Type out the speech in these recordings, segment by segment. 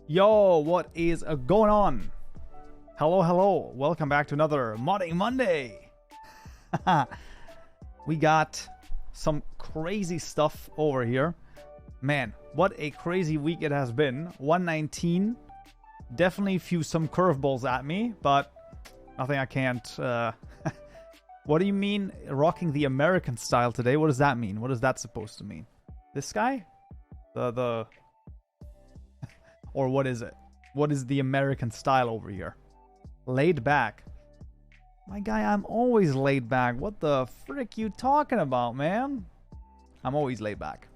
Yo, what is going on? Hello, hello. Welcome back to another Modding Monday. We got some crazy stuff over here. Man, what a crazy week it has been. 119. Definitely some curveballs at me, but nothing I can't... What do you mean rocking the American style today? What does that mean? What is that supposed to mean? This guy? The... Or what is it? What is the American style over here? Laid back. My guy, I'm always laid back. What the frick you talking about, man? I'm always laid back.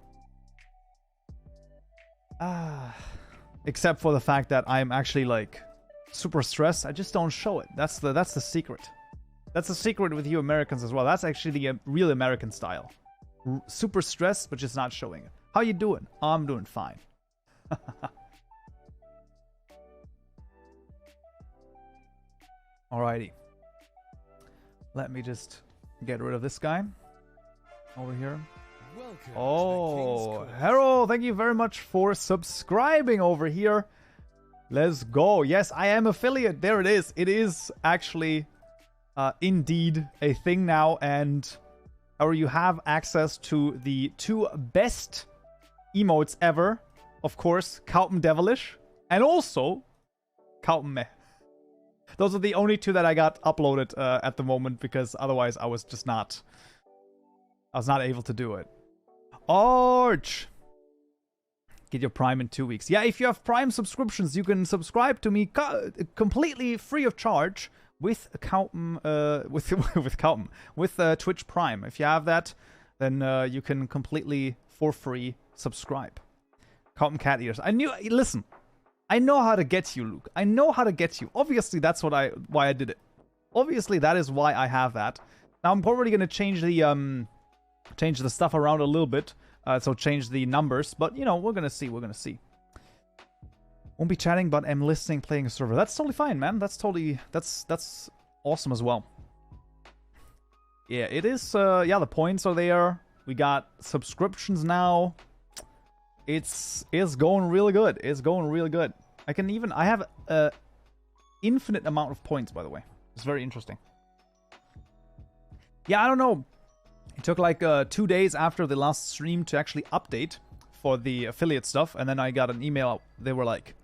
Except for the fact that I'm actually like super stressed. I just don't show it. That's the secret. That's the secret with you Americans as well. That's actually the real American style. Super stressed, but just not showing it. How you doing? I'm doing fine. Alrighty. Let me just get rid of this guy over here. Oh, Harold, thank you very much for subscribing over here. Let's go. Yes, I am affiliate. There it is. It is actually indeed a thing now, and or you have access to the 2 best emotes ever. Of course, Kaupen Devilish and also Kaupen Meh. Those are the only 2 that I got uploaded at the moment, because otherwise I was just not... I was not able to do it. Arch! Get your Prime in 2 weeks. Yeah, if you have Prime subscriptions, you can subscribe to me completely free of charge with Kaupen, with Twitch Prime. If you have that, then you can completely, for free, subscribe. Kaupen Cat Ears. Listen. I know how to get you, Luke. I know how to get you. Obviously, that's why I did it. Obviously, that is why I have that. Now, I'm probably going to change the stuff around a little bit. So change the numbers. But, you know, we're going to see. We're going to see. Won't be chatting, but I'm listening, playing a server. That's totally fine, man. That's totally... That's awesome as well. Yeah, it is... yeah, the points are there. We got subscriptions now. It's going really good. It's going really good. I have a infinite amount of points, by the way. It's very interesting. Yeah, I don't know. It took like 2 days after the last stream to actually update for the affiliate stuff, and then I got an email. They were like,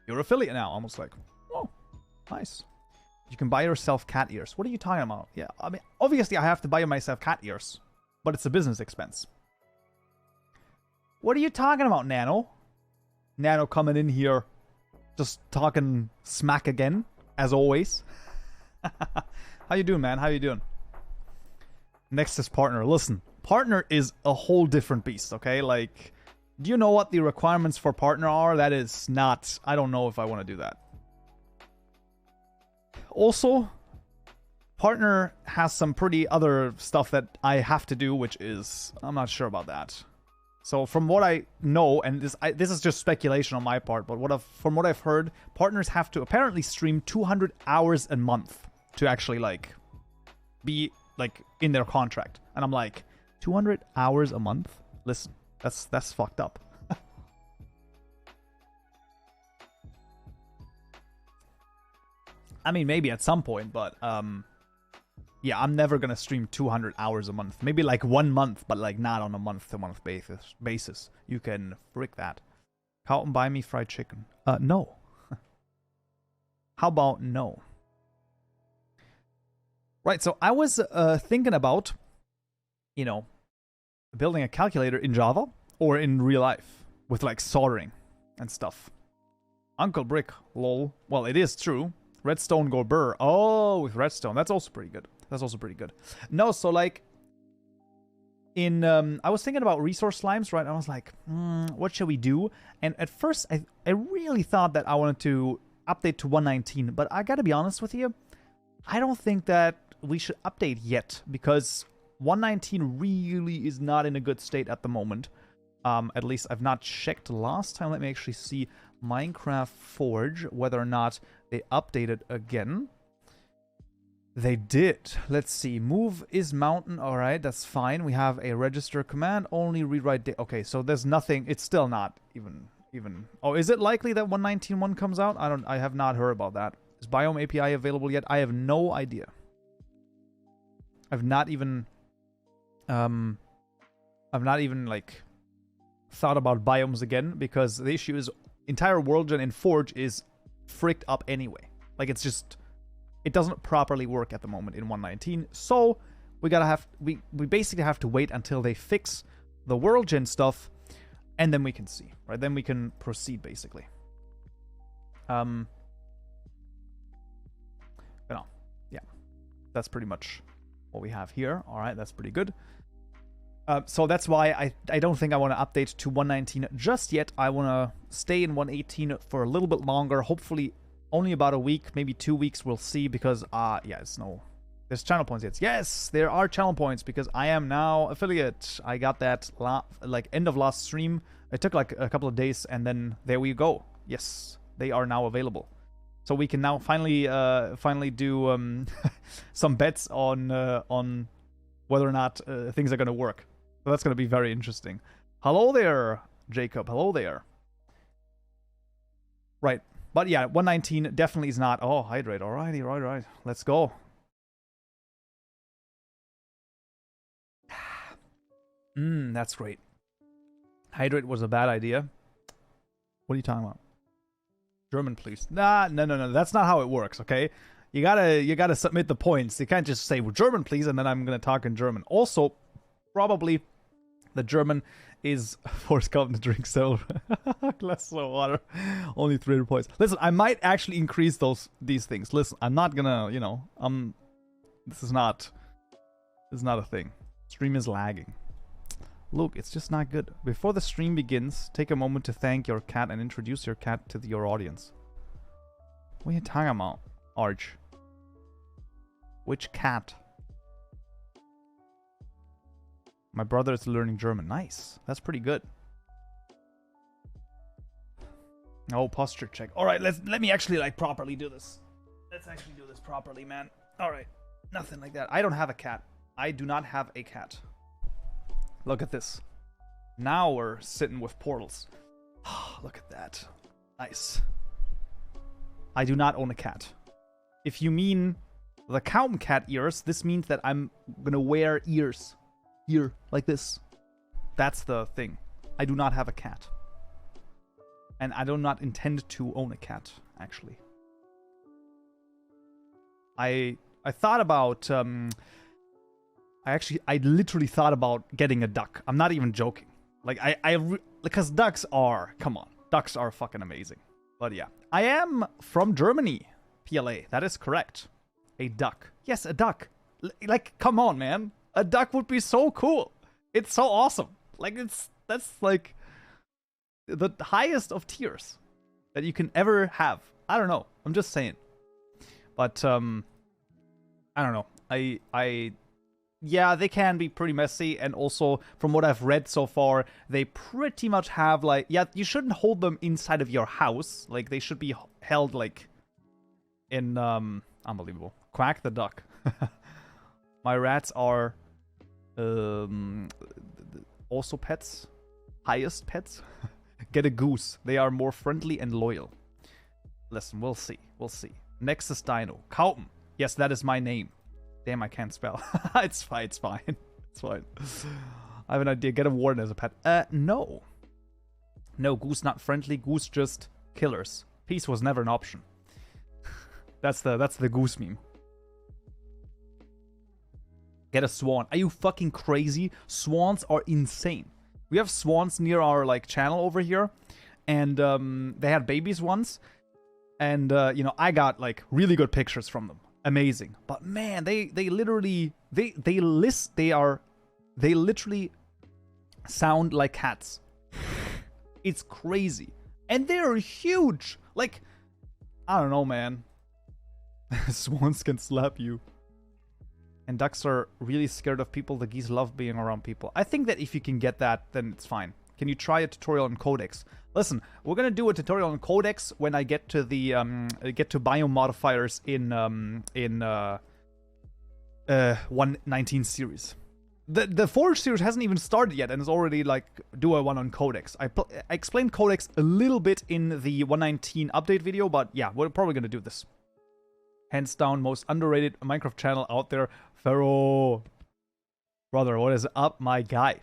"You're affiliate now." Almost like, "Oh, nice. You can buy yourself cat ears." What are you talking about? Yeah, I mean, obviously I have to buy myself cat ears, but it's a business expense. What are you talking about, Nano? Nano coming in here, just talking smack again, as always. How you doing, man? How you doing? Next is partner. Listen, partner is a whole different beast, okay? Like, do you know what the requirements for partner are? That is not... I don't know if I want to do that. Also, partner has some pretty other stuff that I have to do, which is... I'm not sure about that. So from what I know, and this is just speculation on my part, but from what I've heard, partners have to apparently stream 200 hours a month to actually like be like in their contract. And I'm like, 200 hours a month? Listen, that's fucked up. I mean, maybe at some point, but yeah, I'm never gonna stream 200 hours a month. Maybe like 1 month, but like not on a month-to-month basis. You can frick that. Kaupen buy me fried chicken. No. How about no? Right, so I was thinking about, you know, building a calculator in Java or in real life with like soldering and stuff. Uncle Brick, lol. Well, it is true. Redstone go burr. Oh, with redstone. That's also pretty good. That's also pretty good. No, so like in I was thinking about resource slimes, right? I was like, what should we do? And at first I really thought that I wanted to update to 119, but I gotta be honest with you, I don't think that we should update yet, because 119 really is not in a good state at the moment. At least I've not checked last time. Let me actually see Minecraft Forge, whether or not they updated again. They did. Let's see. Move is mountain. All right, that's fine. We have a register command. Only rewrite. Okay, so there's nothing. It's still not even. Oh, is it likely that 1.19.1 comes out? I have not heard about that. Is Biome API available yet? I have no idea. I've not even like thought about biomes again, because the issue is entire world gen in Forge is fricked up anyway. Like, it's just, it doesn't properly work at the moment in 1.19. So we basically have to wait until they fix the world gen stuff, and then we can see, right? Then we can proceed basically. You know, yeah, that's pretty much what we have here. All right, that's pretty good. So that's why I don't think I want to update to 1.19 just yet. I want to stay in 1.18 for a little bit longer. Hopefully only about a week, maybe 2 weeks. We'll see, because yeah, there's channel points yet. Yes, there are channel points because I am now affiliate. I got that like end of last stream. It took like a couple of days, and then there we go. Yes, they are now available. So we can now finally do some bets on whether or not things are going to work. So that's going to be very interesting. Hello there, Jacob. Hello there. Right. But yeah, 1.19 definitely is not. Oh, hydrate. Alrighty, right. Let's go. That's great. Hydrate was a bad idea. What are you talking about? German, please. Nah, no. That's not how it works, okay? You gotta submit the points. You can't just say, well, German, please, and then I'm gonna talk in German. Also, probably the German is forced come to drink soda. Glass of water. Only 300 points. Listen, I might actually increase these things. Listen, I'm not gonna, you know, this is not a thing. Stream is lagging. Look, it's just not good. Before the stream begins, take a moment to thank your cat and introduce your cat to your audience. What are you talking about, Arch? Which cat? My brother is learning German. Nice. That's pretty good. Oh, posture check. All right, let me actually like properly do this. Let's actually do this properly, man. All right. Nothing like that. I don't have a cat. I do not have a cat. Look at this. Now we're sitting with portals. Look at that. Nice. I do not own a cat. If you mean the Kaupenjoe cat ears, this means that I'm gonna wear ears. Here, like this. That's the thing. I do not have a cat. And I do not intend to own a cat, actually. I thought about... I literally thought about getting a duck. I'm not even joking. Like, because ducks are... Come on. Ducks are fucking amazing. But yeah. I am from Germany, PLA. That is correct. A duck. Yes, a duck. Like, come on, man. A duck would be so cool. It's so awesome. Like, that's like the highest of tiers that you can ever have. I don't know. I'm just saying. But I don't know. Yeah, they can be pretty messy, and also from what I've read so far, they pretty much have like, yeah, you shouldn't hold them inside of your house. Like, they should be held like in unbelievable. Quack the duck. My rats are also pets. Highest pets. Get a goose. They are more friendly and loyal. Listen, we'll see. We'll see. Nexus Dino. Kaupen. Yes, that is my name. Damn, I can't spell. It's fine. It's fine. It's fine. I have an idea. Get a warden as a pet. No. No, goose not friendly. Goose just killers. Peace was never an option. That's the goose meme. Get a swan. Are you fucking crazy? Swans are insane. We have swans near our like channel over here, and they had babies once, and you know, I got like really good pictures from them. Amazing. But man, they literally they literally sound like cats. It's crazy. And they're huge. Like, I don't know, man. Swans can slap you. And ducks are really scared of people. The geese love being around people. I think that if you can get that, then it's fine. Can you try a tutorial on Codex? Listen, we're gonna do a tutorial on Codex when I get to the biome modifiers in 119 series. The Forge series hasn't even started yet, and it's already like do a one on Codex. I explained Codex a little bit in the 119 update video, but yeah, we're probably gonna do this. Hands down, most underrated Minecraft channel out there. Pharaoh, brother, what is up, my guy?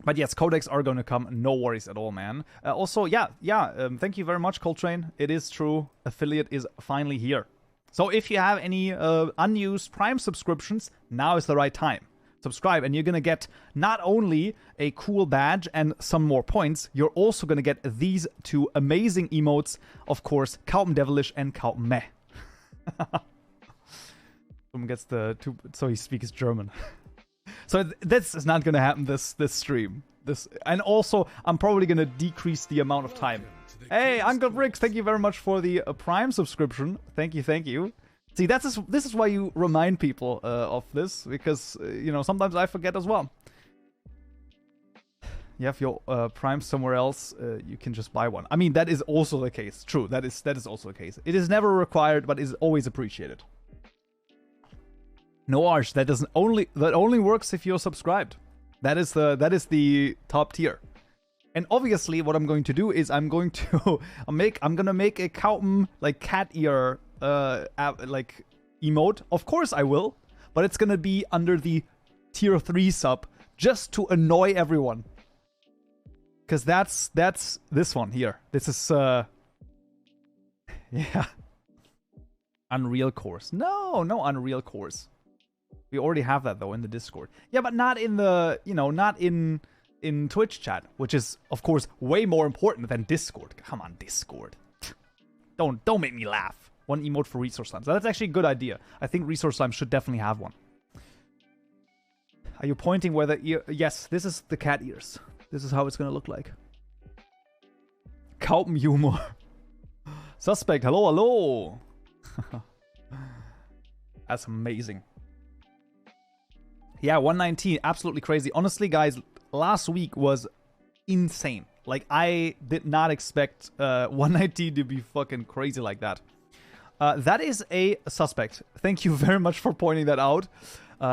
But yes, Codex are gonna come. No worries at all, man. Also, thank you very much, Coltrane. It is true. Affiliate is finally here. So if you have any unused Prime subscriptions, now is the right time. Subscribe, and you're gonna get not only a cool badge and some more points, you're also gonna get these two amazing emotes, of course, Kaupendevilish and Kaupenmeh. Someone gets the two, so he speaks German. So this is not gonna happen this stream. And also I'm probably gonna decrease the amount of time. Hey, Uncle Bricks, thank you very much for the Prime subscription. Thank you. See, this is why you remind people of this, because, you know, sometimes I forget as well. You have your Prime somewhere else, you can just buy one. I mean, that is also the case. True, that is also the case. It is never required, but is always appreciated. No Arch, that only works if you're subscribed. That is the top tier. And obviously, what I'm going to do is I'm gonna make a Kaupen like cat ear like emote. Of course I will, but it's gonna be under the tier 3 sub just to annoy everyone. Cause that's this one here. This is yeah. Unreal course. No Unreal course. We already have that though in the Discord. Yeah, but not in the, you know, not in Twitch chat, which is of course way more important than Discord. Come on, Discord. Don't make me laugh. One emote for Resource Slime. So that's actually a good idea. I think Resource Slime should definitely have one. Are you pointing where the ear? Yes, this is the cat ears. This is how it's gonna look like. Kaupenjoe. Suspect, hello. That's amazing. Yeah, 119, absolutely crazy. Honestly, guys, last week was insane. Like, I did not expect 119 to be fucking crazy like that. That is a suspect. Thank you very much for pointing that out.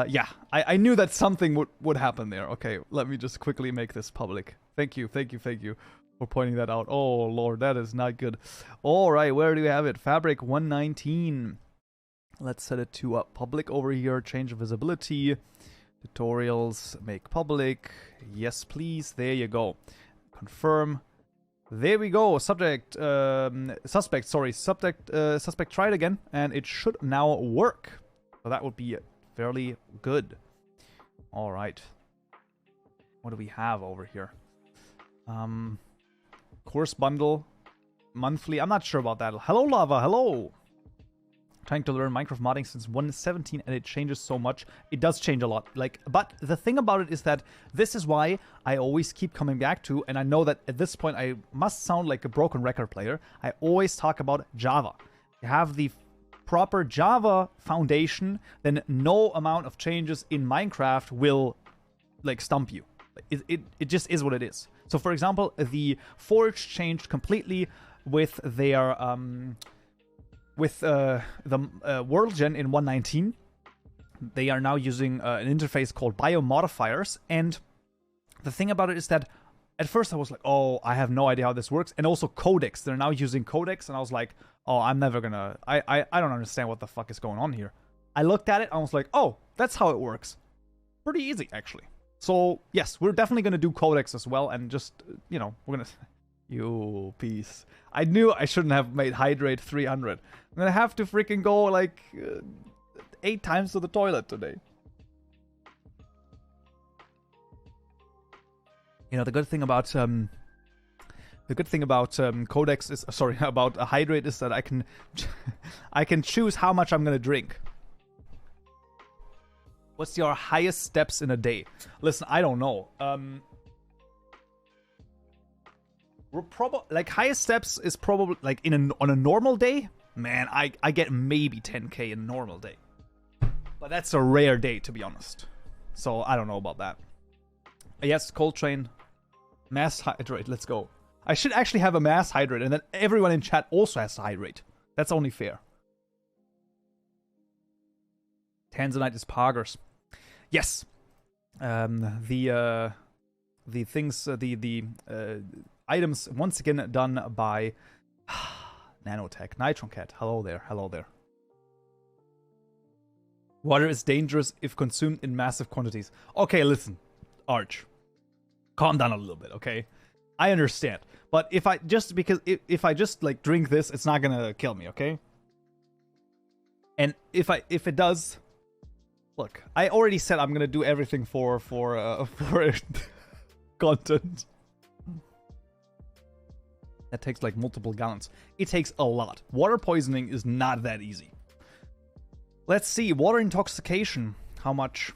Yeah, I knew that something would happen there. Okay, let me just quickly make this public. Thank you for pointing that out. Oh, Lord, that is not good. All right, where do we have it? Fabric 119. Let's set it to public over here. Change visibility. Tutorials, make public. Yes, please. There you go. Confirm. There we go. Suspect tried again, and it should now work. So that would be fairly good. All right. What do we have over here? Course bundle, monthly. I'm not sure about that. Hello, Lava. Hello. Trying to learn Minecraft modding since 1.17, and it changes so much. It does change a lot. Like, but the thing about it is that this is why I always keep coming back to, and I know that at this point I must sound like a broken record player. I always talk about Java. You have the proper Java foundation, then no amount of changes in Minecraft will like stump you. It just is what it is. So for example, the Forge changed completely with their World Gen in 1.19. They are now using an interface called biomodifiers, and the thing about it is that at first I was like, oh, I have no idea how this works. And also Codex, they're now using Codex, and I was like, oh, I'm never gonna, I don't understand what the fuck is going on here. I looked at it, I was like, oh, that's how it works. Pretty easy, actually. So yes, we're definitely gonna do Codex as well, and just, you know, we're gonna, you piece. I knew I shouldn't have made Hydrate 300. I'm gonna have to freaking go like 8 times to the toilet today. You know, the good thing about Codex is, sorry, about Hydrate is that I can I can choose how much I'm gonna drink. What's your highest steps in a day? Listen, I don't know. We're probably like highest steps is probably like on a normal day. Man, I get maybe 10k in a normal day, but that's a rare day, to be honest. So I don't know about that. Yes, Coltrane, mass hydrate. Let's go. I should actually have a mass hydrate, and then everyone in chat also has to hydrate. That's only fair. Tanzanite is poggers. Yes. The things, the items once again done by Nanotech. Nitron Cat. Hello there. Hello there. Water is dangerous if consumed in massive quantities. Okay, listen, Arch. Calm down a little bit, okay? I understand. But if I just like drink this, it's not gonna kill me, okay? And if it does, look, I already said I'm gonna do everything for content. That takes like multiple gallons. It takes a lot. Water poisoning is not that easy. Let's see, water intoxication. How much?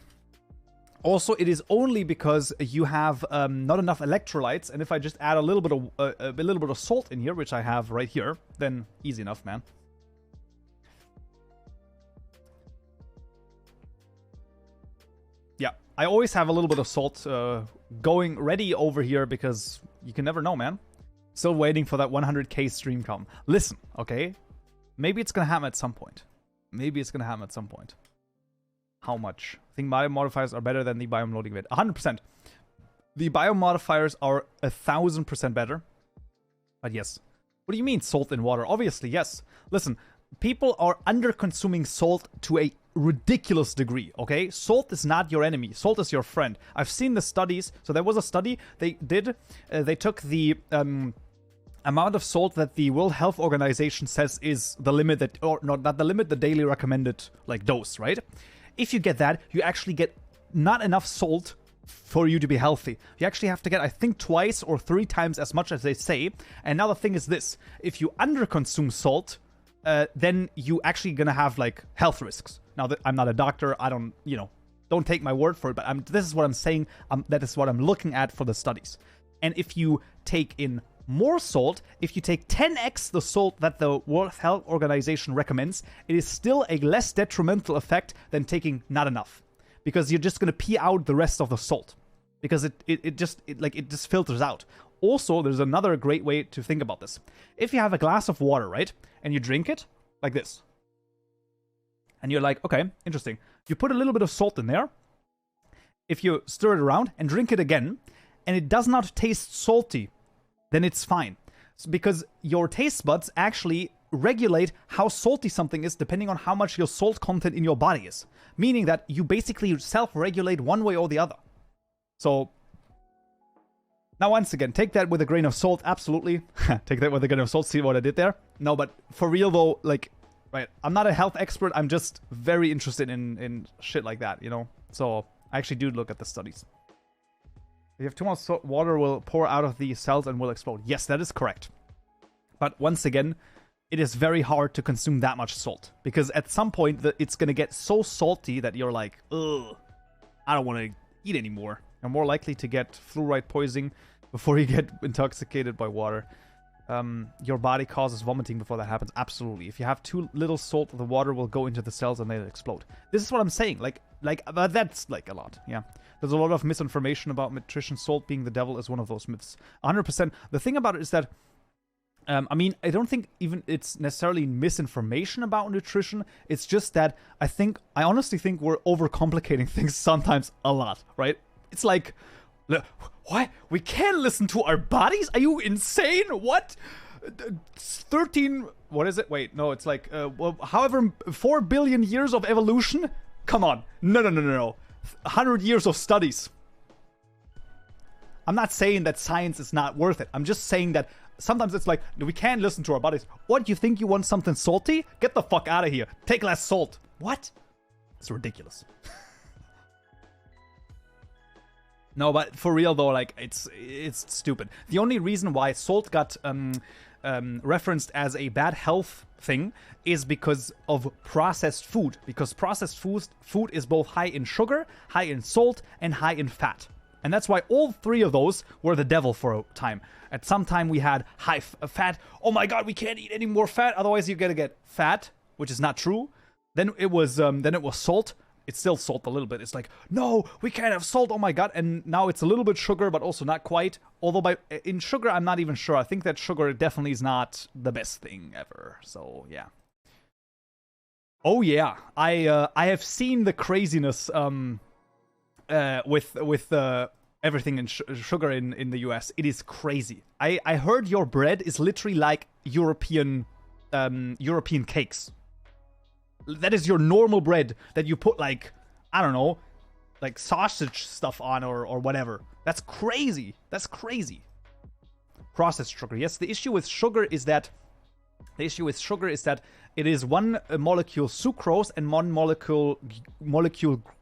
Also, it is only because you have not enough electrolytes, and if I just add a little bit of salt in here, which I have right here, then easy enough, man. Yeah, I always have a little bit of salt going ready over here because you can never know, man. Still waiting for that 100k stream come. Listen, okay? Maybe it's gonna happen at some point. Maybe it's gonna happen at some point. How much? I think biomodifiers are better than the biome loading bit. 100%. The biomodifiers are 1000% better. But yes. What do you mean salt in water? Obviously, yes. Listen, people are under-consuming salt to a ridiculous degree, okay? Salt is not your enemy. Salt is your friend. I've seen the studies. So there was a study they did. They took the amount of salt that the World Health Organization says is the limit that, or not the limit, the daily recommended like dose, right? If you get that, you actually get not enough salt for you to be healthy. You actually have to get, I think, twice or 3 times as much as they say. And now the thing is this: if you underconsume salt, then you actually gonna have like health risks. Now that I'm not a doctor, I don't, don't take my word for it, but this is what I'm saying. That is what I'm looking at for the studies. And if you take in more salt, if you take 10x the salt that the World Health Organization recommends, it is still a less detrimental effect than taking not enough. Because you're just going to pee out the rest of the salt. Because it just filters out. Also, there's another great way to think about this. If you have a glass of water, right? And you drink it like this. And you're like, okay, interesting. You put a little bit of salt in there. If you stir it around and drink it again, and it does not taste salty, then it's fine. Because your taste buds actually regulate how salty something is depending on how much your salt content in your body is. Meaning that you basically self-regulate one way or the other. So, now once again, take that with a grain of salt, absolutely. Take that with a grain of salt, see what I did there? No, but for real though, like, right, I'm not a health expert, I'm just very interested in shit like that, So, I actually do look at the studies. If you have too much salt, water will pour out of the cells and will explode. Yes, that is correct. But once again, it is very hard to consume that much salt. Because at some point, it's going to get so salty that you're like, ugh, I don't want to eat anymore. You're more likely to get fluoride poisoning before you get intoxicated by water. Your body causes vomiting before that happens. Absolutely. If you have too little salt, the water will go into the cells and they'll explode. This is what I'm saying. But that's like a lot. Yeah. There's a lot of misinformation about nutrition. Salt being the devil is one of those myths. 100%. The thing about it is that, I mean, I don't think even it's necessarily misinformation about nutrition. It's just that I honestly think we're overcomplicating things sometimes a lot, right? It's like, what? We can't listen to our bodies? Are you insane? What? 13, what is it? Wait, no, it's like, well, however, 4 billion years of evolution? Come on. No. 100 years of studies. I'm not saying that science is not worth it. I'm just saying that sometimes it's like, we can't listen to our bodies. What, you think you want something salty? Get the fuck out of here. Take less salt. What? It's ridiculous. No, but for real though, like, it's stupid. The only reason why salt got referenced as a bad health thing is because of processed food. Because processed food is both high in sugar, high in salt, and high in fat. And that's why all 3 of those were the devil for a time. At some time we had high fat. Oh my god, we can't eat any more fat, otherwise you're gonna get fat, which is not true. Then it was salt. It's still salt a little bit. It's like, no, we can't have salt, oh my god. And now it's a little bit sugar, but also not quite. Although in sugar, I'm not even sure. I think that sugar definitely is not the best thing ever. So, yeah. Oh yeah, I have seen the craziness with everything in sugar in the US. It is crazy. I heard your bread is literally like European European cakes. That is your normal bread that you put like, I don't know, like sausage stuff on or whatever. That's crazy. That's crazy. Processed sugar. Yes, the issue with sugar is that it is one molecule sucrose and one molecule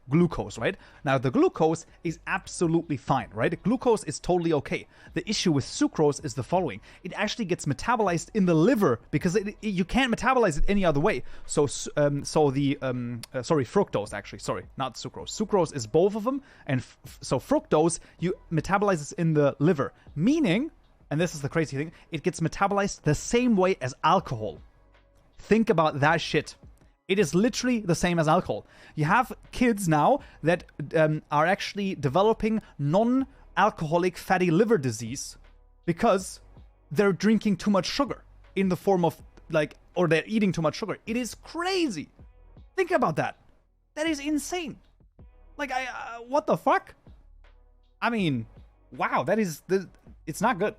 glucose, right? Now, the glucose is absolutely fine, right? The glucose is totally okay. The issue with sucrose is the following. It actually gets metabolized in the liver because you can't metabolize it any other way. So fructose, actually. Sorry, not sucrose. Sucrose is both of them. And so fructose, you metabolize it in the liver. Meaning, and this is the crazy thing, it gets metabolized the same way as alcohol. Think about that shit. It is literally the same as alcohol. You have kids now that are actually developing non-alcoholic fatty liver disease because they're drinking too much sugar in the form of, like, or they're eating too much sugar. It is crazy. Think about that. That is insane. Like, what the fuck? I mean, wow, it's not good.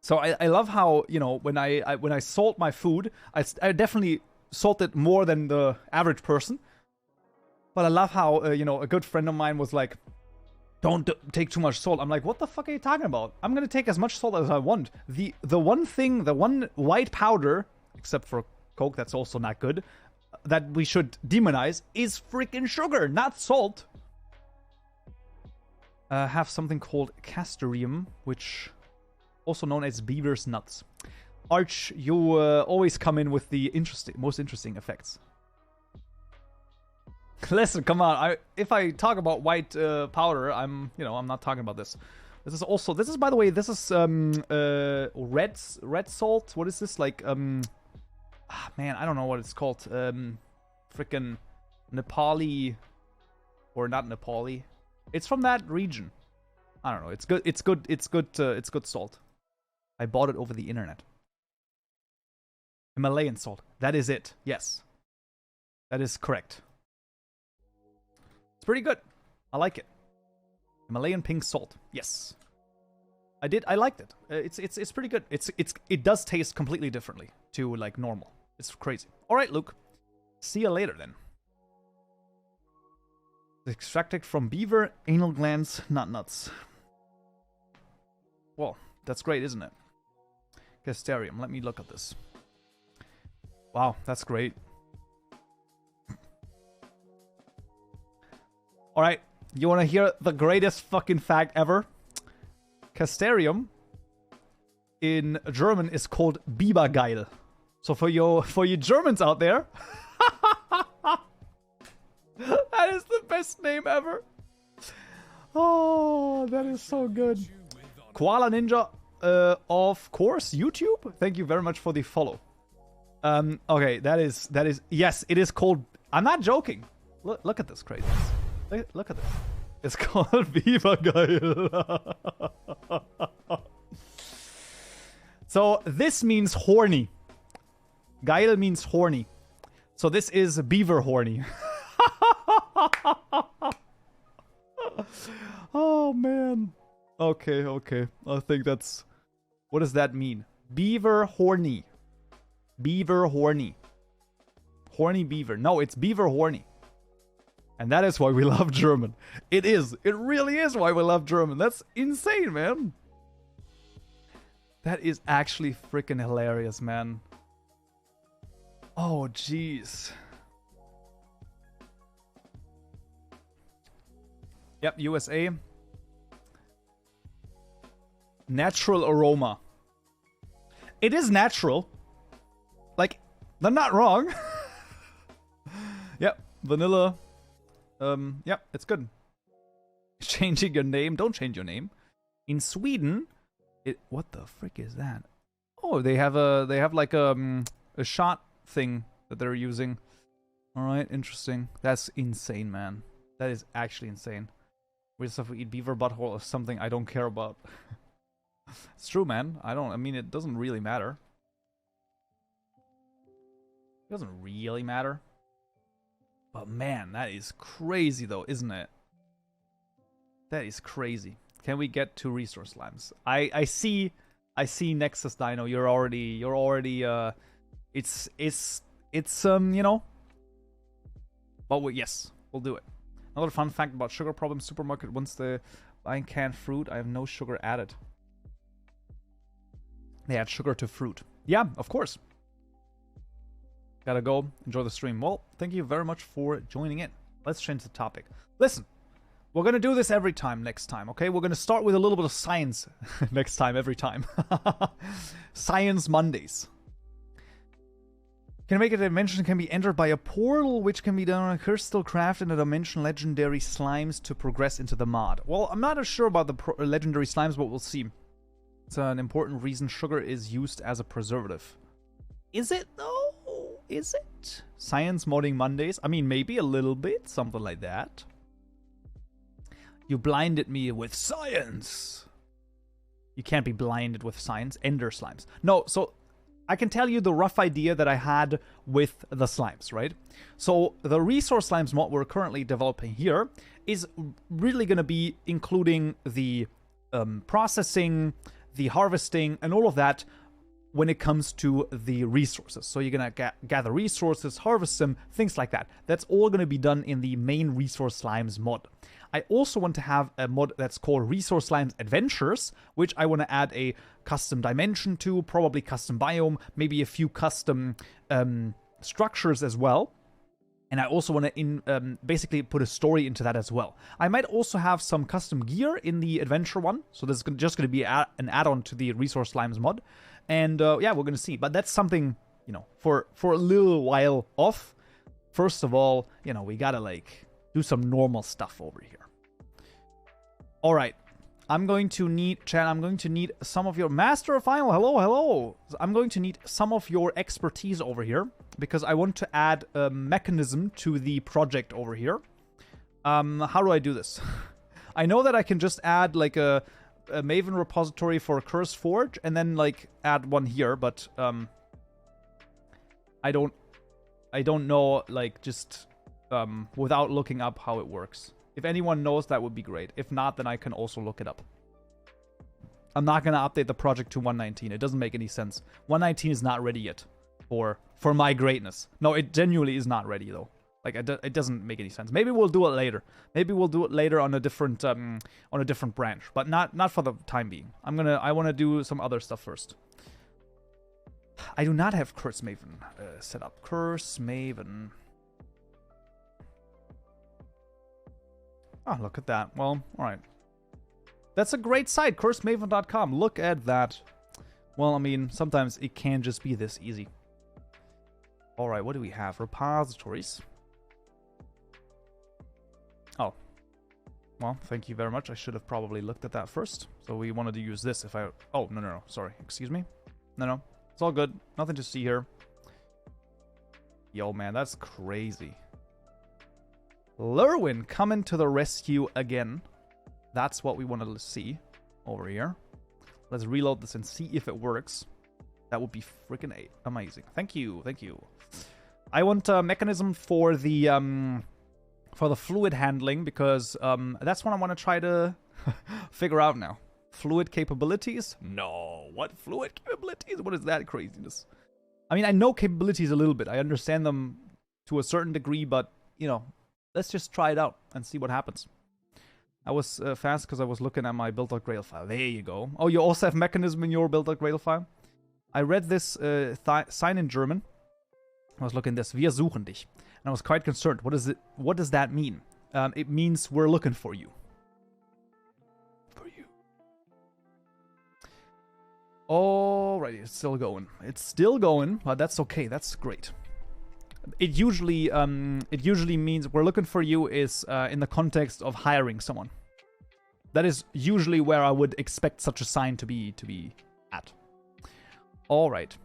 So I love how, you know, when I salt my food, I definitely salt it more than the average person. But I love how, you know, a good friend of mine was like, don't take too much salt. I'm like, what the fuck are you talking about? I'm going to take as much salt as I want. The one white powder, except for Coke, that's also not good, that we should demonize is freaking sugar, not salt. Have something called castoreum, which... also known as beaver's nuts. Arch, you always come in with the most interesting effects. Listen, come on. If I talk about white powder, I'm not talking about this. This is by the way, this is red salt. What is this like? Man, I don't know what it's called. Frickin' Nepali, or not Nepali. It's from that region. I don't know. It's good. It's good. It's good salt. I bought it over the internet. Himalayan salt. That is it. Yes. That is correct. It's pretty good. I like it. Himalayan pink salt. Yes. I liked it. It's pretty good. It does taste completely differently to like normal. It's crazy. All right, Luke. See you later then. Extracted from beaver, anal glands, not nuts. Well, that's great, isn't it? Castoreum. Let me look at this. Wow, that's great. Alright, you want to hear the greatest fucking fact ever? Castoreum in German is called Bibergeil. So for you Germans out there, that is the best name ever. Oh, that is so good. Koala Ninja, of course, YouTube. Thank you very much for the follow. Okay, that is yes, it is called. I'm not joking. Look at this craziness. Look at this. It's called Bibergeil. So this means horny. Geil means horny. So this is beaver horny. Oh man. Okay. I think that's... What does that mean? Beaver horny. Beaver horny. Horny beaver. No, it's beaver horny. And that is why we love German. It is. It really is why we love German. That's insane, man. That is actually freaking hilarious, man. Oh, jeez. Yep, USA. Natural aroma. It is natural. Like, they're not wrong. Yep, vanilla. Yep, it's good. Changing your name. Don't change your name. In Sweden, what the frick is that? Oh, they have like a shot thing that they're using. All right, interesting. That's insane, man. That is actually insane. We just have to eat beaver butthole or something I don't care about. It's true, man. I mean, it doesn't really matter. It doesn't really matter. But man, that is crazy though, isn't it? That is crazy. Can we get to resource slimes? I see Nexus Dino. You're already it's you know. But yes, we'll do it. Another fun fact about sugar problem: supermarket once the buying canned fruit, I have no sugar added. They add sugar to fruit. Yeah, of course. Gotta go. Enjoy the stream. Well, thank you very much for joining in. Let's change the topic. Listen, we're gonna do this every time next time, okay? We're gonna start with a little bit of science next time, every time. Science Mondays. Can make a dimension can be entered by a portal, which can be done on a crystal craft in a dimension legendary slimes to progress into the mod. Well, I'm not as sure about the legendary slimes, but we'll see. It's an important reason sugar is used as a preservative. Is it though? Is it? Science modding Mondays? I mean, maybe a little bit, something like that. You blinded me with science. You can't be blinded with science. Ender slimes. No, so I can tell you the rough idea that I had with the slimes, right? So the resource slimes mod we're currently developing here is really going to be including the processing, the harvesting, and all of that when it comes to the resources. So you're going to gather resources, harvest them, things like that. That's all going to be done in the main resource slimes mod. I also want to have a mod that's called Resource Slimes Adventures, which I want to add a custom dimension to, probably custom biome, maybe a few custom structures as well. And I also want to basically put a story into that as well. I might also have some custom gear in the adventure one. So this is just going to be an add-on to the Resource Slimes mod. And yeah, we're going to see. But that's something, you know, for a little while off. First of all, you know, we got to like do some normal stuff over here. All right. I'm going to need, Chan, I'm going to need some of your Master of Final. Hello, hello. I'm going to need some of your expertise over here because I want to add a mechanism to the project over here. How do I do this? I know that I can just add like a Maven repository for Curse Forge and then like add one here, but I don't know like just without looking up how it works. If anyone knows, that would be great. If not, then I can also look it up. I'm not going to update the project to 119. It doesn't make any sense. 119 is not ready yet for my greatness. No, it genuinely is not ready, though. Like, it doesn't make any sense. Maybe we'll do it later. Maybe we'll do it later on a different branch, but not for the time being. I want to do some other stuff first. I do not have Curse Maven set up. Curse Maven. Oh, look at that. Well, all right. That's a great site, cursemaven.com. Look at that. Well, I mean, sometimes it can just be this easy. All right, what do we have? Repositories. Oh. Well, thank you very much. I should have probably looked at that first. So we wanted to use this if I... Oh, no. Sorry. Excuse me. No. It's all good. Nothing to see here. Yo, man, that's crazy. Lurwin coming to the rescue again. That's what we wanted to see over here. Let's reload this and see if it works. That would be freaking amazing. Thank you. I want a mechanism for the fluid handling because that's what I want to try to figure out now. Fluid capabilities? No. What fluid capabilities? What is that craziness? I mean, I know capabilities a little bit. I understand them to a certain degree, but you know. Let's just try it out and see what happens. I was fast because I was looking at my build.gradle file. There you go. Oh, you also have mechanism in your build.gradle file? I read this sign in German. I was looking at this. Wir suchen dich. And I was quite concerned. What does that mean? It means we're looking for you. Alrighty, it's still going. It's still going, but that's okay. That's great. It usually means we're looking for you is in the context of hiring someone. That is usually where I would expect such a sign to be at. All right.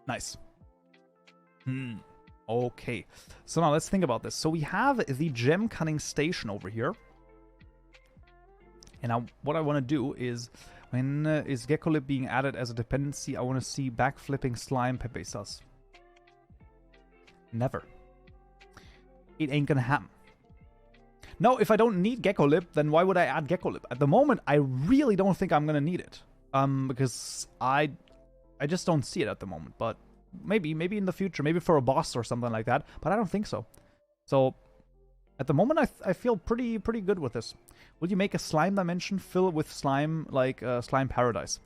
Nice. Okay. So now let's think about this. So we have the gem cutting station over here. And now what I want to do is when is Gekolib being added as a dependency, I want to see backflipping slime Pepe sus. Never. It ain't gonna happen. No, if I don't need Gecko Lip, then why would I add Gecko Lip? At the moment, I really don't think I'm gonna need it. Because I just don't see it at the moment. But maybe in the future, maybe for a boss or something like that. But I don't think so. So at the moment, I feel pretty good with this. Will you make a slime dimension fill with slime like Slime Paradise?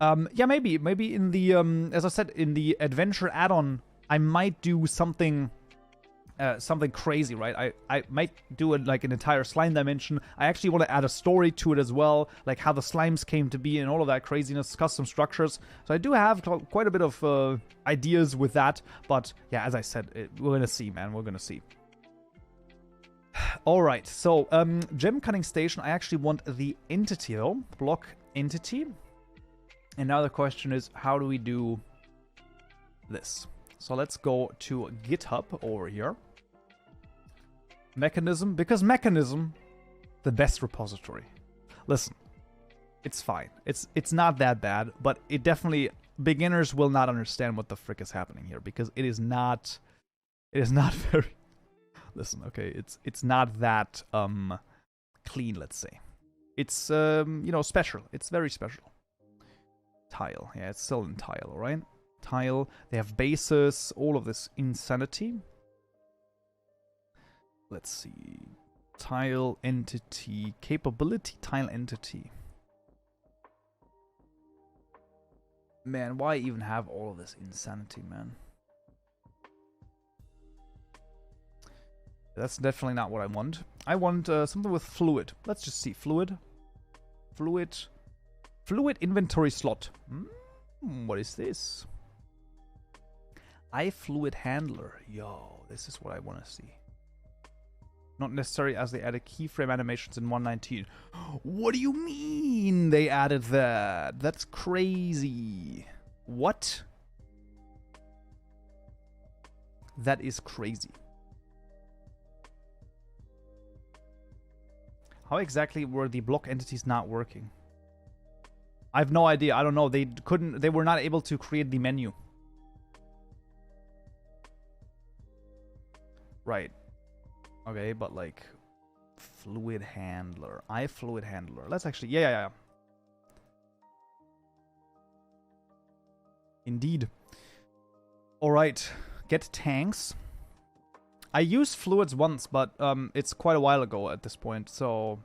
Yeah, maybe in the as I said, in the adventure add-on, I might do something crazy, right? I might do it like an entire slime dimension. I actually want to add a story to it as well, like how the slimes came to be and all of that craziness, custom structures. So I do have quite a bit of ideas with that. But yeah, as I said, we're gonna see, man. We're gonna see. All right, so gem cutting station. I actually want the entity though, block entity. And now the question is, how do we do this? So let's go to GitHub over here. Mechanism, because Mechanism, the best repository. Listen, it's fine. It's not that bad, but it definitely, beginners will not understand what the frick is happening here, because it is not very, listen, okay, it's not that clean, let's say. It's you know, special. It's very special. Tile, yeah, it's still in tile, right? Tile, they have bases, all of this insanity. Let's see. Tile entity, capability tile entity. Man, why even have all of this insanity, man? That's definitely not what I want. I want something with fluid. Let's just see. Fluid inventory slot. What is this? iFluid handler. Yo, this is what I want to see. Not necessary, as they added keyframe animations in 1.19. What do you mean they added that? That's crazy. What? That is crazy. How exactly were the block entities not working? I have no idea. I don't know. They were not able to create the menu. Right. Okay, but like fluid handler, iFluid handler. Let's actually, yeah. Indeed. All right, get tanks. I used fluids once, but it's quite a while ago at this point, so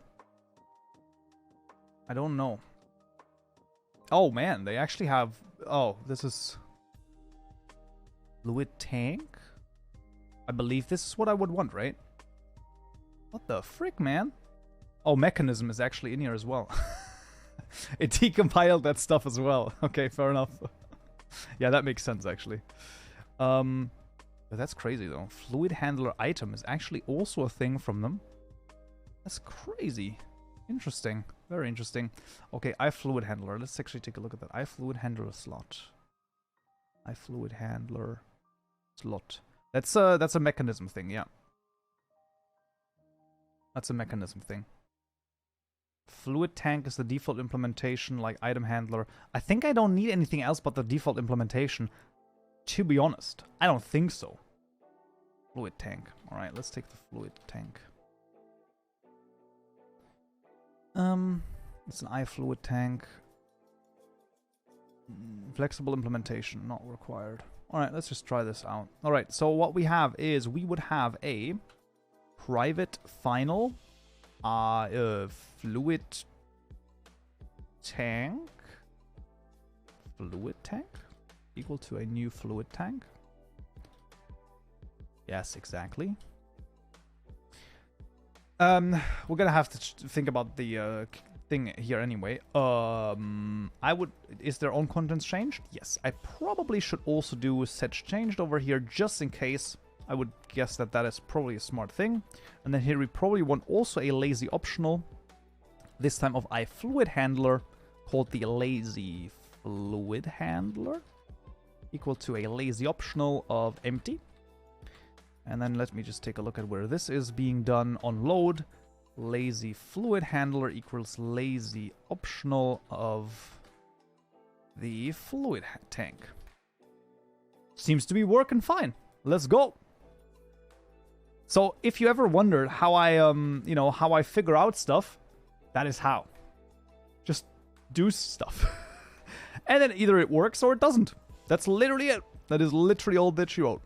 I don't know. Oh man, they actually have. Oh, this is fluid tank. I believe this is what I would want, right? What the frick, man? Oh, Mechanism is actually in here as well. It decompiled that stuff as well. Okay, fair enough. Yeah, that makes sense, actually. But that's crazy, though. Fluid Handler item is actually also a thing from them. That's crazy. Interesting. Very interesting. Okay, iFluid Handler. Let's actually take a look at that. iFluid Handler slot. iFluid Handler slot. That's a Mechanism thing, yeah. That's a Mechanism thing. Fluid Tank is the default implementation, like item handler. I think I don't need anything else but the default implementation. To be honest, I don't think so. Fluid Tank. All right, let's take the Fluid Tank. It's an iFluid Tank. Flexible implementation, not required. All right, let's just try this out. All right, so what we have is we would have a private final fluid tank equal to a new fluid tank. Yes, exactly. We're gonna have to think about the thing here anyway. Is their own contents changed? Yes, I probably should also do set changed over here just in case. I would guess that is probably a smart thing. And then here we probably want also a lazy optional, this time of iFluid handler, called the lazy fluid handler, equal to a lazy optional of empty. And then let me just take a look at where this is being done on load. Lazy fluid handler equals lazy optional of the fluid tank. Seems to be working fine. Let's go. So if you ever wondered how I, how I figure out stuff, that is how. Just do stuff. And then either it works or it doesn't. That's literally it. That is literally all that you wrote.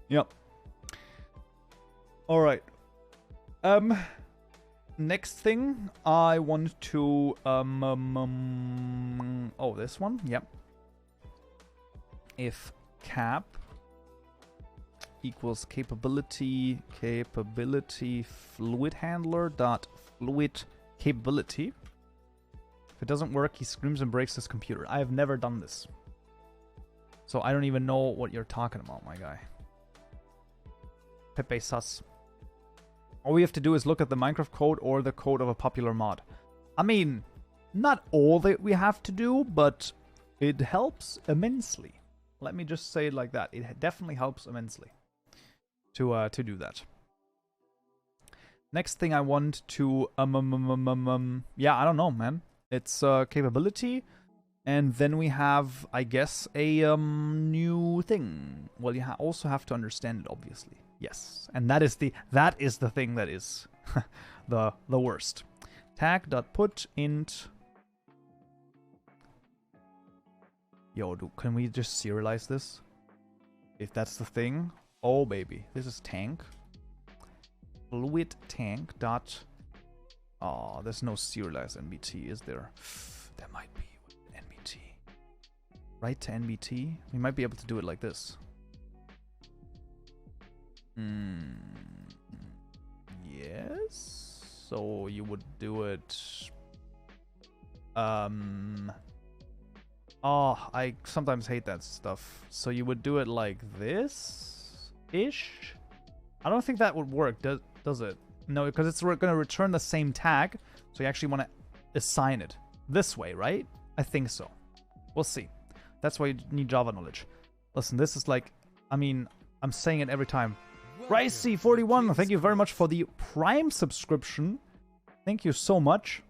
Yep. All right. Next thing I want to oh, this one. Yep. If cap equals capability fluid handler dot fluid capability. If it doesn't work, he screams and breaks his computer. I have never done this, so I don't even know what you're talking about, my guy. Pepe sus. All we have to do is look at the Minecraft code or the code of a popular mod. I mean, not all that we have to do, but it helps immensely. Let me just say it like that. It definitely helps immensely to do that. Next thing I want to yeah, I don't know, man. It's capability, and then we have, I guess, a new thing. Well, you also have to understand it, obviously. Yes, and that is the thing that is the worst. Tag.put int. Yo, can we just serialize this? If that's the thing. Oh, baby. This is tank. Fluid tank dot... Oh, there's no serialized NBT, is there? There might be with NBT. Write to NBT? We might be able to do it like this. Yes. So you would do it. Oh, I sometimes hate that stuff. So you would do it like this ish. I don't think that would work, does it? No, because it's going to return the same tag. So you actually want to assign it this way, right? I think so. We'll see. That's why you need Java knowledge. Listen, this is like, I mean, I'm saying it every time. Ricey41, thank you very much for the Prime subscription. Thank you so much.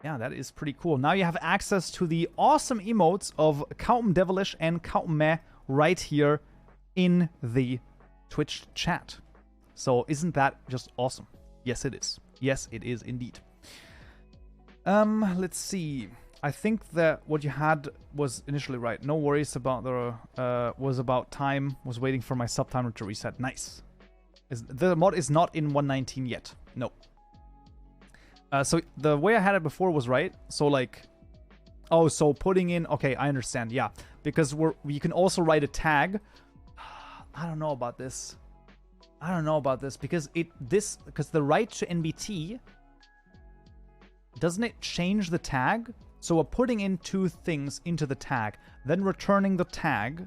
Yeah, that is pretty cool. Now you have access to the awesome emotes of Kaupenjevilish and Kaupenmeh right here in the Twitch chat. So isn't that just awesome? Yes, it is. Yes, it is indeed. Let's see. I think that what you had was initially right. No worries about the was about time. Was waiting for my sub timer to reset. Nice. The mod is not in 119 yet. No. So the way I had it before was right. So like, oh, so putting in. Okay, I understand. Yeah, because you can also write a tag. I don't know about this. I don't know about this because because the write to NBT, doesn't it change the tag? So we're putting in two things into the tag, then returning the tag,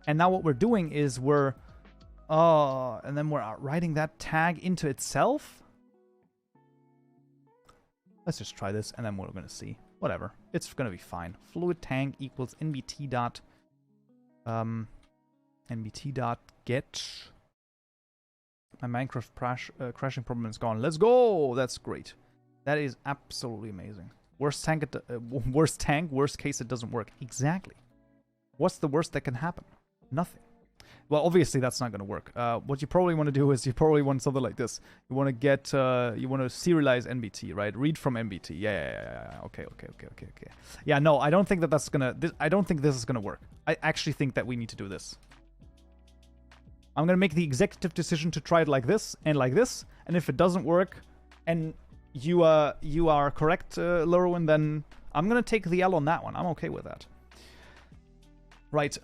and now what we're doing is and then we're writing that tag into itself. Let's just try this, and then we're gonna see. Whatever, it's gonna be fine. Fluid tank equals nbt dot get. My Minecraft crashing problem is gone. Let's go. That's great. That is absolutely amazing. Worst case, it doesn't work. Exactly. What's the worst that can happen? Nothing. Well, obviously that's not going to work. What you probably want to do is you probably want something like this. You want to get, you want to serialize NBT, right? Read from NBT. Yeah. Okay. Yeah, no, I don't think that's gonna. I don't think this is gonna work. I actually think that we need to do this. I'm gonna make the executive decision to try it like this, and if it doesn't work, and you are correct, Lurwin, then I'm gonna take the L on that one. I'm okay with that. Right.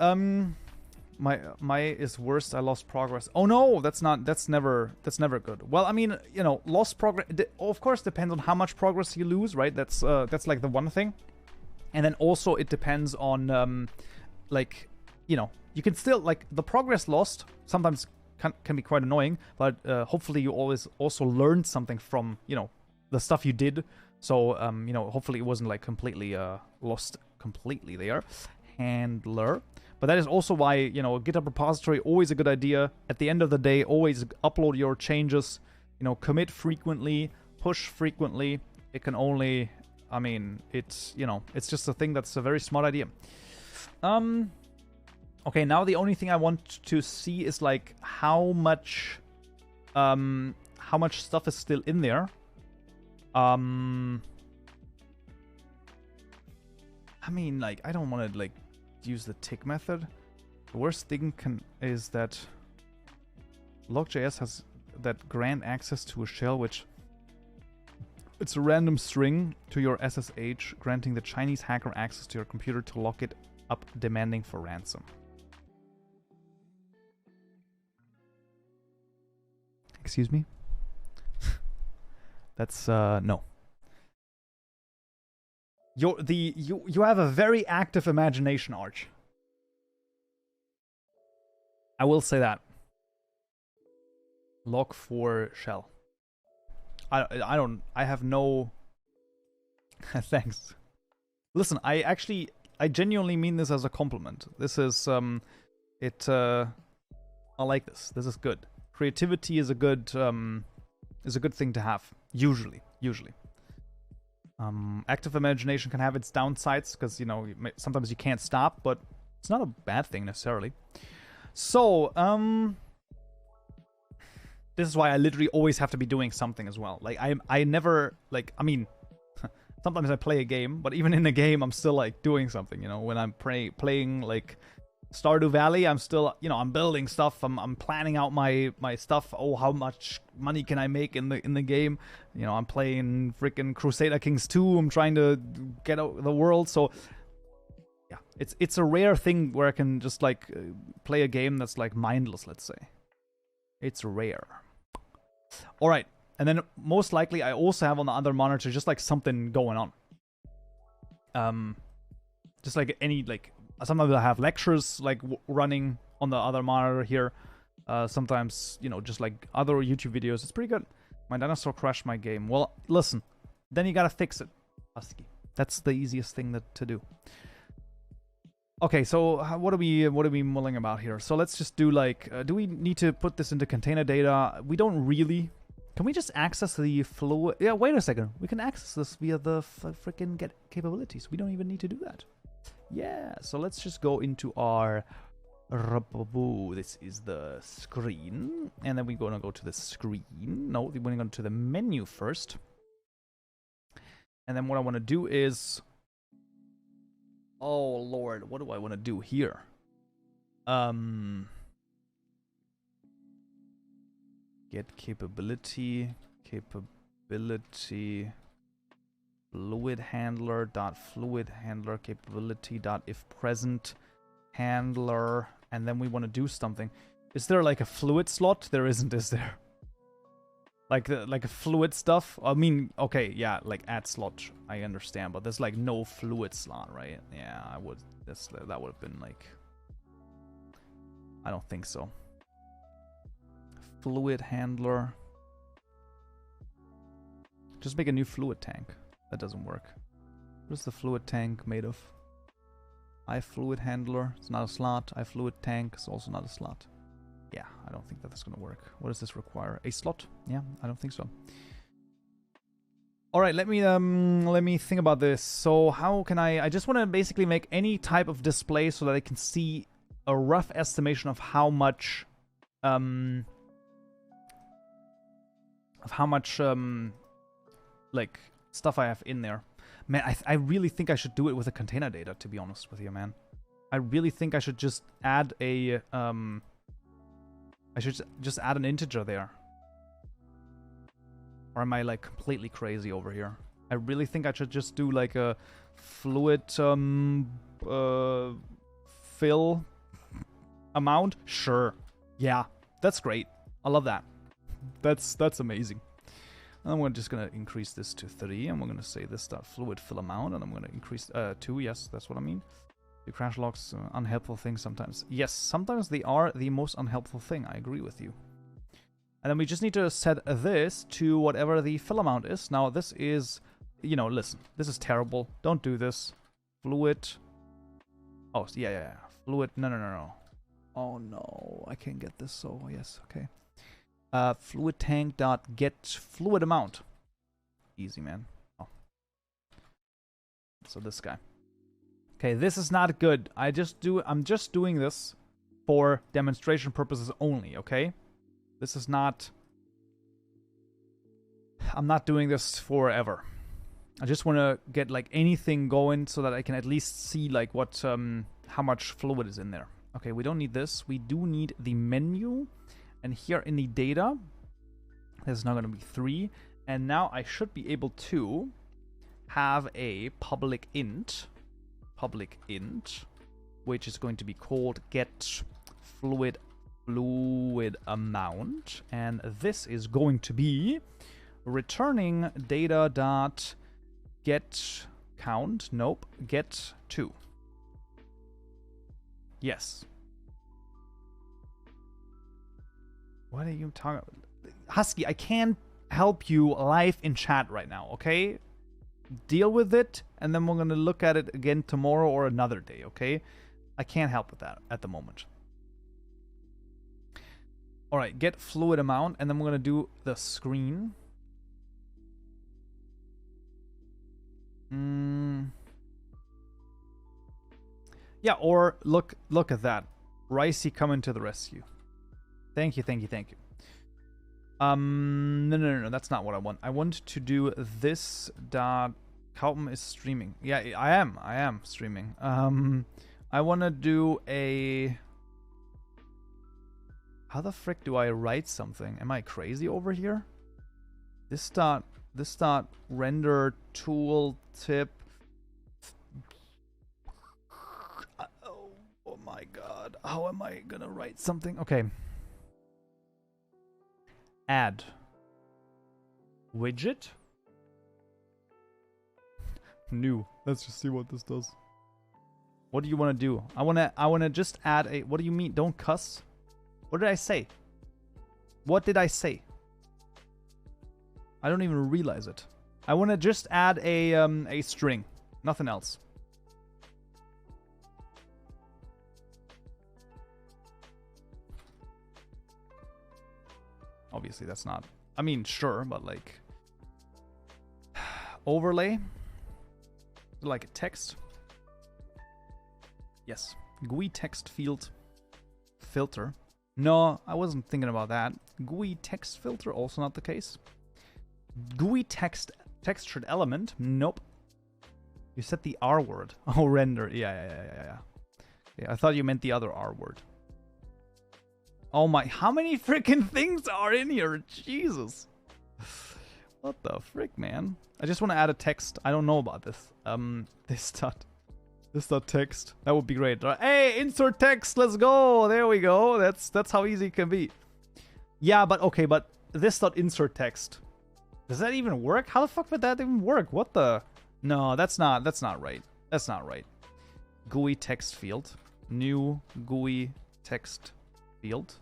My is worst. I lost progress. Oh no, that's never good. Well, I mean, you know, lost progress. Of course, depends on how much progress you lose, right? That's like the one thing, and then also it depends on like, you know, you can still, like, the progress lost sometimes can be quite annoying, but hopefully you always also learned something from, you know, the stuff you did. So you know, hopefully it wasn't like completely lost completely there. Handler. But that is also why, you know, a GitHub repository, always a good idea. At the end of the day, always upload your changes, you know, commit frequently, push frequently. It can only, I mean, it's, you know, it's just a thing that's a very smart idea. Okay, now the only thing I want to see is like how much stuff is still in there. I mean, like, I don't want to like use the tick method. The worst thing is that log.js has that grant access to a shell which it's a random string to your SSH, granting the Chinese hacker access to your computer to lock it up, demanding for ransom. Excuse me? That's no. You have a very active imagination, Arch. I will say that. Log for shell. I have no thanks. Listen, I genuinely mean this as a compliment. This is I like this. This is good. Creativity is a good thing to have. Usually. Active imagination can have its downsides because, you know, sometimes you can't stop, but it's not a bad thing necessarily. So, this is why I literally always have to be doing something as well. Like, I never, like, I mean, sometimes I play a game, but even in a game, I'm still, like, doing something, you know? When I'm playing, like, Stardew Valley, I'm still, you know, I'm building stuff, I'm planning out my stuff. Oh, how much money can I make in the game? You know, I'm playing freaking Crusader Kings 2, I'm trying to get out the world, so... yeah, it's a rare thing where I can just, like, play a game that's, like, mindless, let's say. It's rare. Alright, and then most likely I also have on the other monitor just, like, something going on. Just, like, any, like... sometimes I have lectures, like, running on the other monitor here. Sometimes, you know, just, like, other YouTube videos. It's pretty good. My dinosaur crashed my game. Well, listen. Then you gotta fix it, Husky. That's the easiest thing to do. Okay, so what are we mulling about here? So let's just do like, do we need to put this into container data? We don't really. Can we just access the fluid? Yeah, wait a second. We can access this via the freaking get capabilities. We don't even need to do that. Yeah, so let's just go into our... this is the screen. And then we're going to go to the screen. No, we're going to go to the menu first. And then what I want to do is... oh, Lord, what do I want to do here? Get capability, fluid handler, capability, if present, handler, and then we want to do something. Is there like a fluid slot? There isn't, is there? Like a fluid stuff? I mean, okay, yeah, like add slot, I understand, but there's like no fluid slot, right? Yeah, that would have been like... I don't think so. Fluid handler. Just make a new fluid tank. That doesn't work. What is the fluid tank made of? iFluid handler, it's not a slot. iFluid tank is also not a slot. Yeah, I don't think that's gonna work. What does this require? A slot? Yeah, I don't think so. All right, let me think about this. So how can I just want to basically make any type of display so that I can see a rough estimation of how much like stuff I have in there. Man, I really think I should do it with a container data, to be honest with you, man. I really think I should just add a I should just add an integer there. Or am I like completely crazy over here? I really think I should just do like a fluid fill amount. Sure. Yeah, that's great. I love that. That's amazing. And we're just gonna increase this to 3, and we're gonna say this fluid fill amount, and I'm gonna increase 2. Yes, that's what I mean. The crash logs, unhelpful things sometimes. Yes, sometimes they are the most unhelpful thing. I agree with you. And then we just need to set this to whatever the fill amount is. Now this is, you know, listen, this is terrible. Don't do this. Fluid. Oh, yeah. Fluid. No. Oh no, I can't get this. So yes, okay. Fluid tank dot get fluid amount. Easy, man. Oh. So this guy. Okay, this is not good. I'm just doing this for demonstration purposes only, okay? This is not... I'm not doing this forever. I just want to get like anything going so that I can at least see like what how much fluid is in there. Okay, we don't need this. We do need the menu. And here in the data, there's now going to be 3. And now I should be able to have a public int, which is going to be called get fluid amount. And this is going to be returning data dot get count. Nope, get 2. Yes. What are you talking about? Husky, I can't help you live in chat right now, okay? Deal with it, and then we're going to look at it again tomorrow or another day, okay? I can't help with that at the moment. Alright, get fluid amount, and then we're going to do the screen. Yeah, or look at that. Ricey coming to the rescue. Thank you. No, that's not what I want. I want to do this dot Kaupen is streaming. Yeah, I am streaming. I want to do a... How the frick do I write something? Am I crazy over here? This dot render tool tip. Oh my god. How am I gonna write something? Okay. Add widget. New. Let's just see what this does. What do you want to do? I want to just add a... What do you mean? Don't cuss. What did I say? What did I say? I don't even realize it. I want to just add a string. Nothing else. Obviously, that's not... I mean, sure, but like... Overlay. Like a text. Yes. GUI text field filter. No, I wasn't thinking about that. GUI text filter, also not the case. GUI textured element. Nope. You said the R word. Oh, render. Yeah. I thought you meant the other R word. Oh my, how many freaking things are in here? Jesus. What the frick, man? I just want to add a text. I don't know about this. This dot text. That would be great. Hey, insert text. Let's go. There we go. That's how easy it can be. Yeah, but okay, but this dot insert text. Does that even work? How the fuck would that even work? What the? No, that's not right. That's not right. GUI text field. New GUI text field.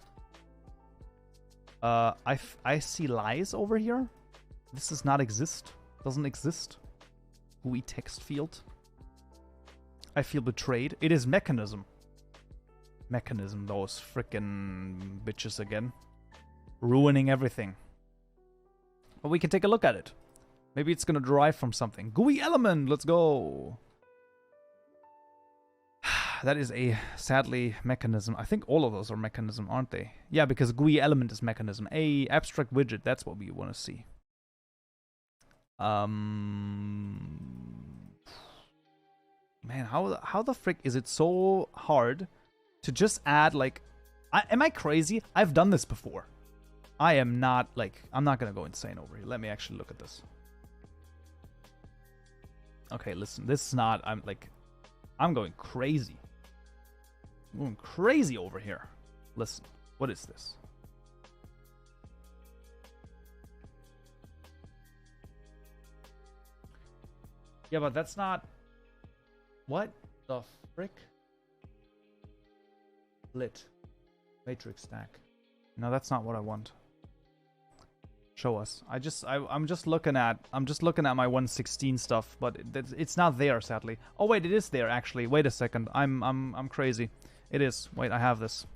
I see lies over here. This does not exist. Doesn't exist. GUI text field. I feel betrayed. It is mechanism. Mechanism, those frickin' bitches again. Ruining everything. But we can take a look at it. Maybe it's gonna derive from something. GUI element, let's go. That is a, sadly, mechanism. I think all of those are mechanism, aren't they? Yeah, because GUI element is mechanism. A abstract widget, that's what we want to see. Man, how the frick is it so hard to just add, like... am I crazy? I've done this before. I am not, like... I'm not gonna go insane over here. Let me actually look at this. Okay, listen. This is not... I'm going crazy. I'm going crazy over here. Listen. What is this? Yeah, but that's not... What the frick? Lit. Matrix stack. No, that's not what I want. Show us. I'm just looking at my 116 stuff, but it's not there, sadly. Oh wait, it is there actually. Wait a second. I'm crazy. It is. Wait, I have this.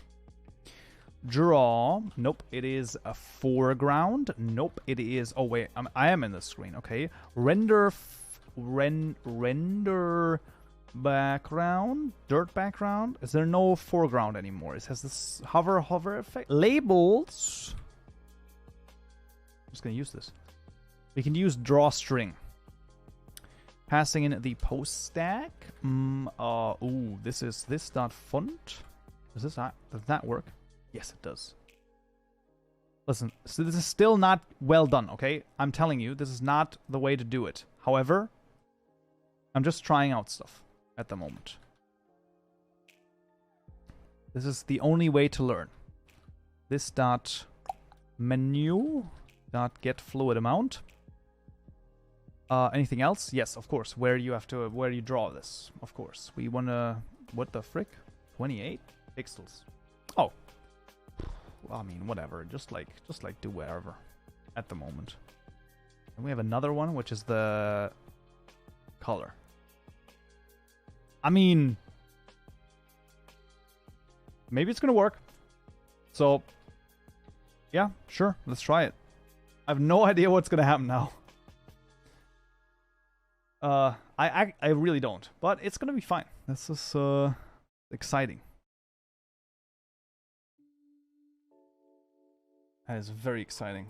Draw. Nope. It is a foreground. Nope. It is. Oh wait, I am in the screen. Okay. Render Background. Dirt background. Is there no foreground anymore? It has this hover effect. Labels. I'm just going to use this. We can use drawstring. Passing in the post stack. Ooh, this is this dot font. Does that work? Yes, it does. Listen, so this is still not well done, okay? I'm telling you, this is not the way to do it. However, I'm just trying out stuff at the moment. This is the only way to learn. This dot menu dot get fluid amount. Anything else? Yes, of course. Where you draw this, of course. We wanna, what the frick? 28 pixels. Oh. Well, I mean, whatever. Just like do whatever at the moment. And we have another one, which is the color. I mean, maybe it's gonna work. So, yeah, sure. Let's try it. I have no idea what's gonna happen now. I really don't, but it's gonna be fine. This is exciting. That is very exciting.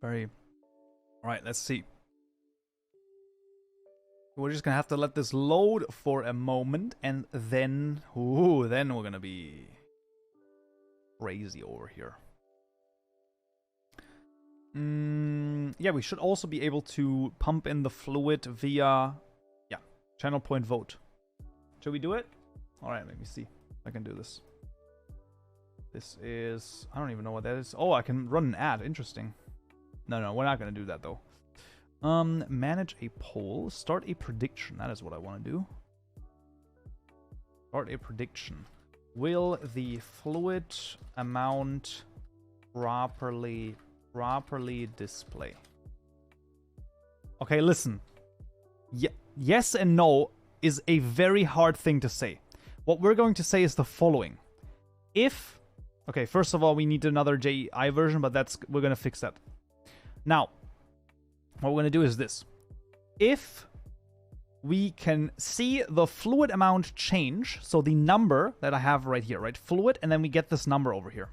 Very. All right, let's see. We're just gonna have to let this load for a moment, and then, ooh, then we're gonna be crazy over here. Yeah, we should also be able to pump in the fluid via, yeah, channel point vote. Should we do it? All right, let me see if I can do this. This is, I don't even know what that is. Oh, I can run an ad. Interesting. No, we're not gonna do that though. Manage a poll. Start a prediction. That is what I want to do. Start a prediction. Will the fluid amount properly display? Okay, listen. Yes and no is a very hard thing to say. What we're going to say is the following. If, okay, first of all, we need another JEI version, but we're going to fix that. Now, what we're going to do is this. If we can see the fluid amount change, so the number that I have right here, right? Fluid, and then we get this number over here.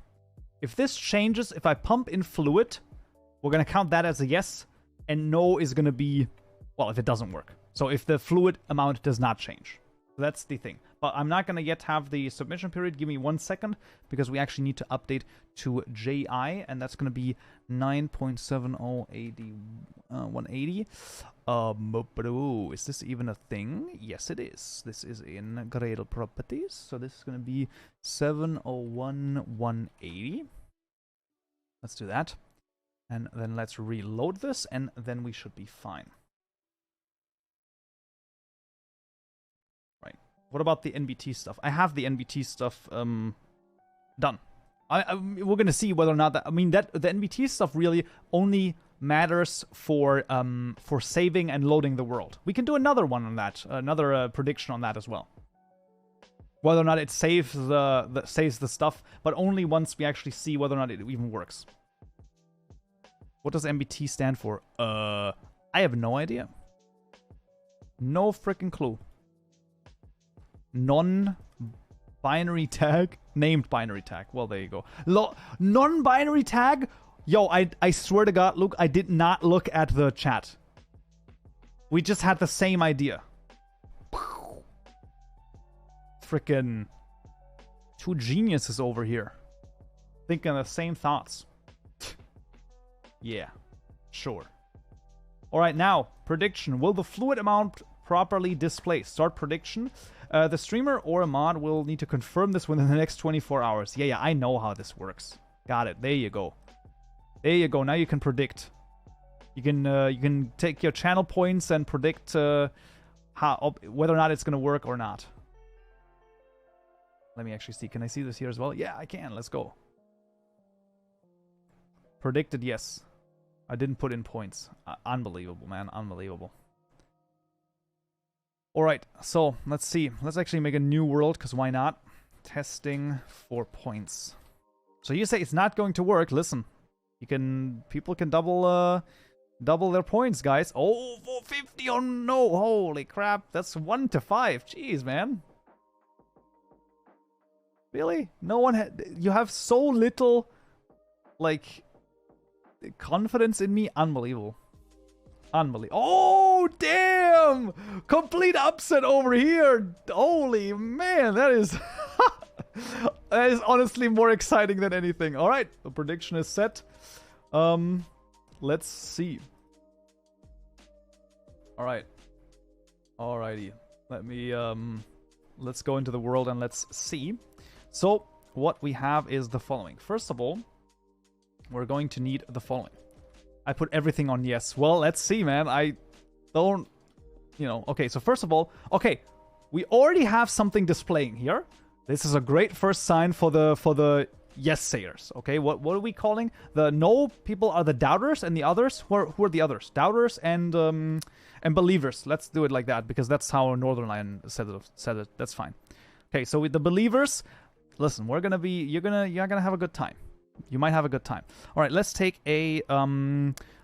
If this changes, if I pump in fluid, we're going to count that as a yes, and no is going to be, well, if it doesn't work. So if the fluid amount does not change. That's the thing. But I'm not going to yet have the submission period. Give me 1 second, because we actually need to update to JI, and that's going to be 9.7080 180. Is this even a thing? Yes, it is. This is in Gradle properties. So this is going to be 701.180. Let's do that. And then let's reload this, and then we should be fine. Right. What about the NBT stuff? I have the NBT stuff done. We're going to see whether or not that... I mean, that the NBT stuff really only matters for saving and loading the world. We can do another one on that, another prediction on that as well. Whether or not it saves the stuff, but only once we actually see whether or not it even works. What does NBT stand for? I have no idea. No freaking clue. Non-binary tag? Named binary tag. Well, there you go. Non-binary tag? Yo, I swear to God, Luke, I did not look at the chat. We just had the same idea. Frickin' two geniuses over here. Thinking the same thoughts. Yeah, sure. Alright, now, prediction. Will the fluid amount properly display? Start prediction. The streamer or a mod will need to confirm this within the next 24 hours. Yeah, I know how this works. Got it. There you go. There you go. Now you can predict. You can take your channel points and predict whether or not it's going to work or not. Let me actually see. Can I see this here as well? Yeah, I can. Let's go. Predicted, yes. I didn't put in points. Unbelievable, man. Unbelievable. Alright, so let's see. Let's actually make a new world, because why not? Testing for points. So you say it's not going to work. Listen. People can double Double their points, guys. Oh, 450. Oh, no. Holy crap. That's 1 to 5. Jeez, man. Really? No one had... You have so little, like, confidence in me. Unbelievable. Unbelievable. Oh, damn! Complete upset over here. Holy man, that is... that is honestly more exciting than anything. All right, the prediction is set. Let's see. All right. Alrighty. Let me, let's go into the world and let's see. So, what we have is the following. First of all, we're going to need the following. I put everything on yes. Well, let's see, man. I don't, you know. Okay, so first of all, okay, we already have something displaying here. This is a great first sign for the yes sayers. Okay, what are we calling? The no people are the doubters, and the others, who are the others? Doubters and believers. Let's do it like that because that's how Northern Lion said it. That's fine. Okay, so with the believers, listen, you're gonna have a good time. You might have a good time. All right, let's take a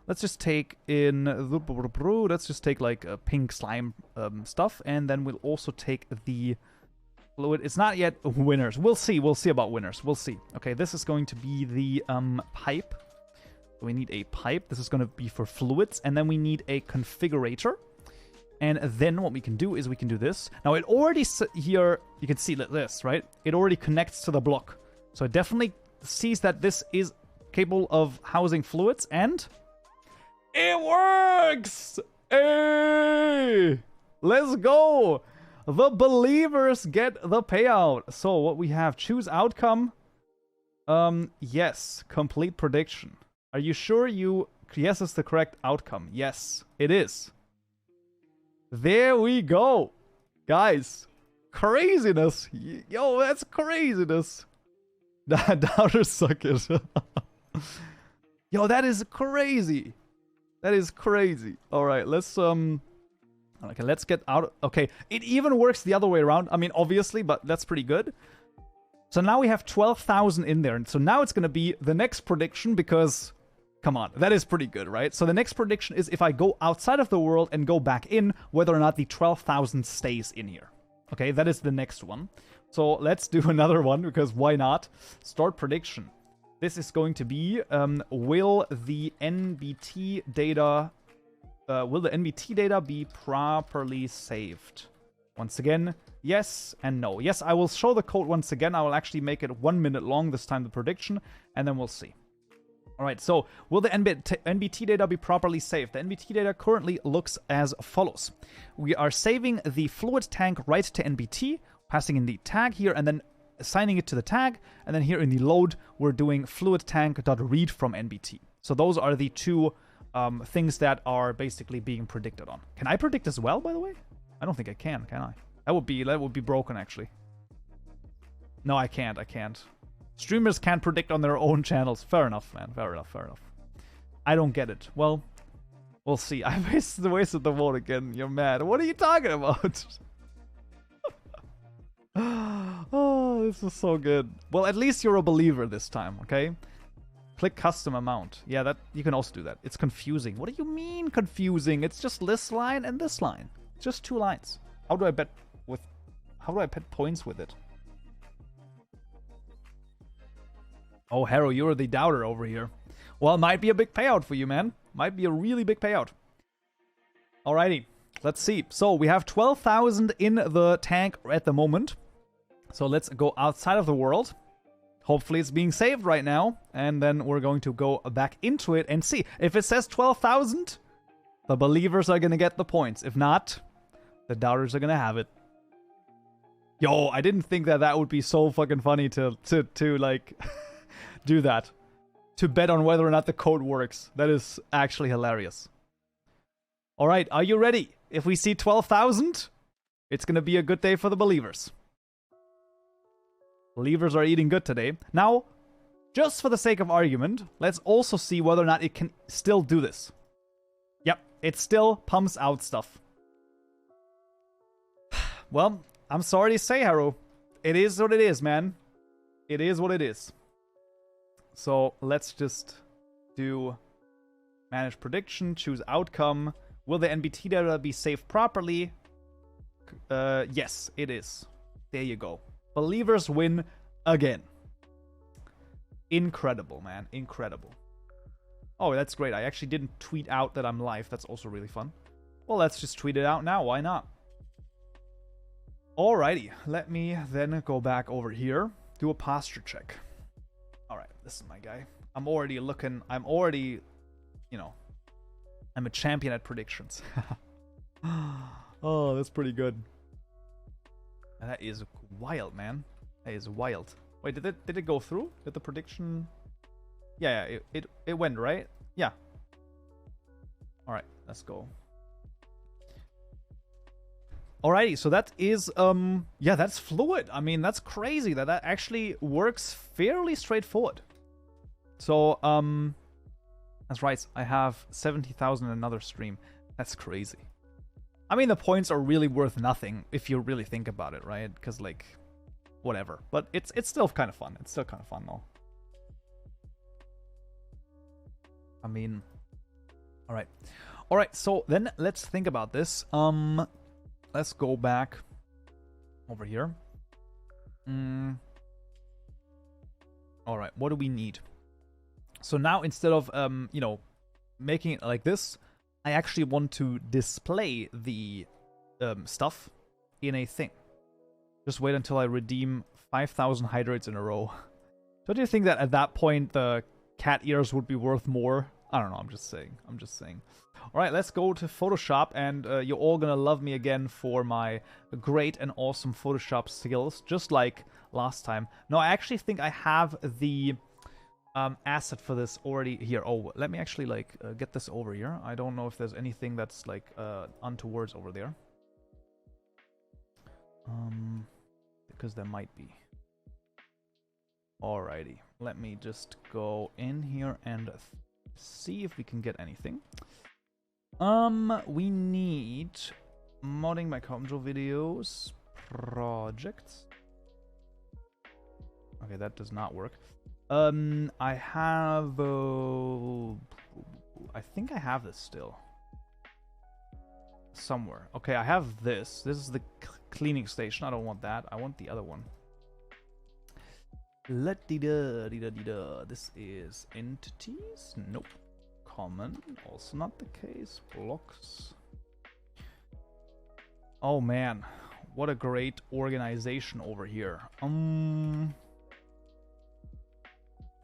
let's just take like a pink slime stuff, and then we'll also take the fluid. It's not yet winners. We'll see about winners. We'll see. Okay, this is going to be the pipe. We need a pipe. This is going to be for fluids, and then we need a configurator. And then what we can do is we can do this. Now it already here, you can see this, right? It already connects to the block. So it definitely sees that this is capable of housing fluids, and it works! Hey! Let's go! The believers get the payout. So what we have, choose outcome. Yes, complete prediction. Are you sure yes is the correct outcome? Yes, it is. There we go. Guys, craziness. Yo, that's craziness. Doubters suck it. Yo, that is crazy. That is crazy. All right, let's okay, let's get out. Okay, it even works the other way around. I mean, obviously, but that's pretty good. So now we have 12,000 in there. And so now it's going to be the next prediction because, come on, that is pretty good, right? So the next prediction is if I go outside of the world and go back in, whether or not the 12,000 stays in here. Okay, that is the next one. So let's do another one because why not? Start prediction. This is going to be, will the NBT data be properly saved? Once again, yes and no. Yes, I will show the code once again. I will actually make it 1 minute long this time, the prediction, and then we'll see. All right, so will the NBT data be properly saved? The NBT data currently looks as follows. We are saving the fluid tank right to NBT, passing in the tag here, and then assigning it to the tag. And then here in the load, we're doing fluid tank.read from NBT. So those are the two things that are basically being predicted on. Can I predict as well, by the way? I don't think I can I? That would be broken, actually. No, I can't. Streamers can't predict on their own channels. Fair enough, man. Fair enough. I don't get it. Well, we'll see. I wasted the vote again. You're mad. What are you talking about? Oh, this is so good. Well, at least you're a believer this time, okay? Click custom amount. Yeah, that you can also do that. It's confusing. What do you mean confusing? It's just this line and this line. Just 2 lines. How do I bet points with it? Oh, Harrow, you're the doubter over here. Well, might be a big payout for you, man. Might be a really big payout. Alrighty, let's see. So we have 12,000 in the tank at the moment. So let's go outside of the world. Hopefully it's being saved right now. And then we're going to go back into it and see. If it says 12,000, the believers are going to get the points. If not, the doubters are going to have it. Yo, I didn't think that would be so fucking funny to like... do that. To bet on whether or not the code works. That is actually hilarious. Alright, are you ready? If we see 12,000, it's gonna be a good day for the believers. Believers are eating good today. Now, just for the sake of argument, let's also see whether or not it can still do this. Yep, it still pumps out stuff. Well, I'm sorry to say, Haru. It is what it is, man. It is what it is. So let's just do Manage prediction, choose outcome. Will the NBT data be saved properly? Yes, it is. There you go. Believers win again. Incredible, man. Incredible. Oh, that's great. I actually didn't tweet out that I'm live. That's also really fun. Well, let's just tweet it out now. Why not? Alrighty. Let me then go back over here. Do a posture check. Alright, this is my guy. I'm already, you know, I'm a champion at predictions. Oh, that's pretty good. That is wild, man. That is wild. Wait, did it go through? Did the prediction... Yeah, it went, right? Yeah. Alright, let's go. Alrighty, so that is, yeah, that's fluid. I mean, that's crazy that actually works fairly straightforward. So, that's right. I have 70,000 in another stream. That's crazy. I mean, the points are really worth nothing if you really think about it, right? Because, like, whatever. But it's still kind of fun. It's still kind of fun, though. I mean, all right. All right, so then let's think about this. Let's go back over here. All right, what do we need? So now instead of, you know, making it like this, I actually want to display the stuff in a thing. Just wait until I redeem 5,000 hydrates in a row. Don't you think that at that point the cat ears would be worth more? I don't know, I'm just saying. I'm just saying. All right, let's go to Photoshop, and you're all gonna love me again for my great and awesome Photoshop skills, just like last time. No, I actually think I have the asset for this already here. Oh, let me actually like get this over here. I don't know if there's anything that's like untowards over there. Because there might be. Alrighty, let me just go in here and see if we can get anything. We need modding my Kaupenjoe videos projects. Okay, that does not work. I have I think I have this still somewhere. Okay, I have this. This is the cleaning station. I don't want that. I want the other one. This is entities. Nope. Common. Also not the case. Blocks. Oh man, what a great organization over here.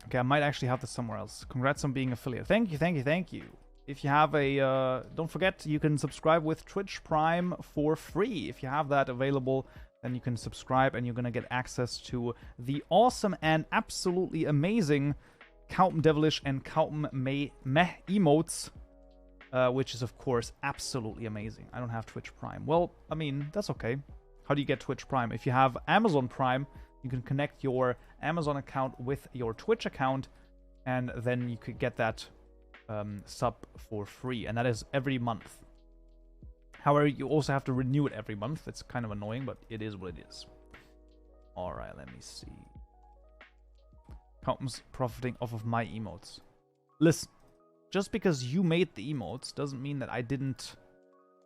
Okay, I might actually have this somewhere else. Congrats on being affiliate. Thank you, thank you, thank you. If you have a, don't forget, you can subscribe with Twitch Prime for free. If you have that available, then you can subscribe and you're going to get access to the awesome and absolutely amazing Kaupen Devilish and Kaupen Meh emotes, which is, of course, absolutely amazing. I don't have Twitch Prime. Well, I mean, that's okay. How do you get Twitch Prime? If you have Amazon Prime, you can connect your Amazon account with your Twitch account, and then you could get that sub for free, and that is every month. However, you also have to renew it every month. It's kind of annoying, but it is what it is. Alright, let me see. Kaupen's profiting off of my emotes. Listen, just because you made the emotes doesn't mean that I didn't...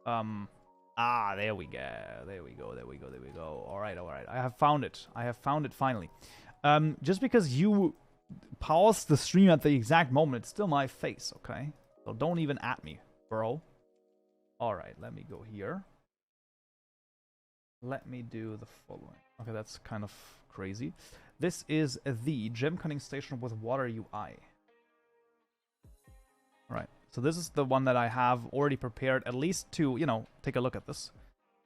there we go. There we go. There we go. There we go. Alright, alright. I have found it. I have found it finally. Just because you paused the stream at the exact moment, it's still my face, okay? So don't even at me, bro. Alright, let me go here. Let me do the following. Okay, that's kind of crazy. This is the gem cutting station with water UI. Alright, so this is the one that I have already prepared, at least to, you know, take a look at this.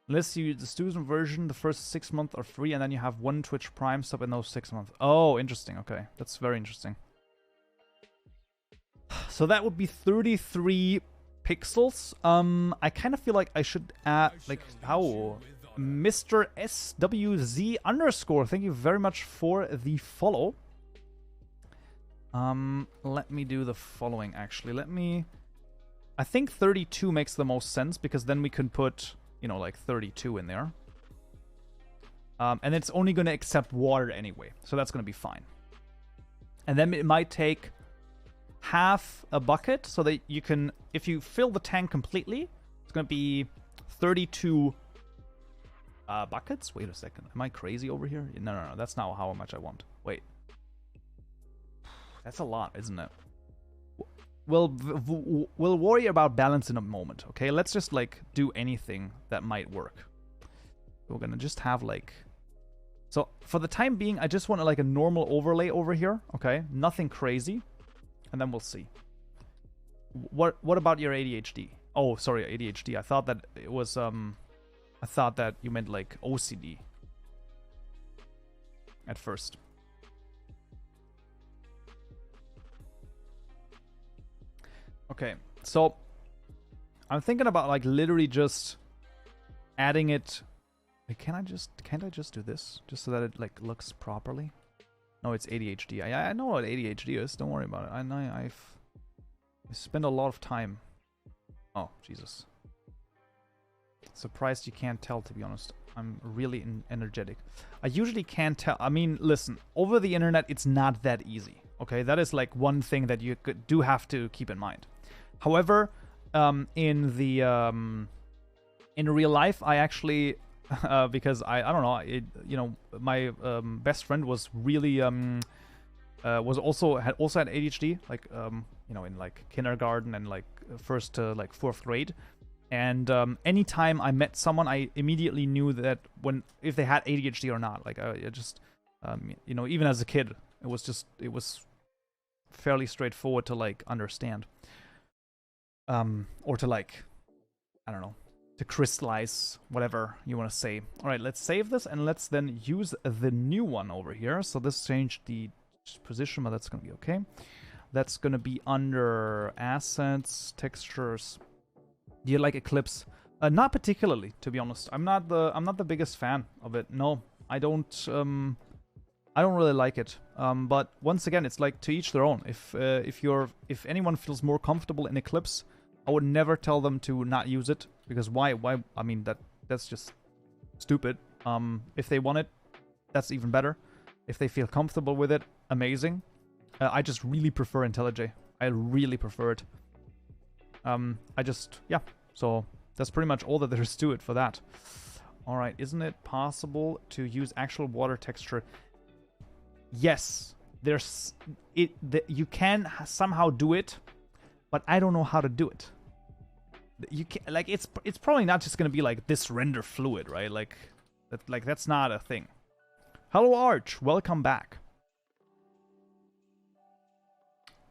Unless you use the student version, the first 6 months are free, and then you have one Twitch Prime sub in those 6 months. Oh, interesting. Okay, that's very interesting. So that would be 33 pixels. I kind of feel like I should add, like, how... Mr. SWZ _. Thank you very much for the follow. Let me do the following, actually. I think 32 makes the most sense, because then we can put, you know, like 32 in there. And it's only going to accept water anyway, so that's going to be fine. And then it might take half a bucket so that you can, if you fill the tank completely, it's going to be 32 buckets. Wait a second. Am I crazy over here? No. That's not how much I want. Wait. That's a lot, isn't it? We'll worry about balance in a moment, okay? Let's just, like, do anything that might work. We're gonna just have, like... So, for the time being, I just want, like, a normal overlay over here, okay? Nothing crazy. And then we'll see. What about your ADHD? Oh, sorry, ADHD. I thought that it was, I thought that you meant, like, OCD. At first. Okay, so I'm thinking about, like, literally just adding it. Wait, can't I just do this just so that it, like, looks properly? No, it's ADHD. I know what ADHD is. Don't worry about it. I spend a lot of time. Oh, Jesus. Surprised you can't tell, to be honest. I'm really energetic. I usually can't tell. I mean, listen, over the internet, it's not that easy. Okay, that is, like, one thing that you do have to keep in mind. However, in real life, I actually, because I don't know, you know, my best friend was really was also had ADHD, like you know, in, like, kindergarten and, like, first to, like, 4th grade. And anytime I met someone, I immediately knew that if they had ADHD or not. Like, I just you know, even as a kid, it was fairly straightforward to, like, understand. Or to, like, I don't know, to crystallize whatever you want to say. All right, let's save this and let's then use the new one over here. So this changed the position, but that's going to be okay. That's going to be under assets, textures. Do you like Eclipse? Not particularly, to be honest. I'm not the biggest fan of it. No, I don't really like it. But once again, it's like to each their own. If anyone feels more comfortable in Eclipse, I would never tell them to not use it, because why? I mean, that's just stupid. If they want it, that's even better. If they feel comfortable with it, amazing. I just really prefer IntelliJ. I really prefer it. Yeah. So that's pretty much all that there is to it for that. All right, isn't it possible to use actual water texture? Yes, you can somehow do it, but I don't know how to do it. You can, like, it's probably not just gonna be like this render fluid, right? Like that's not a thing. Hello, Arch. Welcome back.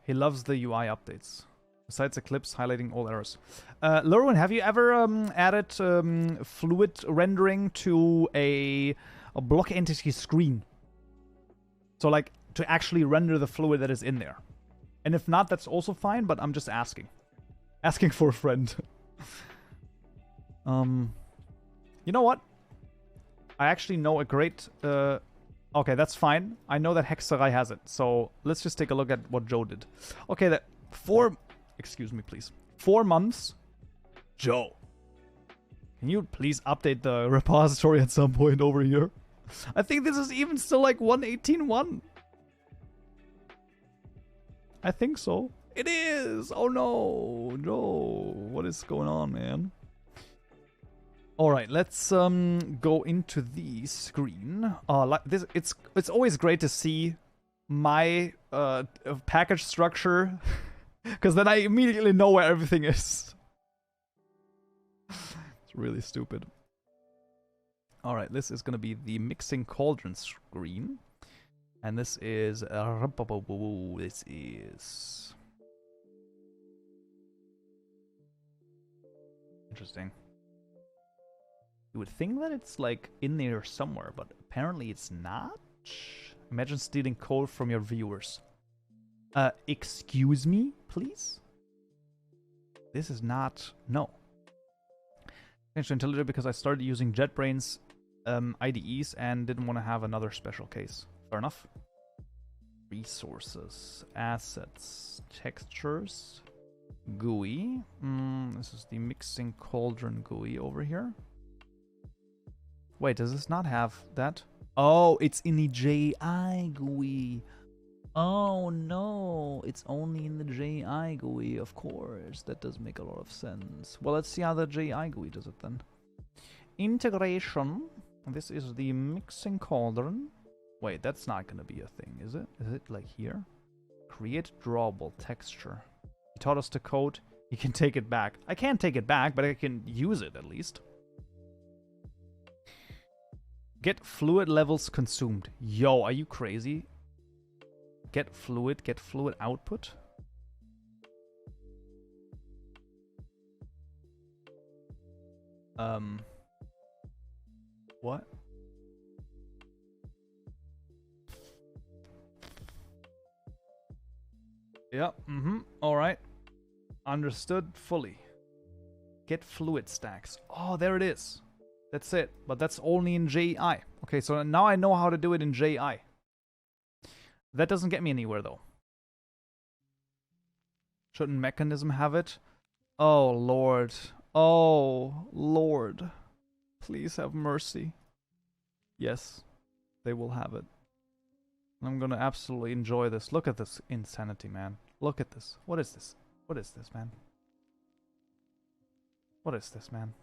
He loves the UI updates. Besides Eclipse highlighting all errors. Lurwin, have you ever added fluid rendering to a block entity screen? So, like, to actually render the fluid that is in there. And if not, that's also fine, but I'm just asking. Asking for a friend. You know what? I actually know a great... okay, that's fine. I know that Hexerai has it. So, let's just take a look at what Joe did. Okay, that 4... Excuse me, please. 4 months. Joe. Can you please update the repository at some point over here? I think this is even still like 1.18.1. I think so. It is! Oh no! No. What is going on, man? Alright, let's go into the screen. Like this, it's always great to see my package structure, because then I immediately know where everything is. It's really stupid. Alright, this is going to be the mixing cauldron screen. And this is... this is... Interesting. You would think that it's, like, in there somewhere, but apparently it's not. Imagine stealing code from your viewers. Excuse me, please? This is not... No. Changed to IntelliJ because I started using JetBrains IDEs and didn't want to have another special case. Fair enough. Resources, assets, textures, GUI. This is the mixing cauldron GUI over here. Wait, does this not have that? Oh, it's in the JI GUI. Oh no, it's only in the JI GUI, of course. That does make a lot of sense. Well, let's see how the JI GUI does it then. Integration. This is the mixing cauldron. Wait, that's not gonna be a thing, is it? Is it like here? Create drawable texture. He taught us to code. You can take it back. I can't take it back, but I can use it at least. Get fluid levels consumed. Yo, are you crazy? Get fluid output. What? Yeah, alright. Understood fully. Get fluid stacks. Oh, there it is. That's it. But that's only in JI. Okay, so now I know how to do it in JI. That doesn't get me anywhere, though. Shouldn't Mechanism have it? Oh, Lord. Oh, Lord. Please have mercy. Yes, they will have it. I'm gonna absolutely enjoy this. Look at this insanity, man. Look at this. What is this? What is this, man? What is this, man?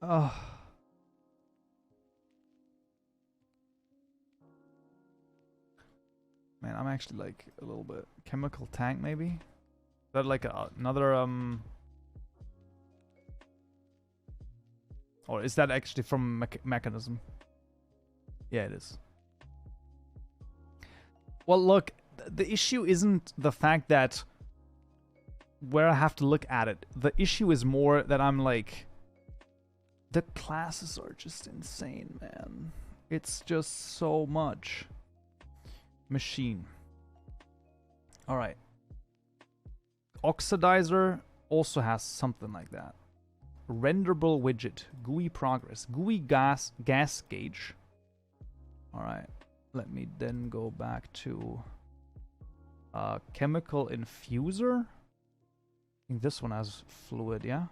Oh. Man, I'm actually like a little bit chemical tank, maybe. Is that like another or is that actually from Mechanism? Yeah, it is. Well, look, the issue isn't the fact that where I have to look at it. The issue is more that I'm like, the classes are just insane, man. It's just so much. Machine. Alright. Oxidizer also has something like that. Renderable widget. GUI progress. GUI gas gauge. Alright. Let me then go back to chemical infuser. I think this one has fluid, yeah?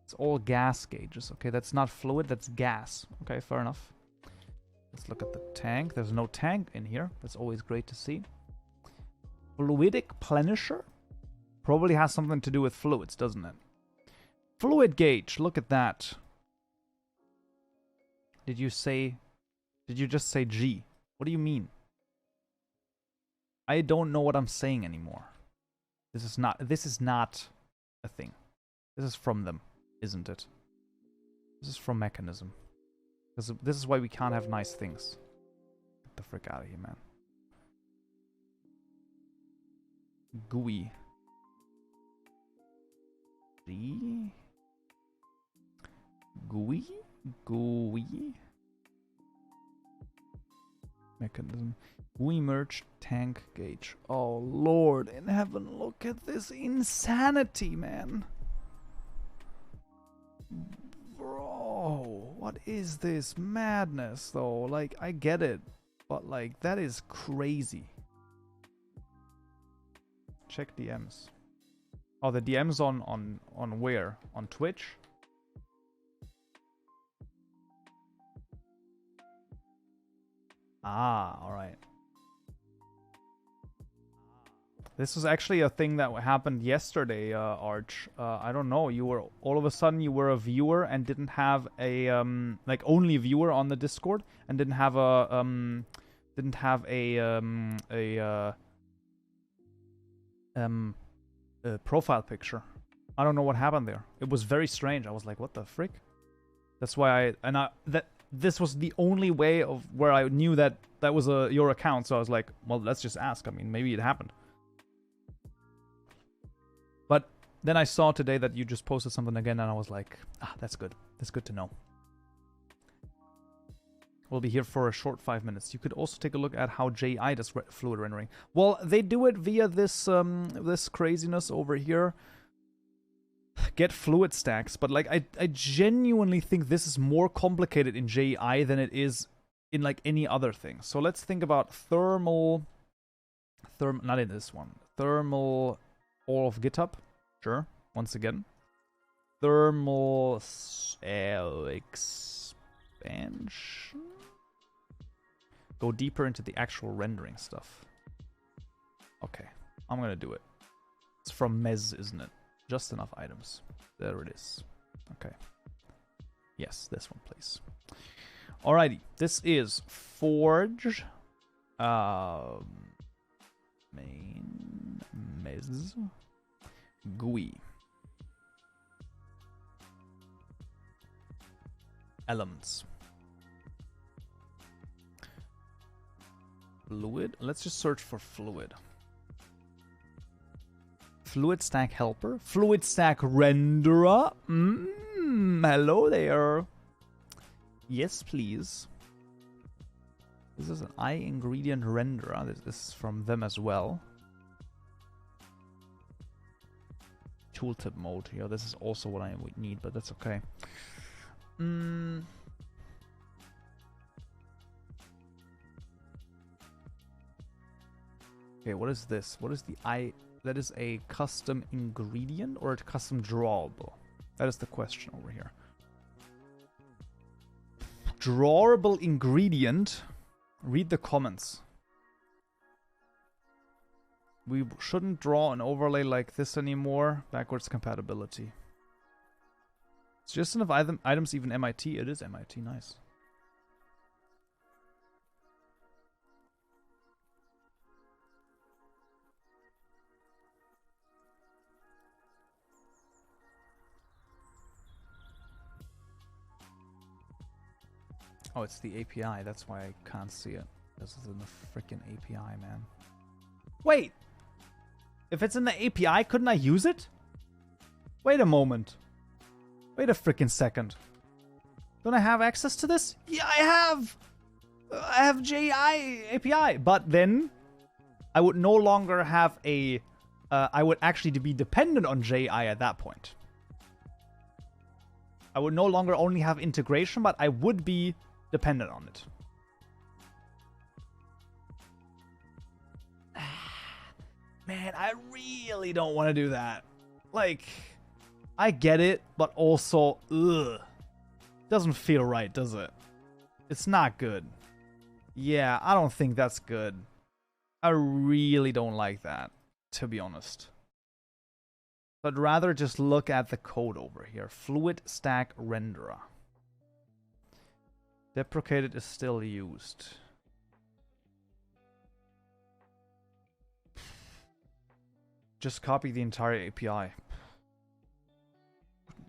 It's all gas gauges. Okay, that's not fluid, that's gas. Okay, fair enough. Let's look at the tank. There's no tank in here. That's always great to see. Fluidic plenisher? Probably has something to do with fluids, doesn't it? Fluid gauge, look at that. Did you just say G? What do you mean? I don't know what I'm saying anymore. This is not a thing. This is from them, isn't it? This is from Mechanism. This is why we can't have nice things. Get the frick out of here, man. GUI. G? GUI? GUI? Mechanism. GUI merge tank gauge. Oh, Lord in heaven, look at this insanity, man. Bro, what is this madness, though? Like, I get it, but, like, that is crazy. Check DMs. Oh, the DMs on where? On Twitch? Ah, alright. This was actually a thing that happened yesterday, Arch. I don't know. You were all of a sudden you were a viewer and didn't have a like only viewer on the Discord and didn't have a profile picture. I don't know what happened there. It was very strange. I was like, what the frick? That's why this was the only way of where I knew that was your account. So I was like, well, let's just ask. I mean, maybe it happened. But then I saw today that you just posted something again, and I was like, that's good. That's good to know. We'll be here for a short 5 minutes. You could also take a look at how JI does fluid rendering. Well, they do it via this this craziness over here. Get fluid stacks, but like I genuinely think this is more complicated in JI than it is in like any other thing. So let's think about thermal, not in this one. Thermal, all of GitHub, sure. Once again, thermal cell expansion. go deeper into the actual rendering stuff. Okay, I'm gonna do it. It's from Mez, isn't it? Just enough items. There it is. Okay. Yes, this one, please. Alrighty, this is Forge. Main Mez GUI. Elements. Fluid. Let's just search for fluid. Fluid stack helper. Fluid stack renderer. Hello there. Yes, please. This is an I ingredient renderer. This is from them as well. Tooltip mode here. This is also what I would need, but that's okay. Okay, what is this? What is the I? That is a custom ingredient or a custom drawable? That is the question over here. Drawable ingredient. Read the comments. We shouldn't draw an overlay like this anymore. Backwards compatibility. It's just enough items, even MIT. It is MIT, nice. Oh, it's the API. That's why I can't see it. This is in the freaking API, man. Wait! If it's in the API, couldn't I use it? Wait a moment. Wait a freaking second. Don't I have access to this? Yeah, I have! I have JI API. But then, I would no longer have a... I would actually be dependent on JI at that point. I would no longer only have integration, but I would be dependent on it. Man, I really don't want to do that. Like, I get it, but also, ugh. Doesn't feel right, does it? It's not good. Yeah, I don't think that's good. I really don't like that, to be honest. But rather just look at the code over here. Fluid stack renderer. Deprecated is still used. Just copy the entire API.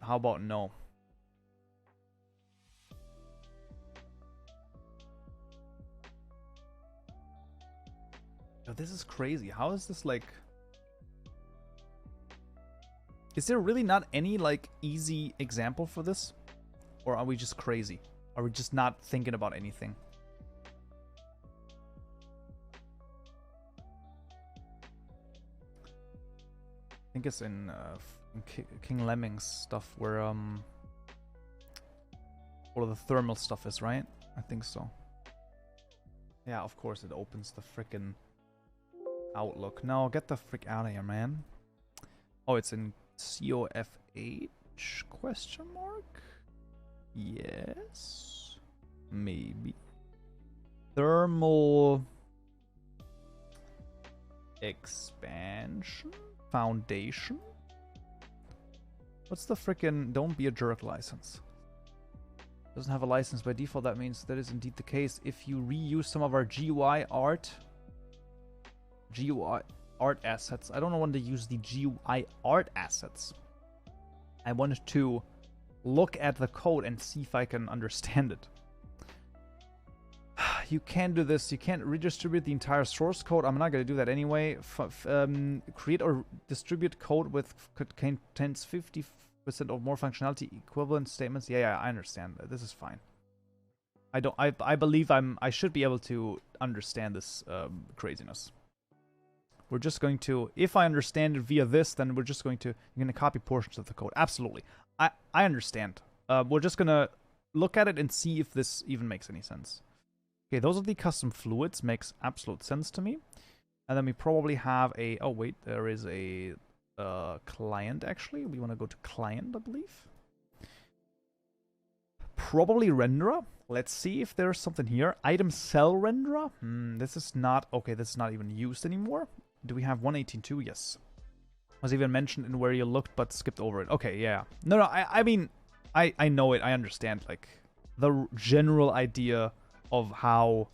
How about no? Yo, this is crazy. How is this like... Is there really not any like easy example for this? Or are we just crazy? Are we just not thinking about anything? I think it's in King Lemming's stuff where all of the thermal stuff is, right? I think so. Yeah, of course it opens the frickin' Outlook. No, get the frick out of here, man. Oh, it's in COFH question mark? Yes. Maybe. Thermal expansion foundation. What's the frickin' don't be a jerk license? Doesn't have a license by default. That means that is indeed the case. If you reuse some of our GUI art assets. I don't want to use the GUI art assets. I wanted to look at the code and see if I can understand it. You can't do this. You can't redistribute the entire source code. I'm not going to do that anyway. Create or distribute code with contains 50% or more functionality equivalent statements. Yeah, I understand. This is fine. I believe I should be able to understand this craziness. We're just going to, if I understand it via this, then we're just going to, you're going to copy portions of the code. Absolutely. I understand. We're just going to look at it and see if this even makes any sense. Okay, those are the custom fluids. Makes absolute sense to me. And then we probably have a, oh wait, there is a client actually. We want to go to client, I believe. Probably renderer. Let's see if there's something here. Item cell renderer. This is not... Okay, this is not even used anymore. Do we have 118.2? Yes. Was even mentioned in where you looked, but skipped over it. Okay, yeah. No, I mean, I know it. I understand, like, the general idea of how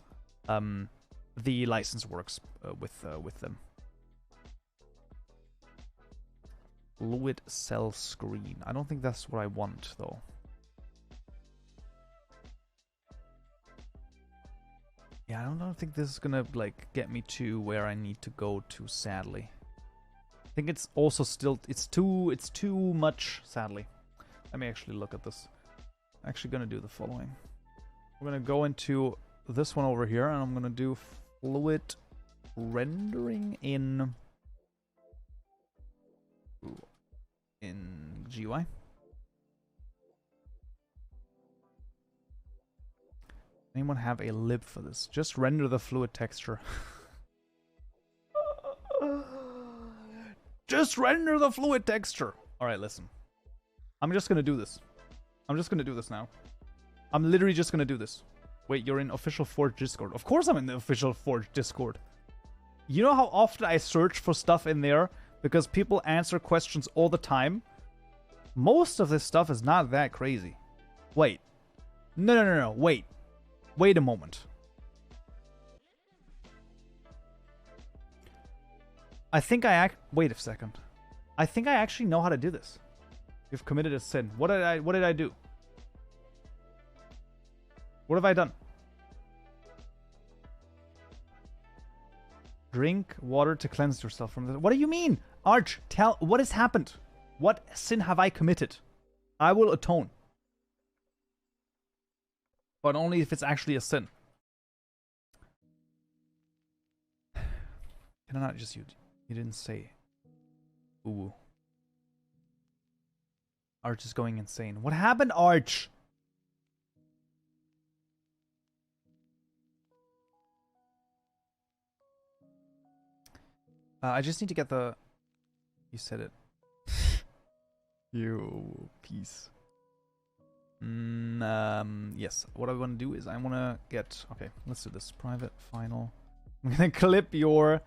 the license works with them. Fluid cell screen. I don't think that's what I want, though. Yeah, I don't think this is gonna, like, get me to where I need to go to, sadly. I think it's also still... It's too much, sadly. Let me actually look at this. I'm actually gonna do the following. We're gonna go into this one over here, and I'm gonna do fluid rendering in GUI. Anyone have a lib for this? Just render the fluid texture. Just render the fluid texture. All right, listen. I'm just gonna do this. I'm just gonna do this now. I'm literally just gonna do this. Wait, you're in official Forge Discord. Of course I'm in the official Forge Discord. You know how often I search for stuff in there? Because people answer questions all the time. Most of this stuff is not that crazy. Wait. No. Wait. Wait a moment. I think wait a second. I think I actually know how to do this. You've committed a sin. What did I do? What have I done? Drink water to cleanse yourself from the... What do you mean? Arch, tell... What has happened? What sin have I committed? I will atone. But only if it's actually a sin. Can I not just... You didn't say... Ooh. Arch is going insane. What happened, Arch? I just need to get the... You said it. You piece. Yes. What I want to do is I want to get... Okay, let's do this. Private final. I'm going to clip your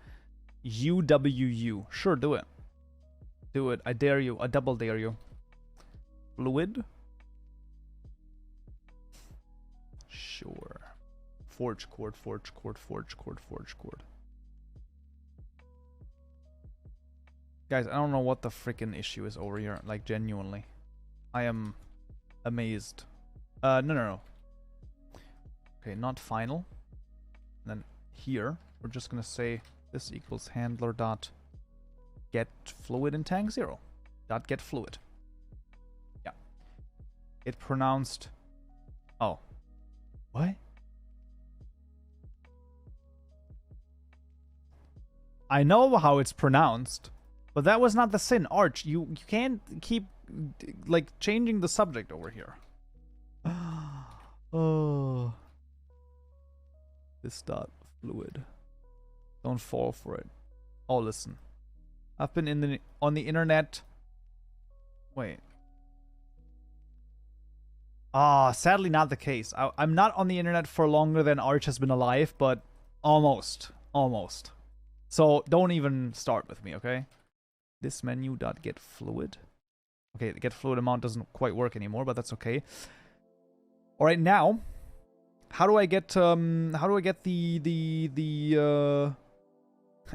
UWU. Sure, do it. Do it. I dare you. I double dare you. Fluid. Sure. Forge cord, forge cord, forge cord, forge cord. Guys, I don't know what the freaking issue is over here. Like, genuinely. I am amazed. No. Okay, not final. And then here, we're just gonna say this equals handler dot get fluid in tank 0. Dot get fluid. Yeah. It pronounced... Oh. What? I know how it's pronounced. But that was not the sin. Arch, you can't keep, like, changing the subject over here. Oh. This dot fluid. Don't fall for it. Oh, listen. I've been on the internet. Wait. Ah, sadly not the case. I'm not on the internet for longer than Arch has been alive, but almost. Almost. So don't even start with me, okay? This menu dot get fluid. Okay, the get fluid amount doesn't quite work anymore, but that's okay. All right, now, how do I get the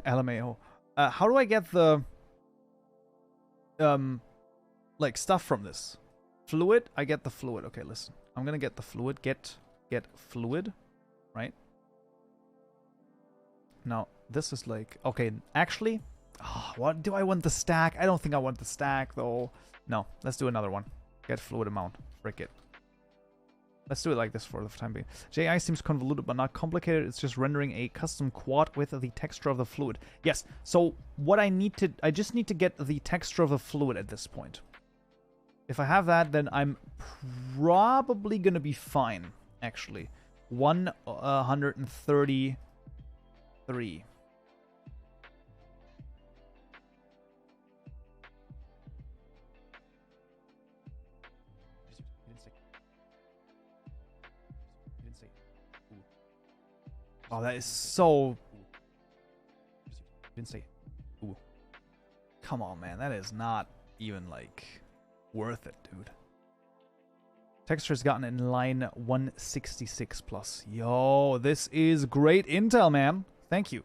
LMAO? How do I get the like stuff from this? Fluid. I get the fluid. Okay, listen. I'm gonna get the fluid. Get fluid, right? Now this is like okay. Actually. Oh, what do I want the stack? I don't think I want the stack though. No, let's do another one. Get fluid amount. Frick it. Let's do it like this for the time being. JI seems convoluted but not complicated. It's just rendering a custom quad with the texture of the fluid. Yes. So what I just need to get the texture of the fluid at this point. If I have that, then I'm probably gonna be fine. Actually, 133. Oh, that is so... Didn't say... Ooh. Come on, man. That is not even, like, worth it, dude. Texture's gotten in line 166 plus. Yo, this is great intel, man. Thank you.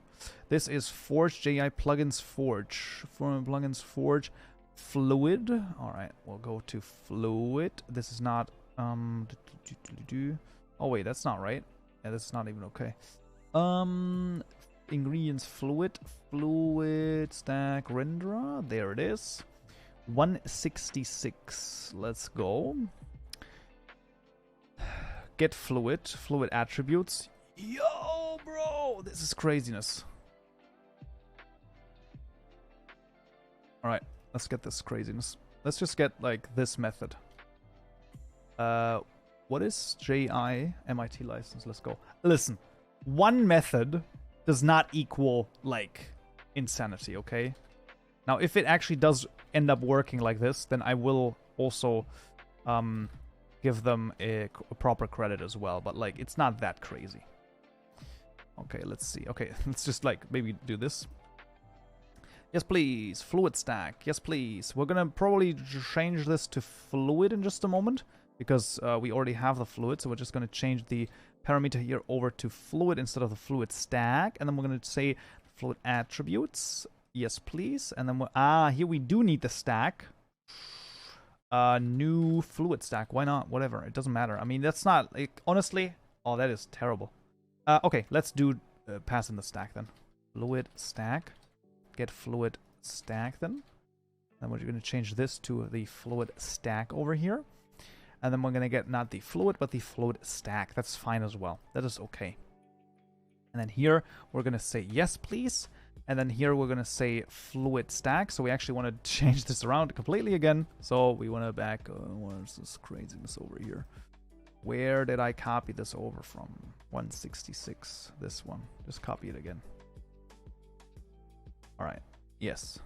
This is Forge, JI plugins Forge. For plugins Forge, Fluid. All right, we'll go to Fluid. This is not oh wait, that's not right. Yeah, this is not even okay. Ingredients Fluid stack renderer. There it is. 166. Let's go. Get fluid attributes. Yo, bro, this is craziness. All right, let's get this craziness. Let's just get like this method. What is JI MIT license? Let's go. Listen, one method does not equal like insanity. Okay. Now, if it actually does end up working like this, then I will also give them a proper credit as well. But like, it's not that crazy. Okay, let's see. Okay, let's just like maybe do this. Yes, please. Fluid stack. Yes, please. We're gonna probably change this to fluid in just a moment because we already have the fluid. So we're just gonna change the parameter here over to fluid instead of the fluid stack. And then we're gonna say fluid attributes. Yes, please. And then here we do need the stack. New fluid stack. Why not? Whatever. It doesn't matter. I mean, that's not like, honestly. Oh, that is terrible. Okay, let's do pass in the stack then. Fluid stack. Get fluid stack then. Then we're going to change this to the fluid stack over here. And then we're going to get not the fluid, but the fluid stack. That's fine as well. That is okay. And then here, we're going to say yes, please. And then here, we're going to say fluid stack. So we actually want to change this around completely again. So we want to back... what's this craziness over here? Where did I copy this over from? 166. This one. Just copy it again. All right. Yes.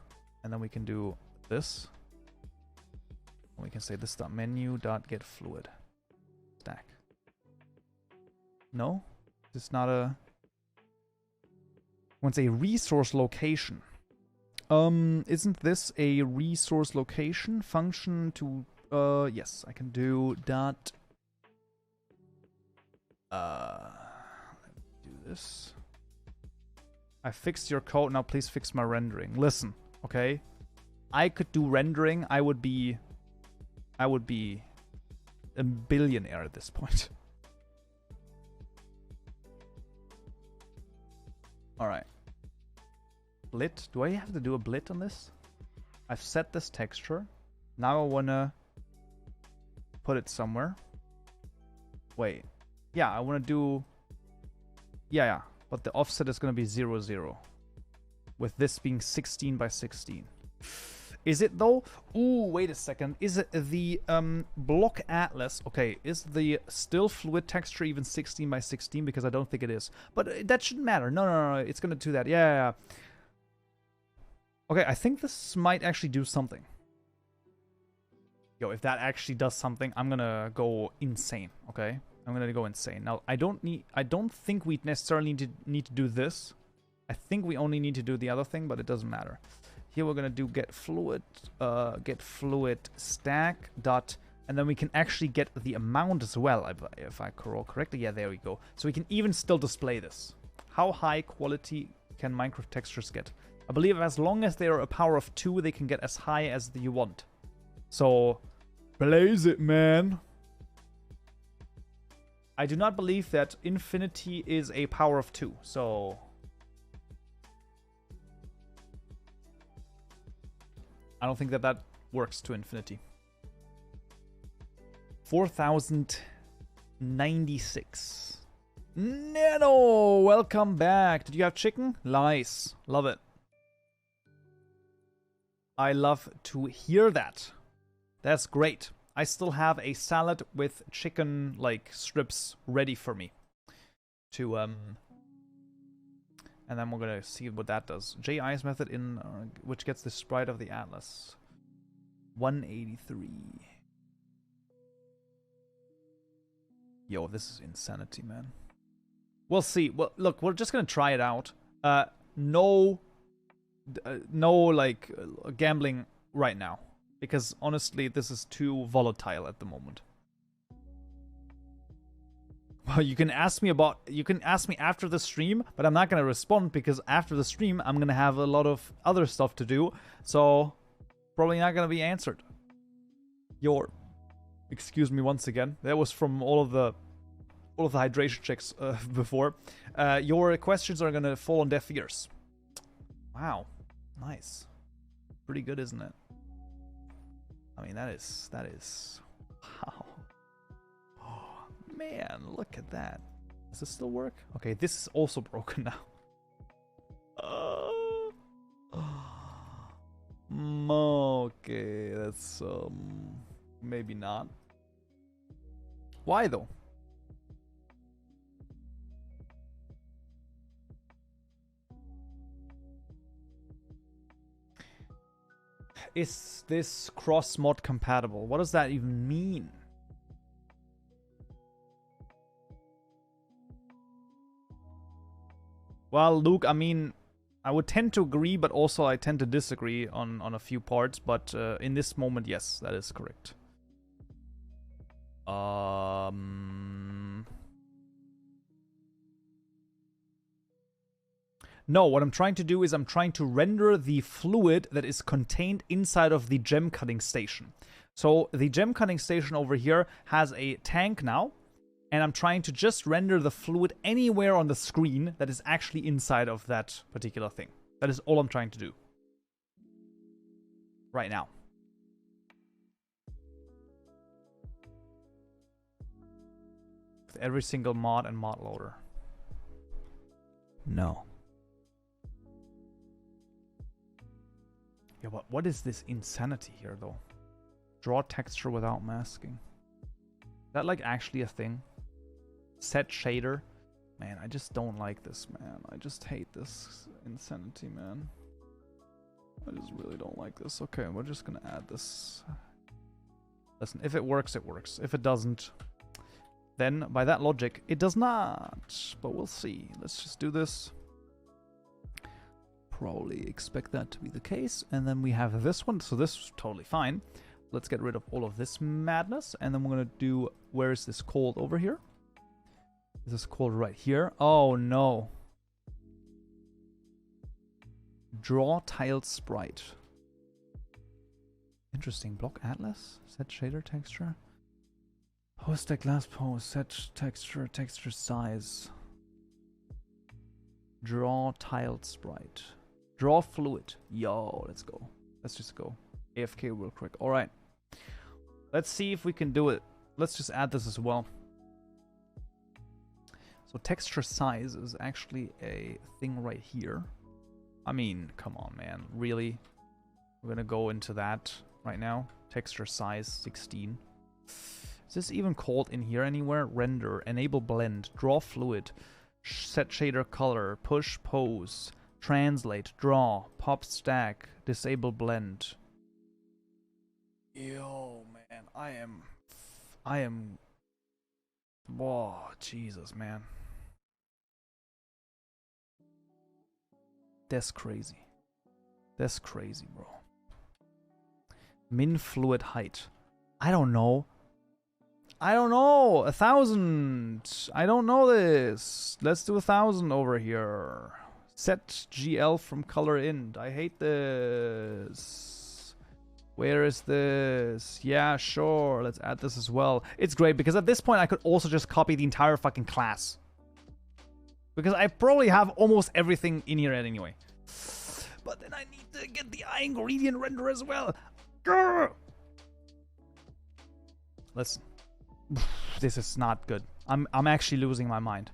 And then we can do this. We can say this.menu.getFluid stack. No? It's not a... Once a resource location. Isn't this a resource location function to... yes, I can do dot... do this. I fixed your code, now please fix my rendering. Listen, okay? I could do rendering, I would be a billionaire at this point. Alright. Blit. Do I have to do a blit on this? I've set this texture. Now I wanna put it somewhere. Wait. Yeah, I wanna do... Yeah. But the offset is going to be 0, 0. With this being 16 by 16. Is it though? Ooh, wait a second. Is it the block atlas? Okay, is the still fluid texture even 16 by 16? Because I don't think it is. But that shouldn't matter. No. It's going to do that. Yeah. Okay, I think this might actually do something. Yo, if that actually does something, I'm going to go insane. Okay? I'm gonna go insane. Now, I don't think we necessarily need to do this. I think we only need to do the other thing, but it doesn't matter. Here we're gonna do get fluid stack dot, and then we can actually get the amount as well, if I recall correctly. Yeah, there we go. So we can even still display this. How high quality can Minecraft textures get? I believe as long as they are a power of 2, they can get as high as you want. So, blaze it, man. I do not believe that infinity is a power of 2, so... I don't think that works to infinity. 4096. Nano, welcome back. Did you have chicken? Nice. Love it. I love to hear that. That's great. I still have a salad with chicken, like, strips ready for me. To, And then we're gonna see what that does. JI's method in, which gets the sprite of the atlas. 183. Yo, this is insanity, man. We'll see. Well, look, we're just gonna try it out. No, like gambling right now, because honestly, this is too volatile at the moment. Well, you can ask me after the stream, but I'm not gonna respond because after the stream, I'm gonna have a lot of other stuff to do, so probably not gonna be answered. Excuse me once again. That was from all of the hydration checks before. Your questions are gonna fall on deaf ears. Wow, nice, pretty good, isn't it? I mean, that is wow. Oh man, look at that. Does this still work? Okay, this is also broken now. Okay, that's maybe not. Why though? Is this cross-mod compatible? What does that even mean? Well, Luke, I mean, I would tend to agree, but also I tend to disagree on a few parts. But in this moment, yes, that is correct. No, what I'm trying to do is I'm trying to render the fluid that is contained inside of the gem cutting station. So the gem cutting station over here has a tank now, and I'm trying to just render the fluid anywhere on the screen that is actually inside of that particular thing. That is all I'm trying to do right now. With every single mod and mod loader. No. Yeah, but what is this insanity here, though? Draw texture without masking. Is that, like, actually a thing? Set shader? Man, I just don't like this, man. I just hate this insanity, man. I just really don't like this. Okay, we're just gonna add this. Listen, if it works, it works. If it doesn't, then, by that logic, it does not. But we'll see. Let's just do this. Probably expect that to be the case. And then we have this one, so this is totally fine. Let's get rid of all of this madness, and then we're gonna do, where is this called over here? This is called right here. Oh no. Draw tiled sprite. Interesting. Block atlas. Set shader texture. Post a glass pose. Set texture. Texture size. Draw tiled sprite. Draw fluid. Yo, let's go. Let's just go. AFK real quick. Alright. Let's see if we can do it. Let's just add this as well. So texture size is actually a thing right here. I mean, come on, man. Really? We're gonna go into that right now. Texture size 16. Is this even called in here anywhere? Render, enable blend, draw fluid, set shader color, push pose, translate, draw, pop stack, disable blend. Yo, man, I am. Whoa, Jesus, man. That's crazy. That's crazy, bro. Min fluid height. I don't know. 1,000. I don't know this. Let's do 1,000 over here. Set GL from color int. I hate this. Where is this? Yeah, sure. Let's add this as well. It's great because at this point I could also just copy the entire fucking class. Because I probably have almost everything in here anyway. But then I need to get the eye ingredient render as well. Grr! Listen. This is not good. I'm actually losing my mind.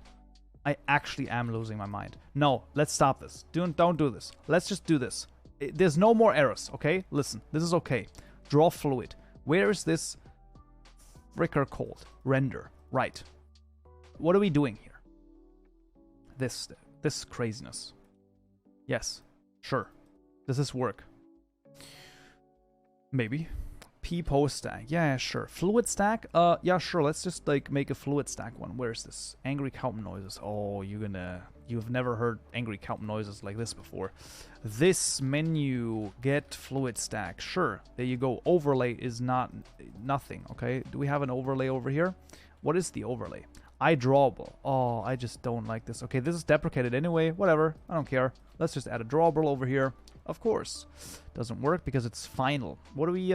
I actually am losing my mind. No, let's stop this. Don't do this. Let's just do this. There's no more errors, okay? Listen, this is okay. Draw fluid. Where is this fricker called? Render. Right. What are we doing here? This craziness. Yes. Sure. Does this work? Maybe. Peepo stack. Yeah, sure. Fluid stack? Yeah, sure. Let's just, like, make a fluid stack one. Where's this? Angry Kaupen noises. Oh, you've never heard angry Kaupen noises like this before. This menu, get fluid stack. Sure. There you go. Overlay is nothing, okay? Do we have an overlay over here? What is the overlay? iDrawable. Oh, I just don't like this. Okay, this is deprecated anyway. Whatever. I don't care. Let's just add a drawable over here. Of course. Doesn't work because it's final. What are we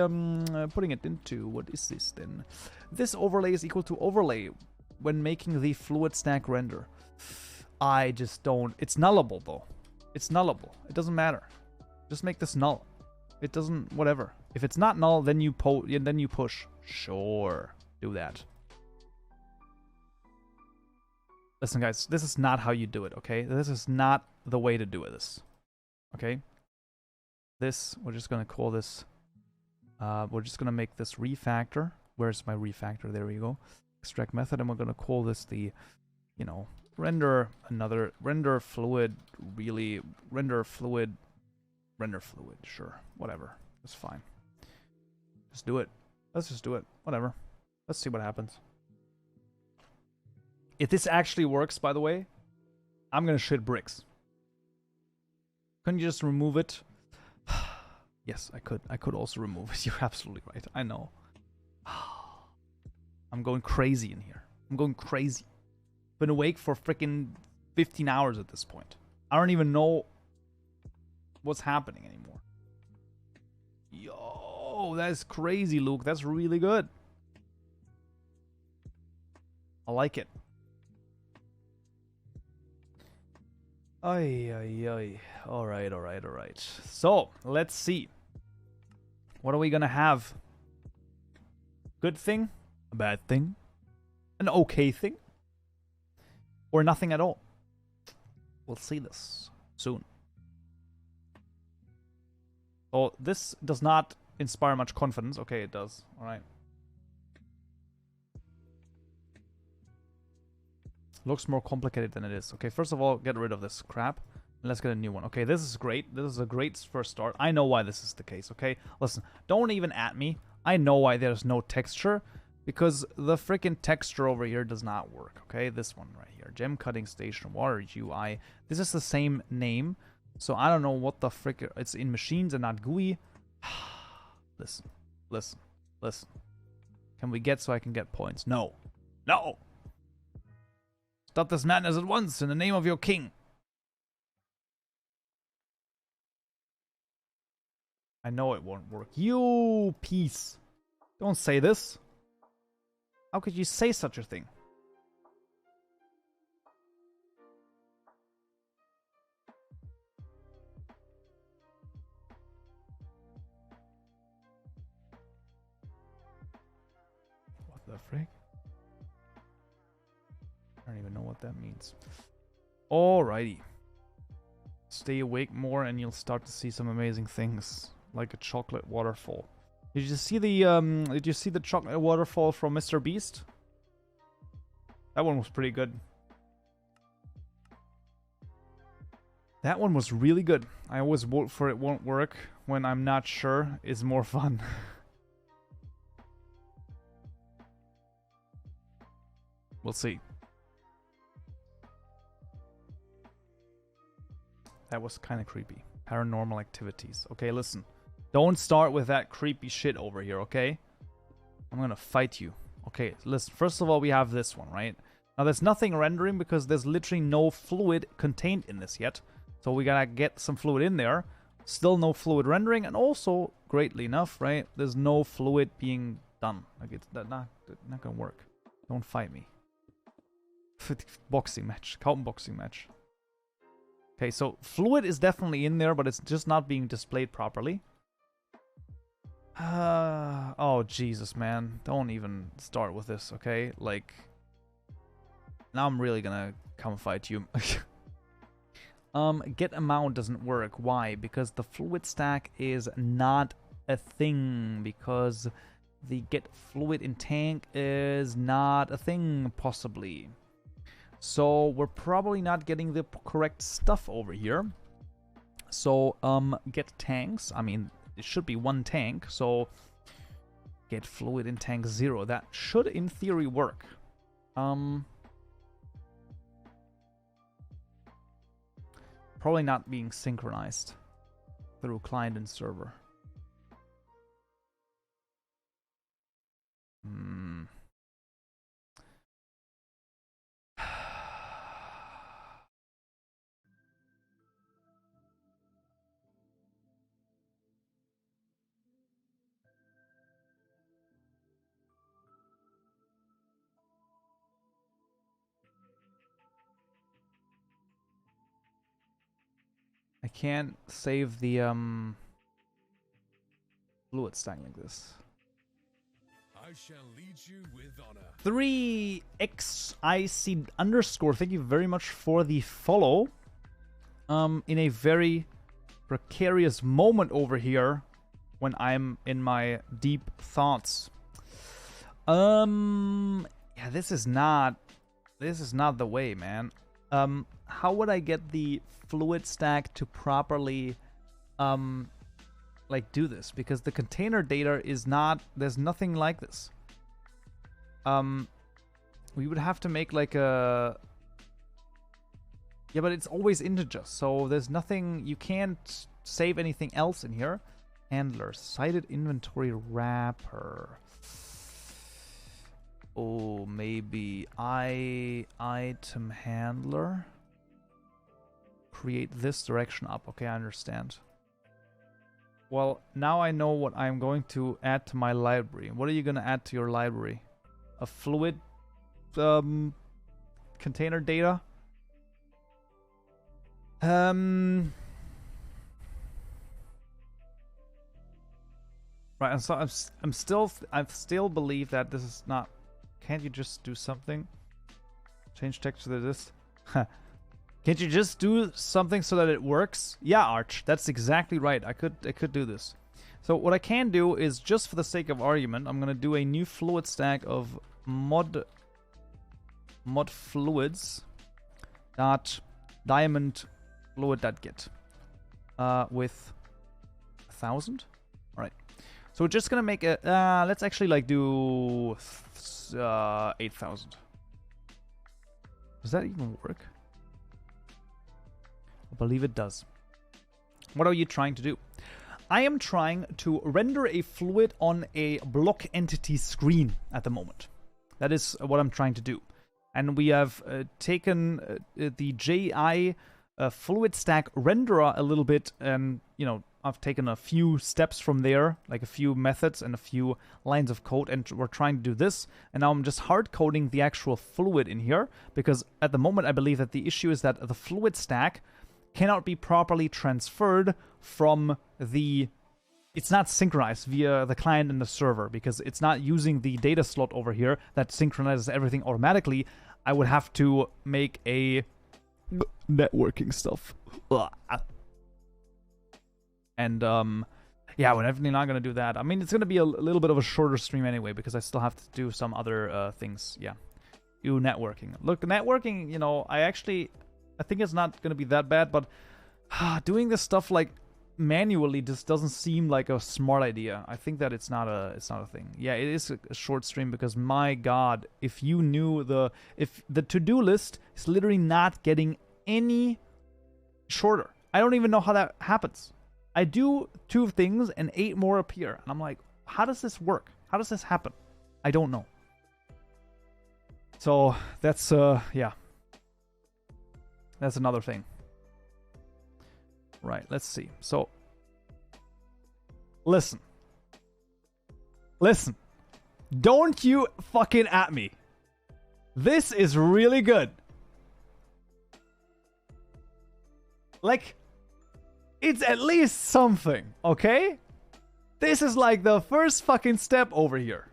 putting it into? What is this then? This overlay is equal to overlay when making the fluid stack render. I just don't. It's nullable though. It's nullable. It doesn't matter. Just make this null. It doesn't. Whatever. If it's not null, then you push. Sure. Do that. Listen, guys. This is not how you do it. Okay. This is not the way to do this. Okay. This, we're just gonna call this, we're just gonna make this refactor. Where's my refactor? There we go. Extract method, and we're gonna call this the, you know, render fluid, sure, whatever. That's fine. Just do it. Let's just do it. Whatever. Let's see what happens. If this actually works, by the way, I'm gonna shit bricks. Couldn't you just remove it? Yes, I could. I could also remove it. You're absolutely right. I know. I'm going crazy in here. I'm going crazy. Been awake for freaking 15 hours at this point. I don't even know what's happening anymore. Yo, that's crazy, Luke. That's really good. I like it. Ay, ay, ay. Alright, alright, alright. So, let's see. What are we gonna have? Good thing? A bad thing? An okay thing? Or nothing at all? We'll see this soon. Oh, this does not inspire much confidence. Okay, it does. Alright. Looks more complicated than it is. Okay, first of all, get rid of this crap. And let's get a new one. Okay, this is great. This is a great first start. I know why this is the case, okay? Listen, don't even at me. I know why there's no texture. Because the freaking texture over here does not work, okay? This one right here. Gem Cutting Station, Water UI. This is the same name. So I don't know what the frick... It's in machines and not GUI. Listen, listen, listen. Can we get so I can get points? No. No! Stop this madness at once in the name of your king. I know it won't work. You piece. Don't say this. How could you say such a thing? What the frick? I don't even know what that means. Alrighty. Stay awake more and you'll start to see some amazing things. Like a chocolate waterfall. Did you see the chocolate waterfall from Mr. Beast? That one was pretty good. That one was really good. I always vote for it won't work when I'm not sure is more fun. We'll see. That was kind of creepy. Paranormal activities. Okay, listen. Don't start with that creepy shit over here, okay? I'm gonna fight you. Okay, listen. First of all, we have this one, right? Now, there's nothing rendering because there's literally no fluid contained in this yet. So we gotta get some fluid in there. Still no fluid rendering. And also, greatly enough, right? There's no fluid being done. Like, it's not gonna work. Don't fight me. Boxing match. Kaupen boxing match. Okay, so fluid is definitely in there, but it's just not being displayed properly. Oh, Jesus, man. Don't even start with this, okay? Like, now I'm really gonna come fight you. Get amount doesn't work. Why? Because the fluid stack is not a thing. Because the get fluid in tank is not a thing, possibly. So we're probably not getting the correct stuff over here. So, get tanks. I mean, it should be one tank. So, Get fluid in tank 0. That should, in theory, work. Probably not being synchronized through client and server. I can't save the fluid stack like this. I shall lead you with honor. 3XIC_. Thank you very much for the follow. In a very precarious moment over here when I'm in my deep thoughts. Yeah, this is not the way, man. How would I get the fluid stack to properly like do this? Because the container data is not, there's nothing like this. We would have to make like a, yeah, but it's always integers, so there's nothing, you can't save anything else in here. Handler, cited inventory wrapper. Oh, maybe item handler. Create this direction up. Okay, I understand. Well, now I know what I'm going to add to my library. What are you going to add to your library? A fluid container data? Right, and so I still believe that this is not. Can't you just do something? Change text to this. Can't you just do something so that it works? Yeah, Arch, that's exactly right. I could do this. So what I can do is, just for the sake of argument, I'm gonna do a new fluid stack of mod fluids dot diamond fluid dot get with 1,000. All right. So we're just gonna make a. Let's actually like do 8,000. Does that even work? I believe it does. What are you trying to do? I am trying to render a fluid on a block entity screen at the moment. That is what I'm trying to do. And we have taken the JI fluid stack renderer a little bit, and you know, I've taken a few steps from there, like a few methods and a few lines of code, and we're trying to do this. And now I'm just hard coding the actual fluid in here, because at the moment I believe that the issue is that the fluid stack cannot be properly transferred from the... It's not synchronized via the client and the server, because it's not using the data slot over here that synchronizes everything automatically. I would have to make a networking stuff. And, yeah, we're definitely not going to do that. I mean, it's going to be a little bit of a shorter stream anyway, because I still have to do some other things. Yeah. Do networking. Look, networking, you know, I think it's not going to be that bad, but doing this stuff, like, manually just doesn't seem like a smart idea. I think that it's not a thing. Yeah, it is a short stream because, my God, if you knew if the to-do list is literally not getting any shorter. I don't even know how that happens. I do 2 things and 8 more appear. And I'm like, how does this work? How does this happen? I don't know. So that's, yeah. That's another thing. Right, let's see. So, listen. Listen. Don't you fucking at me. This is really good. Like, it's at least something, okay? This is like the first fucking step over here.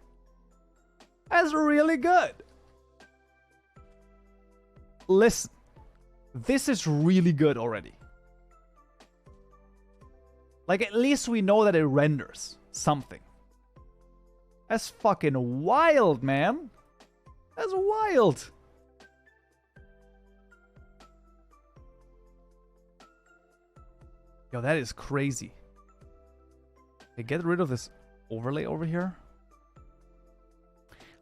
That's really good. Listen. This is really good already. Like, at least we know that it renders something. That's fucking wild, man. That's wild. Yo, that is crazy. Okay, get rid of this overlay over here.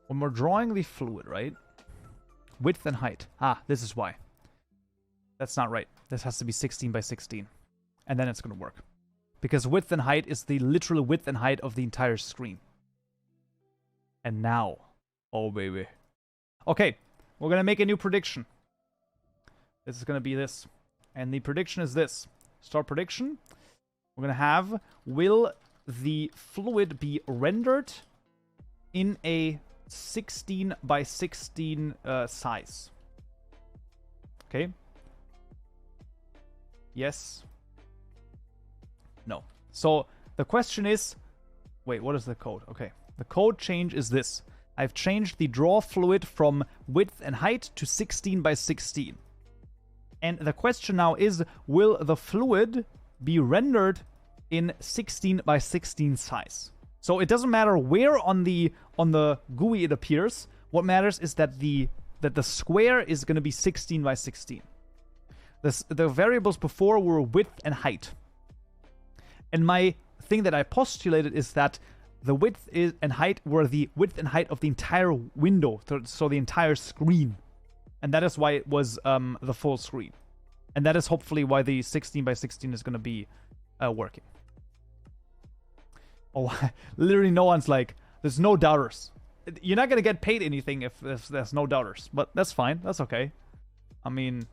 when we're drawing the fluid, right? Width and height. Ah, this is why. That's not right. This has to be 16 by 16. And then it's going to work. Because width and height is the literal width and height of the entire screen. And now. Oh, baby. Okay. We're going to make a new prediction. This is going to be this. And the prediction is this. Start prediction. We're going to have, will the fluid be rendered in a 16 by 16 size? Okay. Yes. No. So the question is, wait, what is the code? Okay. The code change is this. I've changed the draw fluid from width and height to 16 by 16. And the question now is, will the fluid be rendered in 16 by 16 size? So it doesn't matter where on the GUI it appears. What matters is that the square is going to be 16 by 16. The variables before were width and height. And my thing that I postulated is that the width and height were the width and height of the entire window, so the entire screen. And that is why it was the full screen. And that is hopefully why the 16 by 16 is going to be working. Oh, literally no one's like, there's no doubters. You're not going to get paid anything if there's no doubters. But that's fine. That's okay. I mean,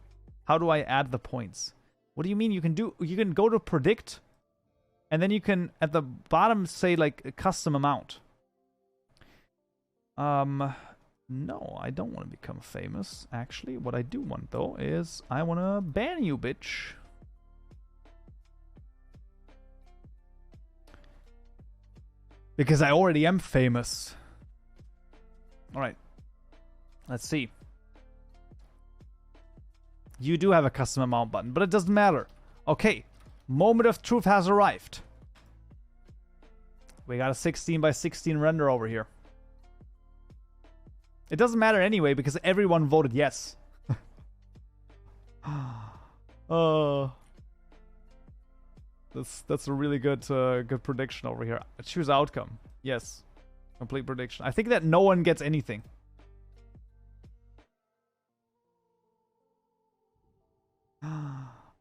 how do I add the points? What do you mean? You can go to predict. And then you can, at the bottom, say, like, a custom amount. No, I don't want to become famous, actually. What I do want, though, is I want to ban you, bitch. Because I already am famous. Alright. Let's see. You do have a custom amount button, but it doesn't matter. Okay. Moment of truth has arrived. We got a 16 by 16 render over here. It doesn't matter anyway because everyone voted yes. That's a really good good prediction over here. Choose outcome. Yes. Complete prediction. I think that no one gets anything.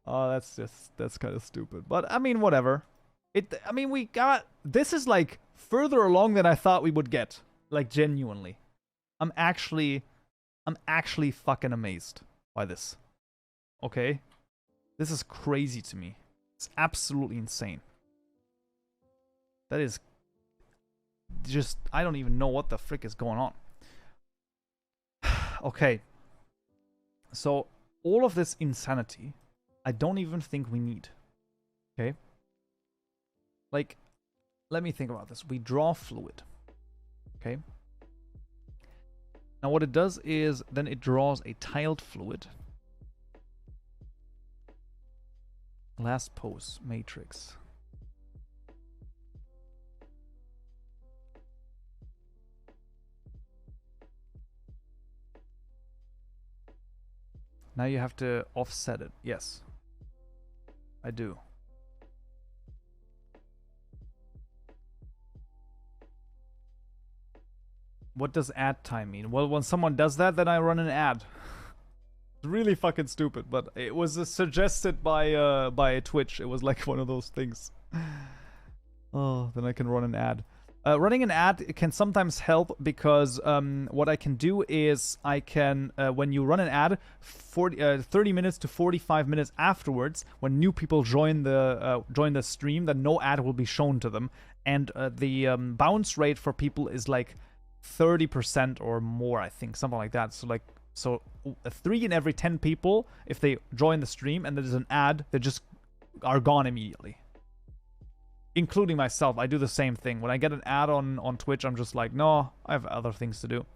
Oh, that's kind of stupid. But I mean, whatever. I mean, we got, this is like further along than I thought we would get. Like, genuinely. I'm actually fucking amazed by this. Okay? This is crazy to me. It's absolutely insane. That is just, I don't even know what the frick is going on. Okay. So, all of this insanity, I don't even think we need. Okay? Like, let me think about this. We draw fluid. Okay? Now what it does is, then it draws a tiled fluid. Last pose, matrix. Now you have to offset it. Yes. I do. What does ad time mean? Well, when someone does that, then I run an ad. It's really fucking stupid, but it was suggested by Twitch. It was like one of those things. Oh, then I can run an ad. Running an ad can sometimes help because what I can do is I can, when you run an ad, 30 minutes to 45 minutes afterwards, when new people join the stream, then no ad will be shown to them, and the bounce rate for people is like 30% or more, I think, something like that. So 3 in every 10 people, if they join the stream and there's an ad, they just are gone immediately. Including myself, I do the same thing. When I get an ad on Twitch, I'm just like, no, I have other things to do.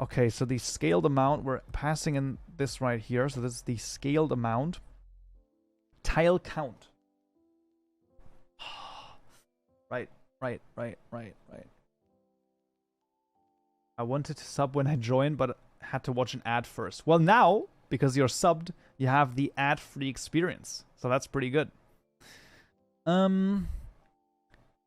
Okay, so the scaled amount, we're passing in this right here. So this is the scaled amount. Tile count. Right. I wanted to sub when I joined, but had to watch an ad first. Well, now, because you're subbed, you have the ad-free experience. So that's pretty good.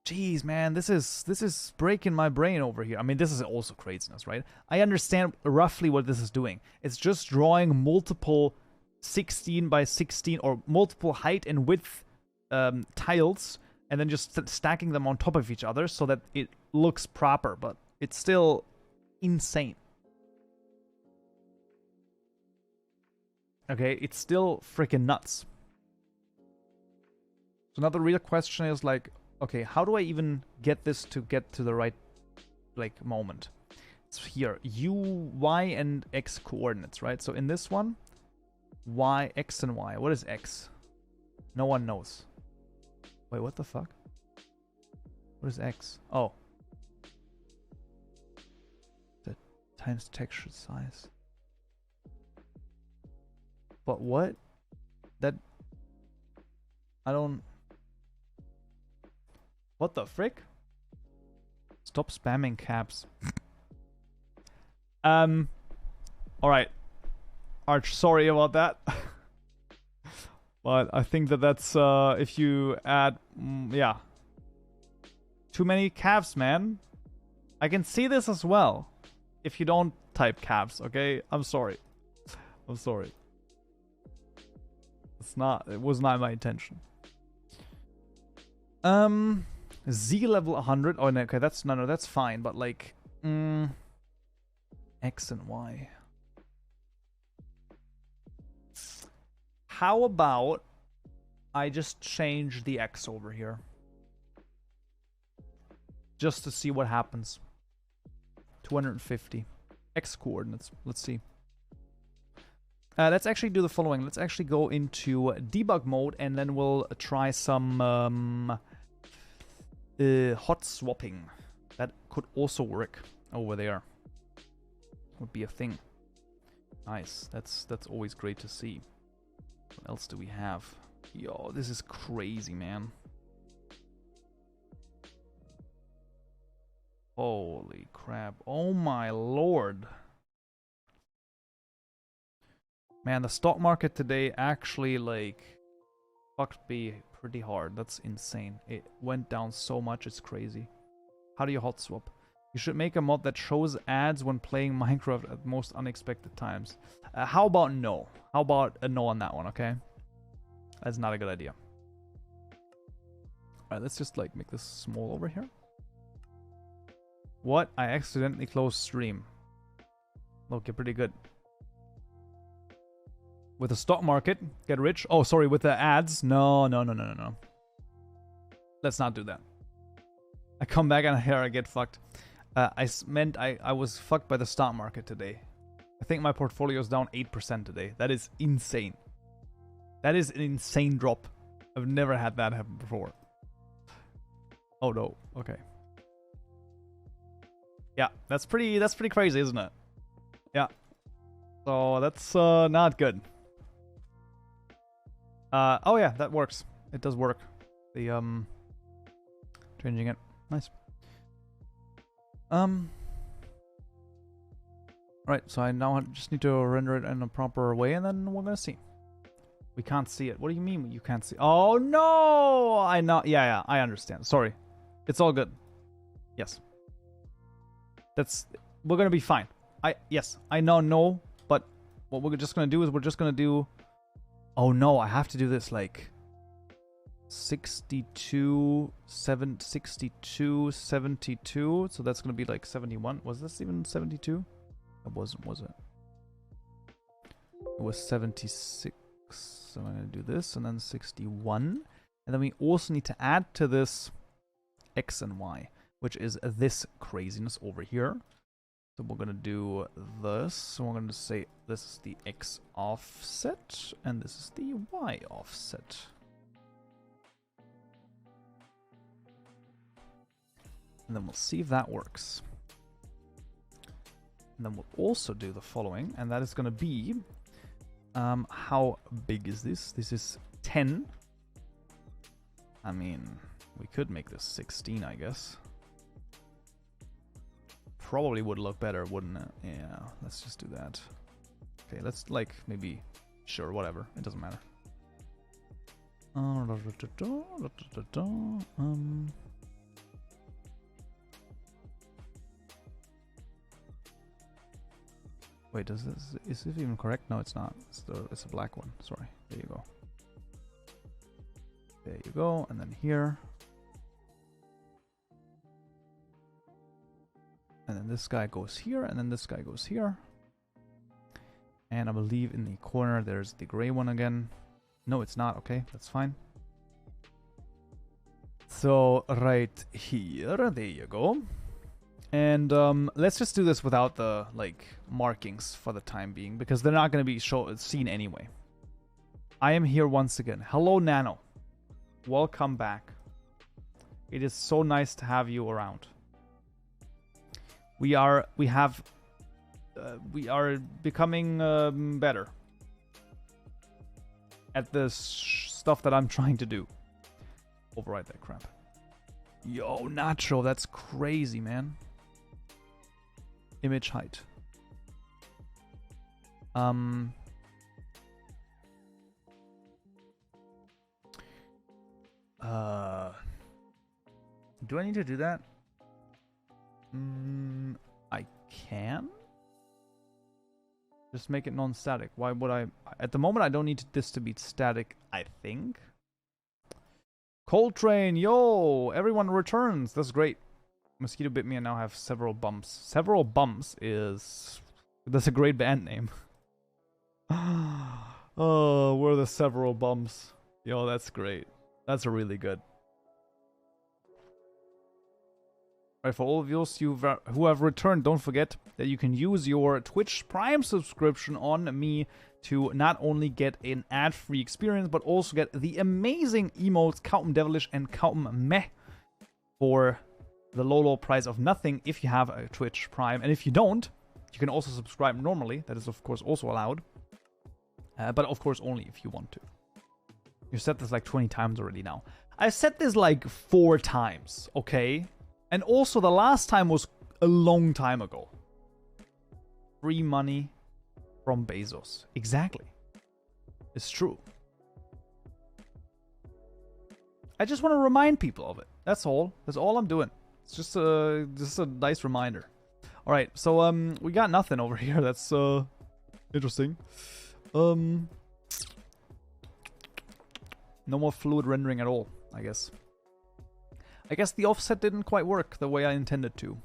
Jeez, man, this is breaking my brain over here. I mean, this is also craziness, right? I understand roughly what this is doing. It's just drawing multiple 16 by 16 or multiple height and width tiles and then just stacking them on top of each other so that it looks proper, but it's still insane. Okay, it's still freaking nuts. So now the real question is like, okay, how do I even get this to get to the right, like, moment? It's here, U, Y, and X coordinates, right? So in this one, Y, X, and Y. What is X? No one knows. Wait, what the fuck? What is X? Oh. The times texture size. But what? That... I don't... What the frick? Stop spamming caps. Alright. Arch, sorry about that. But I think that that's, if you add... yeah. Too many caps, man. I can see this as well. If you don't type caps, okay? I'm sorry. I'm sorry. It was not my intention. Z level 100. Oh, no, okay, that's no, that's fine. But like, X and Y. How about I just change the X over here, just to see what happens. 250 X coordinates. Let's see. Let's actually do the following. Let's actually go into debug mode, and then we'll try some hot swapping. That could also work over there. Would be a thing. Nice. That's always great to see. What else do we have? Yo, this is crazy, man. Holy crap. Oh my lord. Man, the stock market today actually, like, fucked me pretty hard. That's insane. It went down so much, it's crazy. How do you hot swap? You should make a mod that shows ads when playing Minecraft at most unexpected times. How about no? How about a no on that one, okay? That's not a good idea. Alright, let's just, like, make this small over here. What? I accidentally closed stream. Okay, pretty good. With the stock market, get rich. Oh, sorry, with the ads. No. Let's not do that. I come back and here I get fucked. I meant I was fucked by the stock market today. I think my portfolio is down 8% today. That is insane. That is an insane drop. I've never had that happen before. Oh no. Okay. Yeah, that's pretty crazy, isn't it? Yeah. So that's not good. Oh yeah, that works. It does work. The changing it. Nice. Right, so I now just need to render it in a proper way, and then we're gonna see. We can't see it. What do you mean you can't see? Oh no! I know. Yeah, I understand. Sorry. It's all good. Yes. We're gonna be fine. Yes, I know, no, but what we're just gonna do is we're just gonna do... Oh no, I have to do this like 62, 62, 72. So that's gonna be like 71. Was this even 72? It wasn't, was it? It was 76. So I'm gonna do this and then 61. And then we also need to add to this X and Y, which is this craziness over here. So we're gonna do this. So we're gonna say this is the X offset and this is the Y offset. And then we'll see if that works. And then we'll also do the following, and that is gonna be how big is this? This is 10. I mean, we could make this 16, I guess. Probably would look better, wouldn't it? Yeah, let's just do that. Okay, let's like maybe, sure, whatever. It doesn't matter. Wait, is this even correct? No, it's not. It's a black one. Sorry. There you go. There you go. And then here. And then this guy goes here, and then this guy goes here. And I believe in the corner there's the gray one again. No, it's not. Okay, that's fine. So, right here. There you go. And let's just do this without the, like, markings for the time being, because they're not going to be seen anyway. I am here once again. Hello, Nano. Welcome back. It is so nice to have you around. We are becoming better at the stuff that I'm trying to do. Override that crap. Yo, Nacho, that's crazy, man. Image height. Do I need to do that? I can? Just make it non-static. Why would I? At the moment, I don't need this to be static, I think. Coltrane, yo! Everyone returns. That's great. Mosquito bit me and now have several bumps. Several bumps is... That's a great band name. Oh, we're the several bumps. Yo, that's great. That's really good. Alright, for all of those who have returned, don't forget that you can use your Twitch Prime subscription on me to not only get an ad-free experience, but also get the amazing emotes Kaupen Devilish and Kaupen Meh for the low price of nothing if you have a Twitch Prime. And if you don't, you can also subscribe normally. That is, of course, also allowed. But, of course, only if you want to. You said this like 20 times already now. I said this like 4 times, okay? And also, the last time was a long time ago. Free money from Bezos. Exactly. It's true. I just want to remind people of it. That's all. That's all I'm doing. It's just a nice reminder. All right, so we got nothing over here. That's interesting. No more fluid rendering at all, I guess. I guess the offset didn't quite work the way I intended to.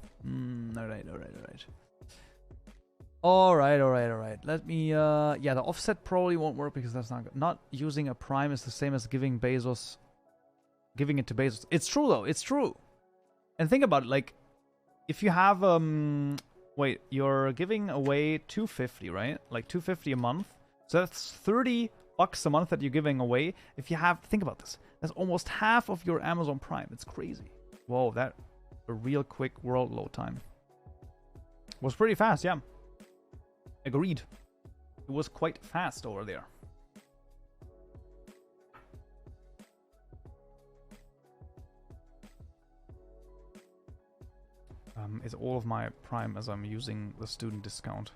Alright. Let me, yeah, the offset probably won't work because that's not good. Not using a prime is the same as giving it to Bezos. It's true, though. It's true. And think about it, like, if you have, wait, you're giving away $250, right? Like, $250 a month. So that's $30 a month that you're giving away. If you have, think about this. That's almost half of your Amazon Prime. It's crazy. Whoa, that a real quick world load time. Was pretty fast, yeah. Agreed. It was quite fast over there. Is all of my Prime as I'm using the student discount.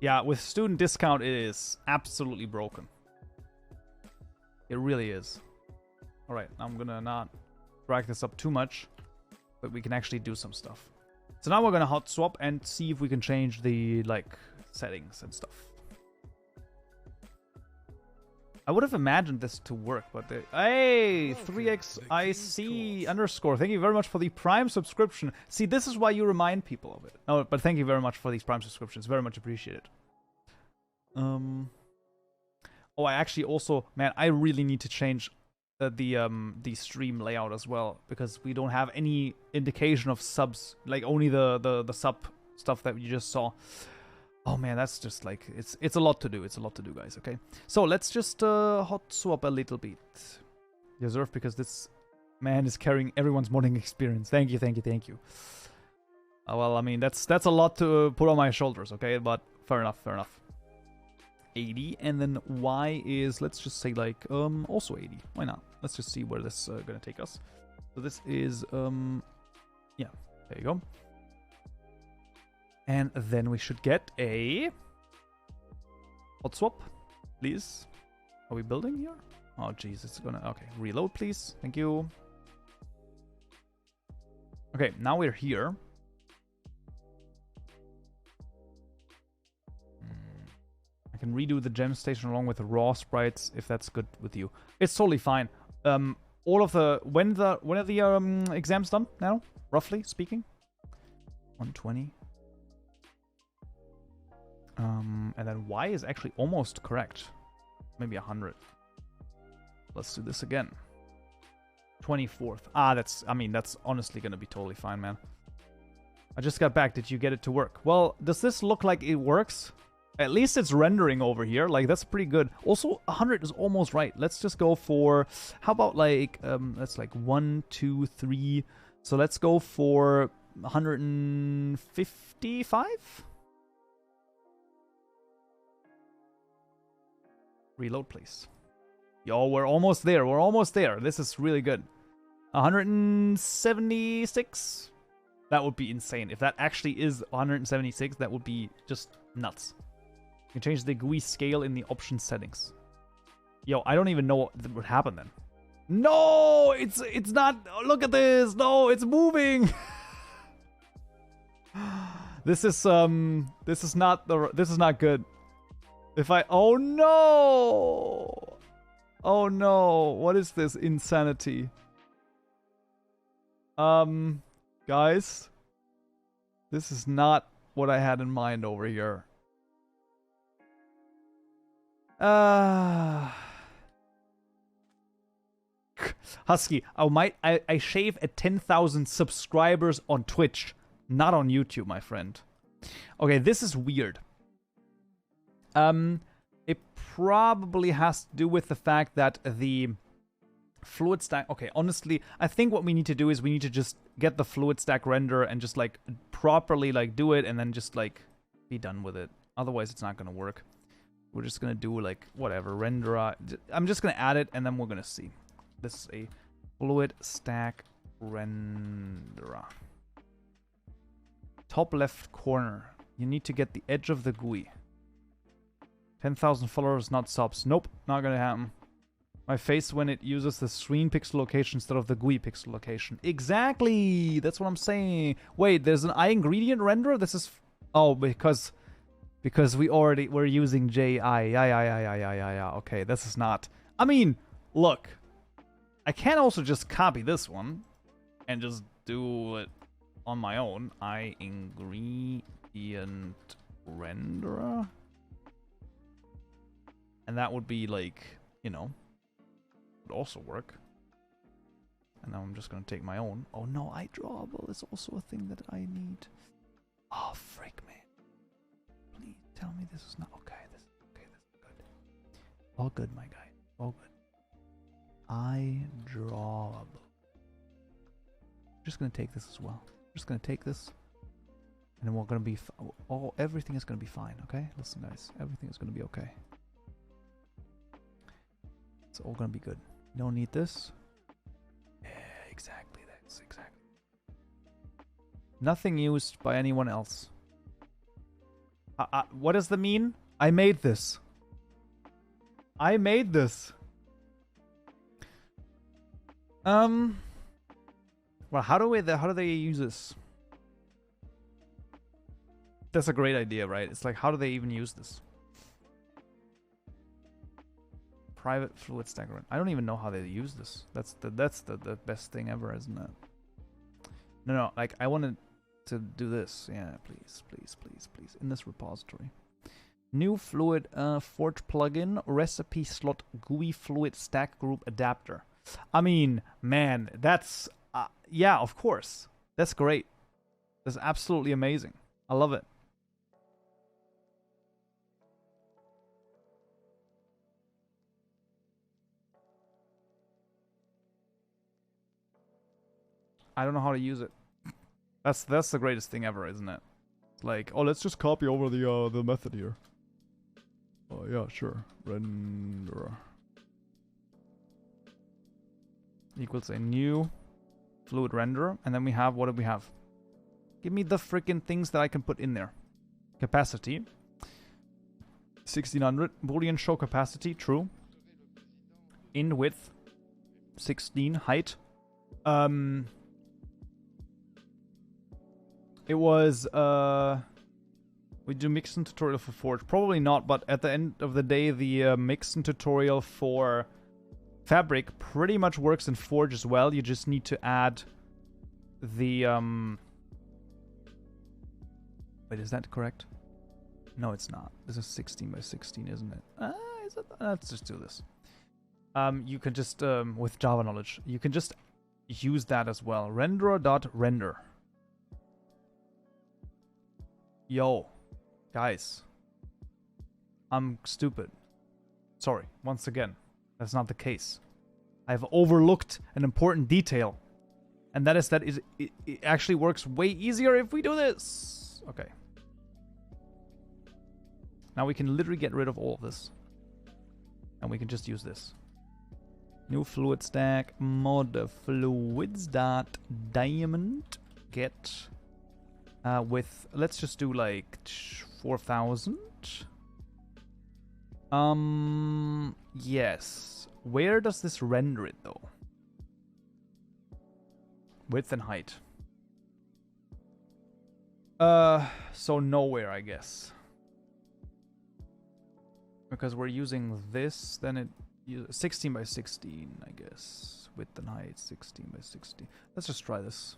Yeah, with student discount, it is absolutely broken. It really is. Alright, I'm gonna not drag this up too much, but we can actually do some stuff. So now we're gonna hot swap and see if we can change the, like, settings and stuff. I would have imagined this to work, but the... Hey! 3XIC underscore. Thank you very much for the Prime subscription. See, this is why you remind people of it. Oh, but thank you very much for these Prime subscriptions. Very much appreciated. Oh, I actually also... Man, I really need to change the stream layout as well, because we don't have any indication of subs, like only the sub stuff that you just saw. Oh man, that's just like it's a lot to do. It's a lot to do, guys. Okay, so let's just hot swap a little bit. Deserve, because this man is carrying everyone's morning experience. Thank you. Well, I mean that's a lot to put on my shoulders. Okay, but fair enough. 80, and then Y is, let's just say, like, also 80. Why not? Let's just see where this is gonna take us. So this is, yeah, there you go. And then we should get a hot swap, please. Are we building here? Oh, jeez, it's gonna, okay, reload, please. Thank you. Okay, now we're here. can redo the gem station along with the raw sprites if that's good with you. It's totally fine. All of the when are the exams done now? Roughly speaking, 120. And then Y is actually almost correct. Maybe 100. Let's do this again. 24th. Ah, that's honestly gonna be totally fine, man. I just got back. Did you get it to work? Well, does this look like it works? At least it's rendering over here. Like, that's pretty good. Also, 100 is almost right. Let's just go for... How about, like... that's like 1, 2, 3. So let's go for 155? Reload, please. Yo, we're almost there. We're almost there. This is really good. 176? That would be insane. If that actually is 176, that would be just nuts. You can change the GUI scale in the option settings. Yo, I don't even know what would happen then. No, it's not. Look at this. No, it's moving. This is not good. If I oh no. Oh no. What is this insanity? Guys, this is not what I had in mind over here. Husky, I shave at 10,000 subscribers on Twitch, not on YouTube, my friend. Okay, this is weird. It probably has to do with the fact that the fluid stack... Okay, honestly, I think what we need to do is we need to just get the fluid stack render and just, like, properly, like, do it and then just, like, be done with it. Otherwise, it's not gonna work. We're just gonna do, like, whatever, renderer. I'm just gonna add it and then we're gonna see. This is a fluid stack renderer. Top left corner. You need to get the edge of the GUI. 10,000 followers, not subs. Nope, not gonna happen. My face when it uses the screen pixel location instead of the GUI pixel location. Exactly! That's what I'm saying. Wait, there's an iIngredient renderer? This is... Oh, because we're using JI. Yeah. Okay, this is not... I mean, look. I can also just copy this one and just do it on my own. iIngredient renderer. And that would be like, you know, would also work. And now I'm just gonna take my own. Oh no, iDrawable is also a thing that I need. Oh frick, man. Please tell me this is not okay. This is good. All good, my guy. All good. iDrawable. I'm just gonna take this as well. I'm just gonna take this, and then we're gonna be. Everything is gonna be fine. Okay, listen, guys. Everything is gonna be okay. It's all gonna be good. You don't need this. Yeah, exactly. That's exactly. Nothing used by anyone else. What does that mean? I made this. I made this. Well, how do they use this? That's a great idea, right? It's like, how do they even use this? Private fluid stack. I don't even know how they use this. That's the best thing ever, isn't it? No. Like, I wanted to do this. Yeah, please. In this repository. New fluid forge plugin recipe slot GUI fluid stack group adapter. I mean, man, that's yeah, of course. That's great. That's absolutely amazing. I love it. I don't know how to use it. That's the greatest thing ever, isn't it? It's like, oh, let's just copy over the method here. Oh yeah, sure. Renderer equals a new fluid renderer, and then we have, what do we have? Give me the freaking things that I can put in there. Capacity 1600. Boolean show capacity, true. In width 16. Height. It was We do mixing tutorial for Forge. Probably not, but at the end of the day, the mixing tutorial for Fabric pretty much works in Forge as well. You just need to add the... Wait, is that correct? No, it's not. This is 16 by 16, isn't it? Is it? Let's just do this. You can just, with Java knowledge, you can just use that as well. Renderer.render. Yo, guys. I'm stupid. Sorry, once again. That's not the case. I've overlooked an important detail. And that is that it actually works way easier if we do this. Okay. Now we can literally get rid of all of this. And we can just use this. New fluid stack, mod fluids.diamond get with, let's just do like 4,000. Yes. Where does this render it though? Width and height. So nowhere, I guess. Because we're using this, then it 16 by 16, I guess. Width and height, 16 by 16. Let's just try this.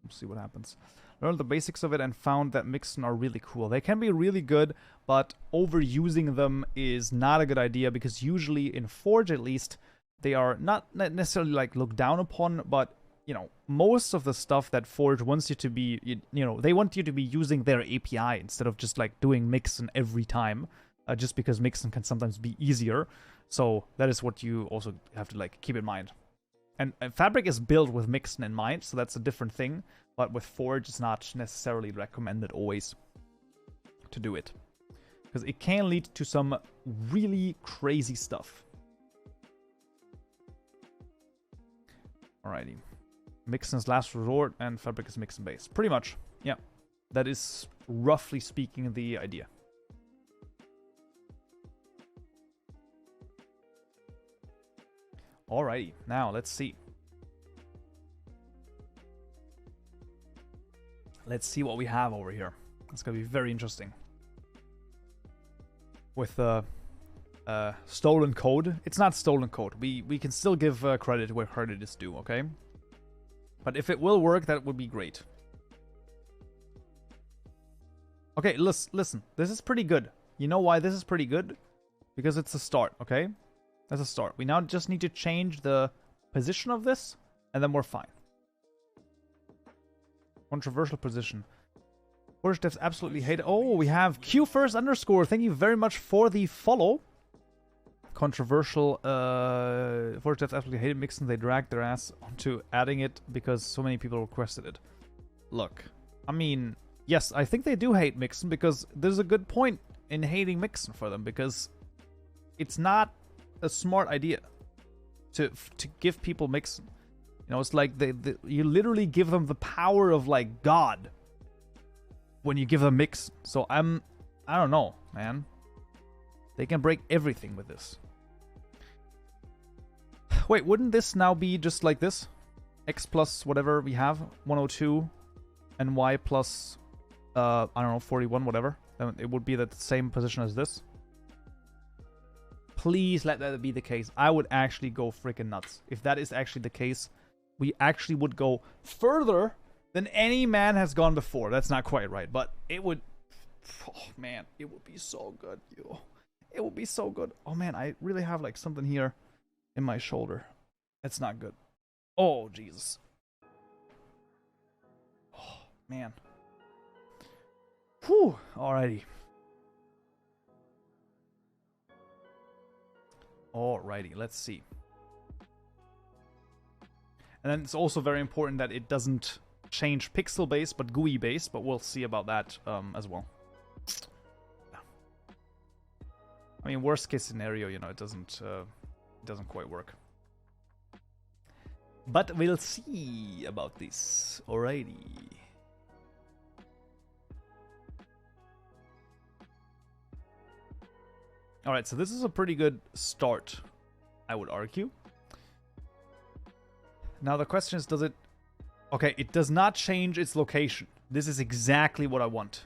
We'll see what happens. Learned the basics of it and found that mixin are really cool. They can be really good, but overusing them is not a good idea because usually in Forge, at least, they are not necessarily like looked down upon, but you know, most of the stuff that Forge wants you to be, you know, they want you to be using their API instead of just like doing mixin every time. Just because mixing can sometimes be easier. So that is what you also have to like keep in mind. And Fabric is built with mixing in mind, so that's a different thing. But with Forge, it's not necessarily recommended always to do it. Because it can lead to some really crazy stuff. Alrighty. Mixin's last resort and Fabric is mixin base. Pretty much. Yeah. That is roughly speaking the idea. Alrighty, now let's see. Let's see what we have over here. It's gonna be very interesting. With stolen code. It's not stolen code. We can still give credit where credit is due, okay? But if it will work, that would be great. Okay, listen. This is pretty good. You know why this is pretty good? Because it's a start, okay? That's a start. We now just need to change the position of this, and then we're fine. Controversial position. Forge devs absolutely hate it. Oh, we have Q1st_. Thank you very much for the follow. Controversial. Forge devs absolutely hate it. Mixin, they dragged their ass onto adding it because so many people requested it. Look, I mean, yes, I think they do hate Mixin because there's a good point in hating Mixin for them because it's not a smart idea to give people Mixin. You know, it's like you literally give them the power of like God when you give them Mixin. So I don't know, man. They can break everything with this. Wait, wouldn't this now be just like this? X plus whatever we have, 102, and Y plus I don't know, 41, whatever. Then it would be the same position as this. Please let that be the case. I would actually go freaking nuts. If that is actually the case, we actually would go further than any man has gone before. That's not quite right, but it would... Oh, man. It would be so good, yo. It would be so good. Oh, man. I really have, like, something here in my shoulder. That's not good. Oh, Jesus. Oh, man. Whew. Alrighty. Alrighty, let's see. And then it's also very important that it doesn't change pixel base, but GUI base, but we'll see about that as well. I mean, worst case scenario, you know, it doesn't quite work. But we'll see about this. Alrighty. Alright, so this is a pretty good start, I would argue. Now the question is, does it... Okay, it does not change its location. This is exactly what I want.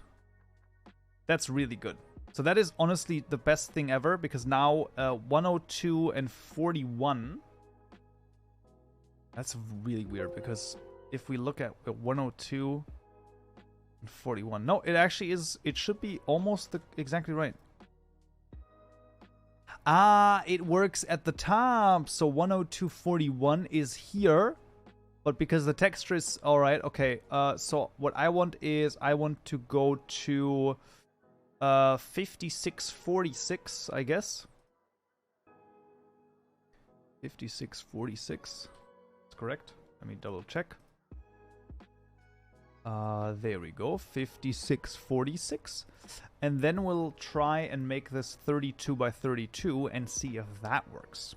That's really good. So that is honestly the best thing ever, because now 102 and 41. That's really weird, because if we look at 102 and 41. No, it actually is. It should be almost exactly right. Ah, it works at the top. So 102.41 is here. But because the texture is... Alright, okay. So what I want is... I want to go to... 56.46, I guess. 56.46. That's correct. Let me double check. There we go. 56.46. And then we'll try and make this 32 by 32 and see if that works.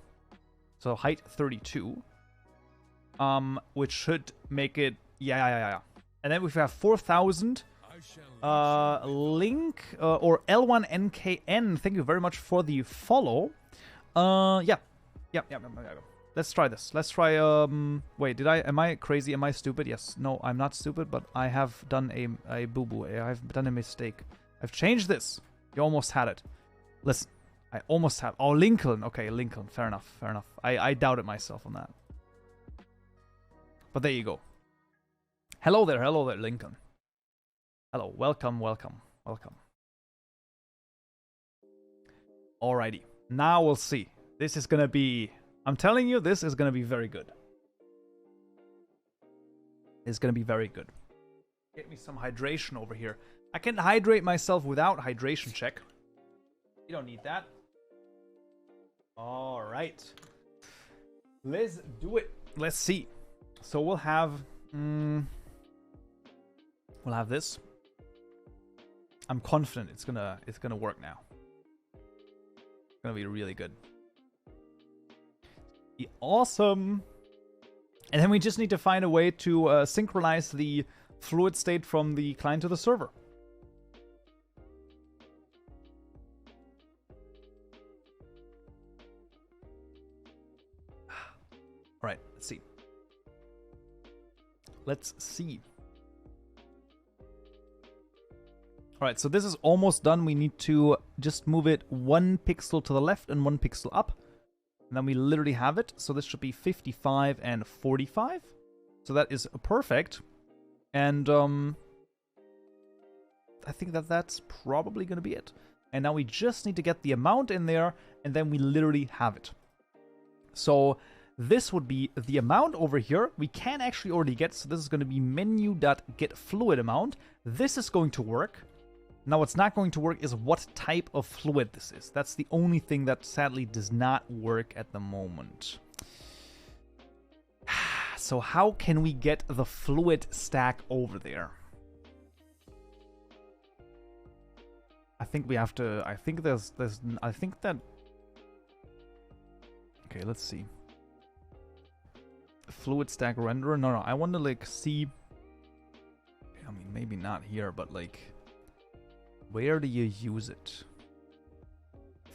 So height 32. Which should make it... Yeah. And then we have 4,000... Link or L1NKN, thank you very much for the follow. Yeah. Let's try this. Let's try, wait, am I crazy? Am I stupid? Yes. No, I'm not stupid, but I have done a boo-boo. I've done a mistake. I've changed this. You almost had it. Listen, I almost had... Oh, Lincoln. Okay, Lincoln. Fair enough. I doubted myself on that. But there you go. Hello there, Lincoln. Hello, welcome. Alrighty, now we'll see. This is gonna be... I'm telling you, this is gonna be very good. It's gonna be very good. Get me some hydration over here. I can hydrate myself without hydration check. You don't need that. Alright. Let's do it. Let's see. So we'll have... we'll have this. I'm confident it's gonna work now. It's gonna be really good. Be awesome. And then we just need to find a way to synchronize the fluid state from the client to the server. All right, let's see. Let's see. Alright, so this is almost done. We need to just move it 1 pixel to the left and 1 pixel up. And then we literally have it. So this should be 55 and 45. So that is perfect. And I think that's probably going to be it. And now we just need to get the amount in there, and then we literally have it. So this would be the amount over here. We can actually already get, so this is going to be menu.getFluidAmount. This is going to work. Now, what's not going to work is what type of fluid this is. That's the only thing that sadly does not work at the moment. So how can we get the fluid stack over there? I think we have to... I think that... Okay, let's see. Fluid stack renderer? No, I want to, like, see... I mean, maybe not here, but, like... Where do you use it?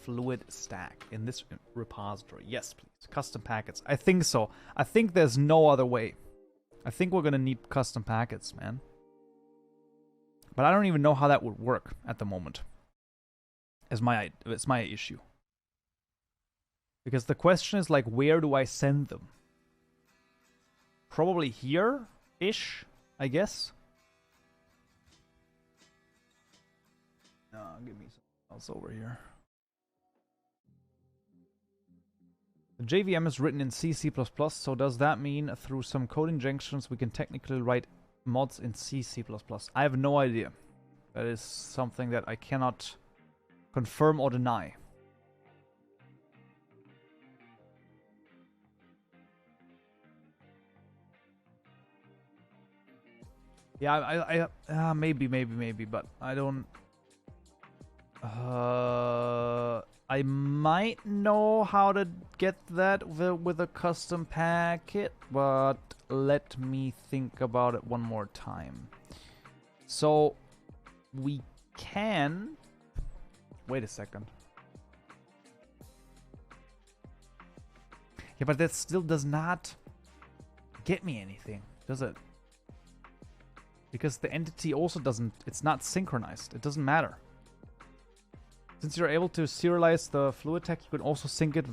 Fluid stack in this repository. Yes, please. Custom packets. I think so. I think there's no other way. I think we're gonna need custom packets, man. But I don't even know how that would work at the moment. It's my issue. Because the question is, like, where do I send them? Probably here-ish, I guess. Give me something else over here. The JVM is written in C++, so does that mean through some code injections we can technically write mods in C++? I have no idea. That is something that I cannot confirm or deny. Yeah, maybe, but I don't... I might know how to get that with a custom packet, but let me think about it one more time. So, we can... Wait a second. Yeah, but that still does not get me anything, does it? Because the entity also doesn't... It's not synchronized. It doesn't matter. Since you're able to serialize the fluid tag, you can also sync it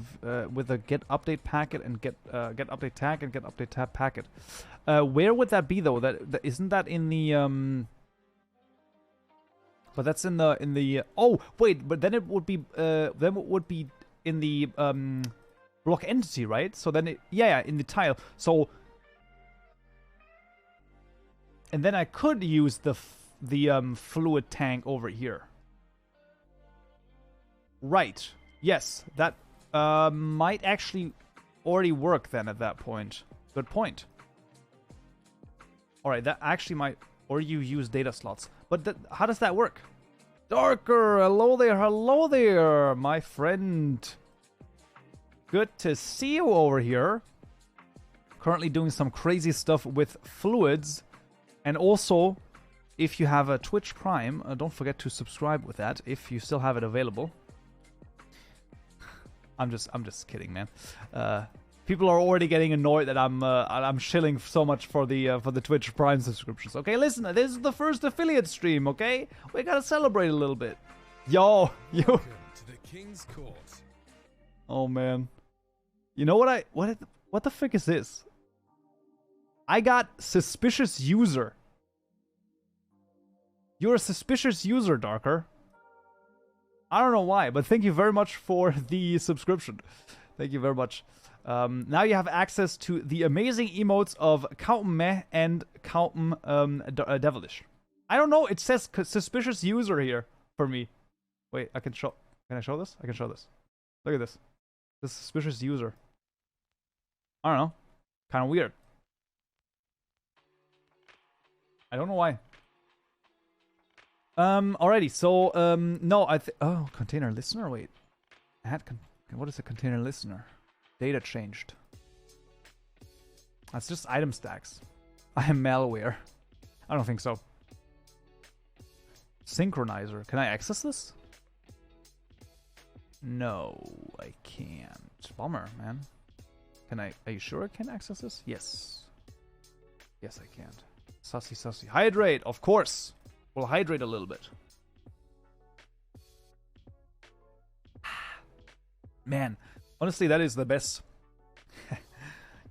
with a get update packet and get update tag and get update tab packet. Where would that be though? That isn't that in the But that's in the oh wait, but then it would be in the block entity, right? So then yeah, in the tile. So and then I could use the fluid tank over here. Right. Yes, that might actually already work then at that point. Good point. Alright, that actually might... Or you use data slots. But how does that work? Darker! Hello there, my friend. Good to see you over here. Currently doing some crazy stuff with fluids. And also, if you have a Twitch Prime, don't forget to subscribe with that if you still have it available. I'm just kidding, man. People are already getting annoyed that I'm shilling so much for the Twitch Prime subscriptions. Okay, listen, this is the first affiliate stream. Okay, we gotta celebrate a little bit. Yo. Welcome to the King's Court. Oh man, you know what the frick is this? I got suspicious user. You're a suspicious user, Darker. I don't know why, but thank you very much for the subscription. Thank you very much. Now you have access to the amazing emotes of Kaupenjoe and Devilish. I don't know, it says suspicious user here for me. Wait, can I show this? I can show this. Look at this. This suspicious user. I don't know. Kind of weird. I don't know why. Alrighty, so, no, oh, container listener, wait. What is a container listener? Data changed. That's just item stacks. I am malware. I don't think so. Synchronizer. Can I access this? No, I can't. Bummer, man. Are you sure I can access this? Yes. Yes, I can. Sussy. Hydrate, of course. We'll hydrate a little bit. Man, honestly, that is the best.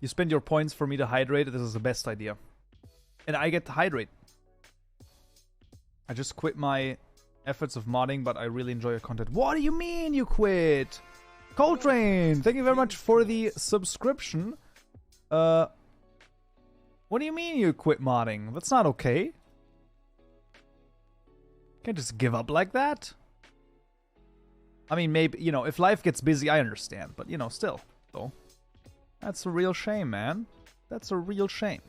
You spend your points for me to hydrate. This is the best idea. And I get to hydrate. I just quit my efforts of modding, but I really enjoy your content. What do you mean you quit? Coltrane, thank you very much for the subscription. What do you mean you quit modding? That's not okay. Can't just give up like that. I mean, maybe, you know, if life gets busy, I understand. But, you know, still, though. That's a real shame, man. That's a real shame.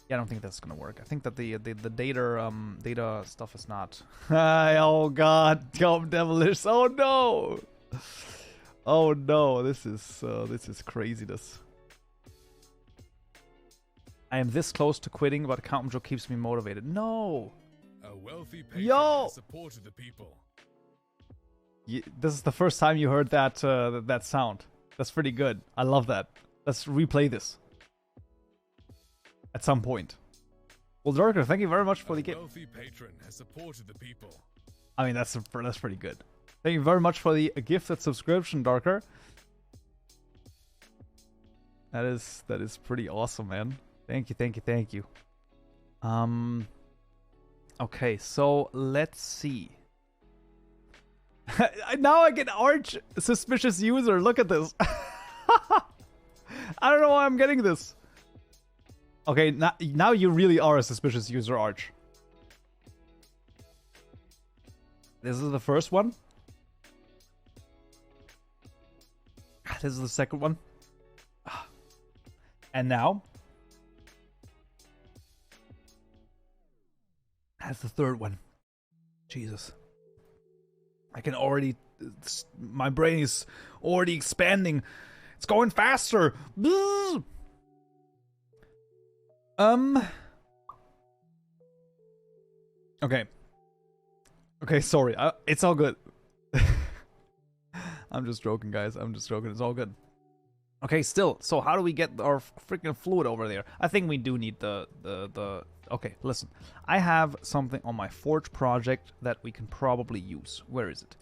Yeah, I don't think that's gonna work. I think that the data stuff is not. Oh god, Come Devilish. Oh no. Oh no, this is craziness. I am this close to quitting, but Kaupenjoe keeps me motivated. No. A wealthy patron has supported the people. This is the first time you heard that that sound. That's pretty good. I love that. Let's replay this at some point. Well, Darker, thank you very much for the gift. A wealthy patron has supported the people. I mean, that's pretty good. Thank you very much for the gifted subscription, Darker. That is pretty awesome, man. Thank you. Okay, so let's see. Now I get Arch suspicious user. Look at this. I don't know why I'm getting this. Okay, now you really are a suspicious user, Arch. This is the first one. This is the second one. And now that's the third one. Jesus. I can already... My brain is already expanding. It's going faster. Okay. Okay, sorry. It's all good. I'm just joking, guys. I'm just joking. It's all good. Okay, still. So how do we get our freaking fluid over there? I think we do need the Okay, listen. I have something on my Forge project that we can probably use. Where is it?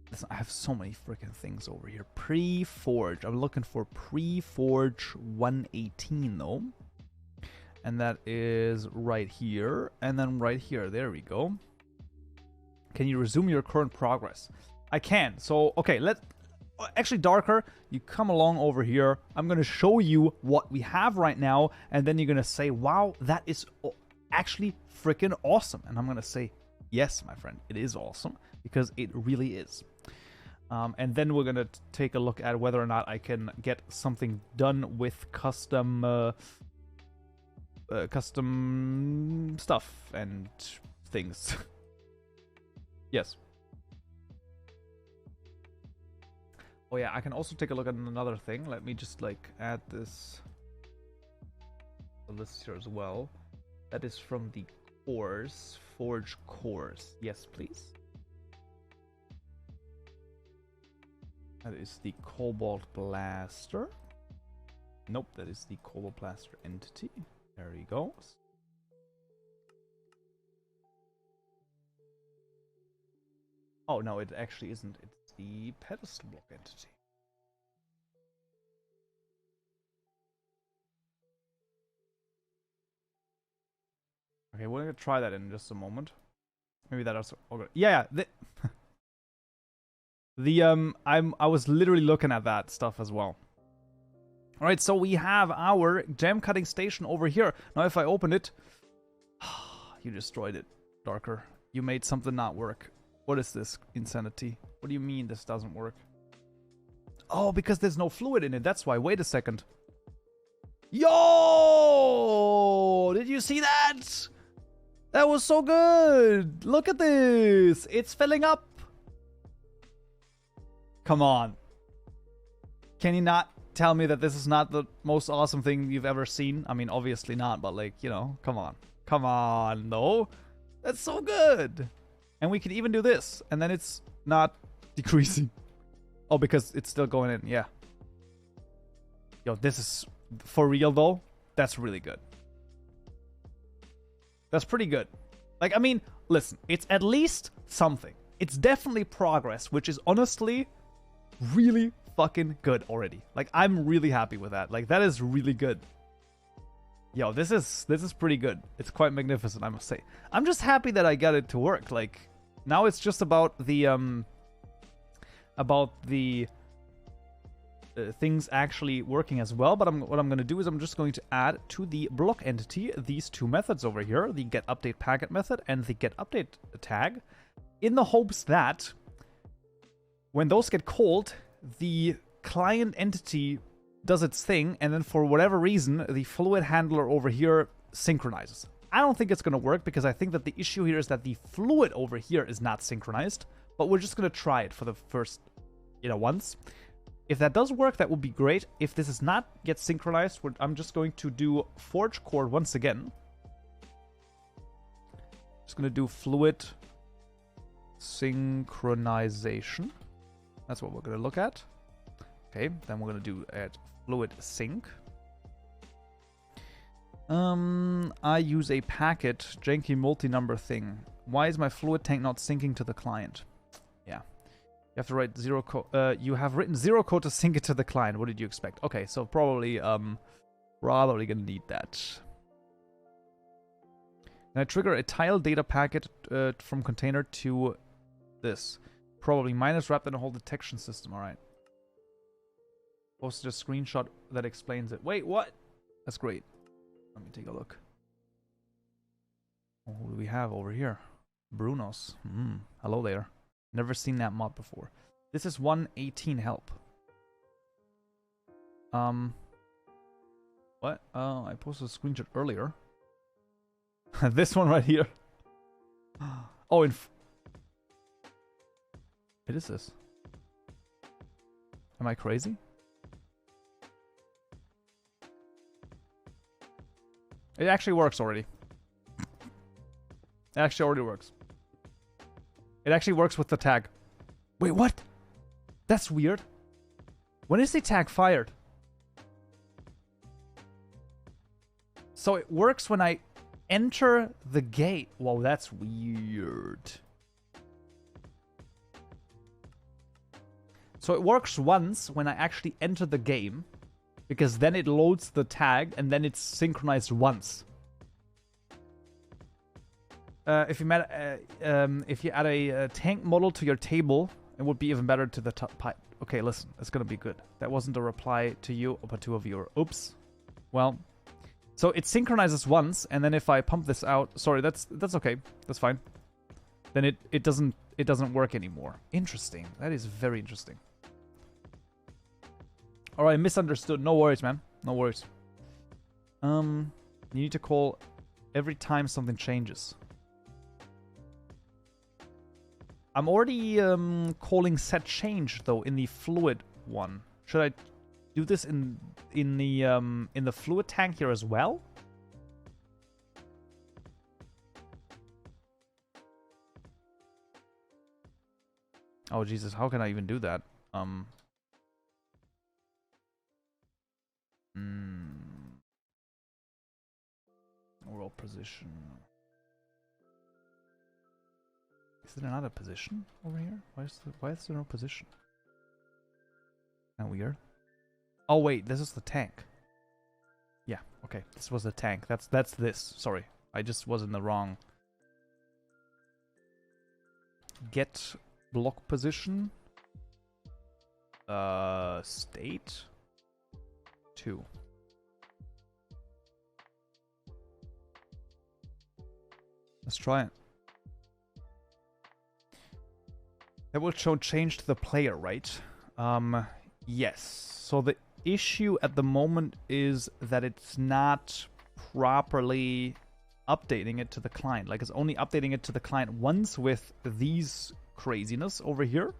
Listen, I have so many freaking things over here. Pre-Forge. I'm looking for Pre-Forge 118, though. And that is right here. And then right here. There we go. Can you resume your current progress? I can. So, okay, actually, Darker, you come along over here. I'm going to show you what we have right now. And then you're going to say, wow, that is actually freaking awesome. And I'm going to say, yes, my friend, it is awesome. Because it really is. And then we're going to take a look at whether or not I can get something done with custom stuff and things. Yes. Oh yeah, I can also take a look at another thing. Let me just like add this list here as well. That is from the cores, Forge cores. Yes, please. That is the Cobalt Blaster. Nope, that is the Cobalt Blaster entity. There he goes. Oh, no, it actually isn't. It's the pedestal block entity. Okay, we're gonna try that in just a moment. Maybe that also. Okay. Yeah, I was literally looking at that stuff as well. All right, so we have our gem cutting station over here. Now, if I open it, you destroyed it, Darker. You made something not work. What is this insanity? What do you mean this doesn't work? Oh, because there's no fluid in it. That's why. Wait a second. Yo! Did you see that? That was so good. Look at this. It's filling up. Come on. Can you not tell me that this is not the most awesome thing you've ever seen? I mean, obviously not, but like, you know, come on. Come on, no. That's so good. And we can even do this, and then it's not decreasing. Oh, because it's still going in, yeah. Yo, this is, for real though, that's really good. That's pretty good. Like, I mean, listen, it's at least something. It's definitely progress, which is honestly really fucking good already. Like, I'm really happy with that. Like, that is really good. Yo, this is pretty good. It's quite magnificent, I must say. I'm just happy that I got it to work. Like, now it's just about the things actually working as well. But what I'm going to do is I'm just going to add to the block entity these two methods over here, the get update packet method and the get update tag, in the hopes that when those get called, the client entity does its thing, and then for whatever reason, the fluid handler over here synchronizes. I don't think it's going to work because I think that the issue here is that the fluid over here is not synchronized, but we're just going to try it for the first, once. If that does work, that would be great. If this is not yet synchronized, I'm just going to do Forge core once again. Just going to do fluid synchronization. That's what we're going to look at. Okay, then we're going to do add fluid sync. I use a packet janky multi-number thing. Why is my fluid tank not syncing to the client? Yeah. You have to write zero code. You have written zero code to sync it to the client. What did you expect? Okay, so probably gonna need that. And I trigger a tile data packet from container to this. Probably minus wrapped in a whole detection system. All right. Posted a screenshot that explains it. Wait, what? That's great. Let me take a look. Oh, who do we have over here? Brunos. Hello there. Never seen that mod before. This is 118 help. What? I posted a screenshot earlier. This one right here. Oh, what is this? Am I crazy? It actually works already. It actually already works. It actually works with the tag. Wait, what? That's weird. When is the tag fired? So it works when I enter the gate. Whoa, that's weird. So it works once when I actually enter the game, because then it loads the tag and then it's synchronized once. If you add a tank model to your table, it would be even better to the top pipe. Okay, listen, it's gonna be good. That wasn't a reply to you, but to a viewer. Oops. Well, so it synchronizes once, and then if I pump this out, sorry, that's okay, that's fine. Then it doesn't work anymore. Interesting. That is very interesting. All right, misunderstood. No worries, man. No worries. You need to call every time something changes. I'm already calling set change though in the fluid one. Should I do this in the fluid tank here as well? Oh Jesus, how can I even do that? Overall position. Is there another position over here? Why is there no position? Kinda weird. Oh wait, this is the tank. Yeah, okay. This was the tank. That's this. Sorry. I just was in the wrong. Get block position. State 2. Let's try it. That will show change to the player, right? Yes. So the issue at the moment is that it's not properly updating it to the client. Like, it's only updating it to the client once with these craziness over here.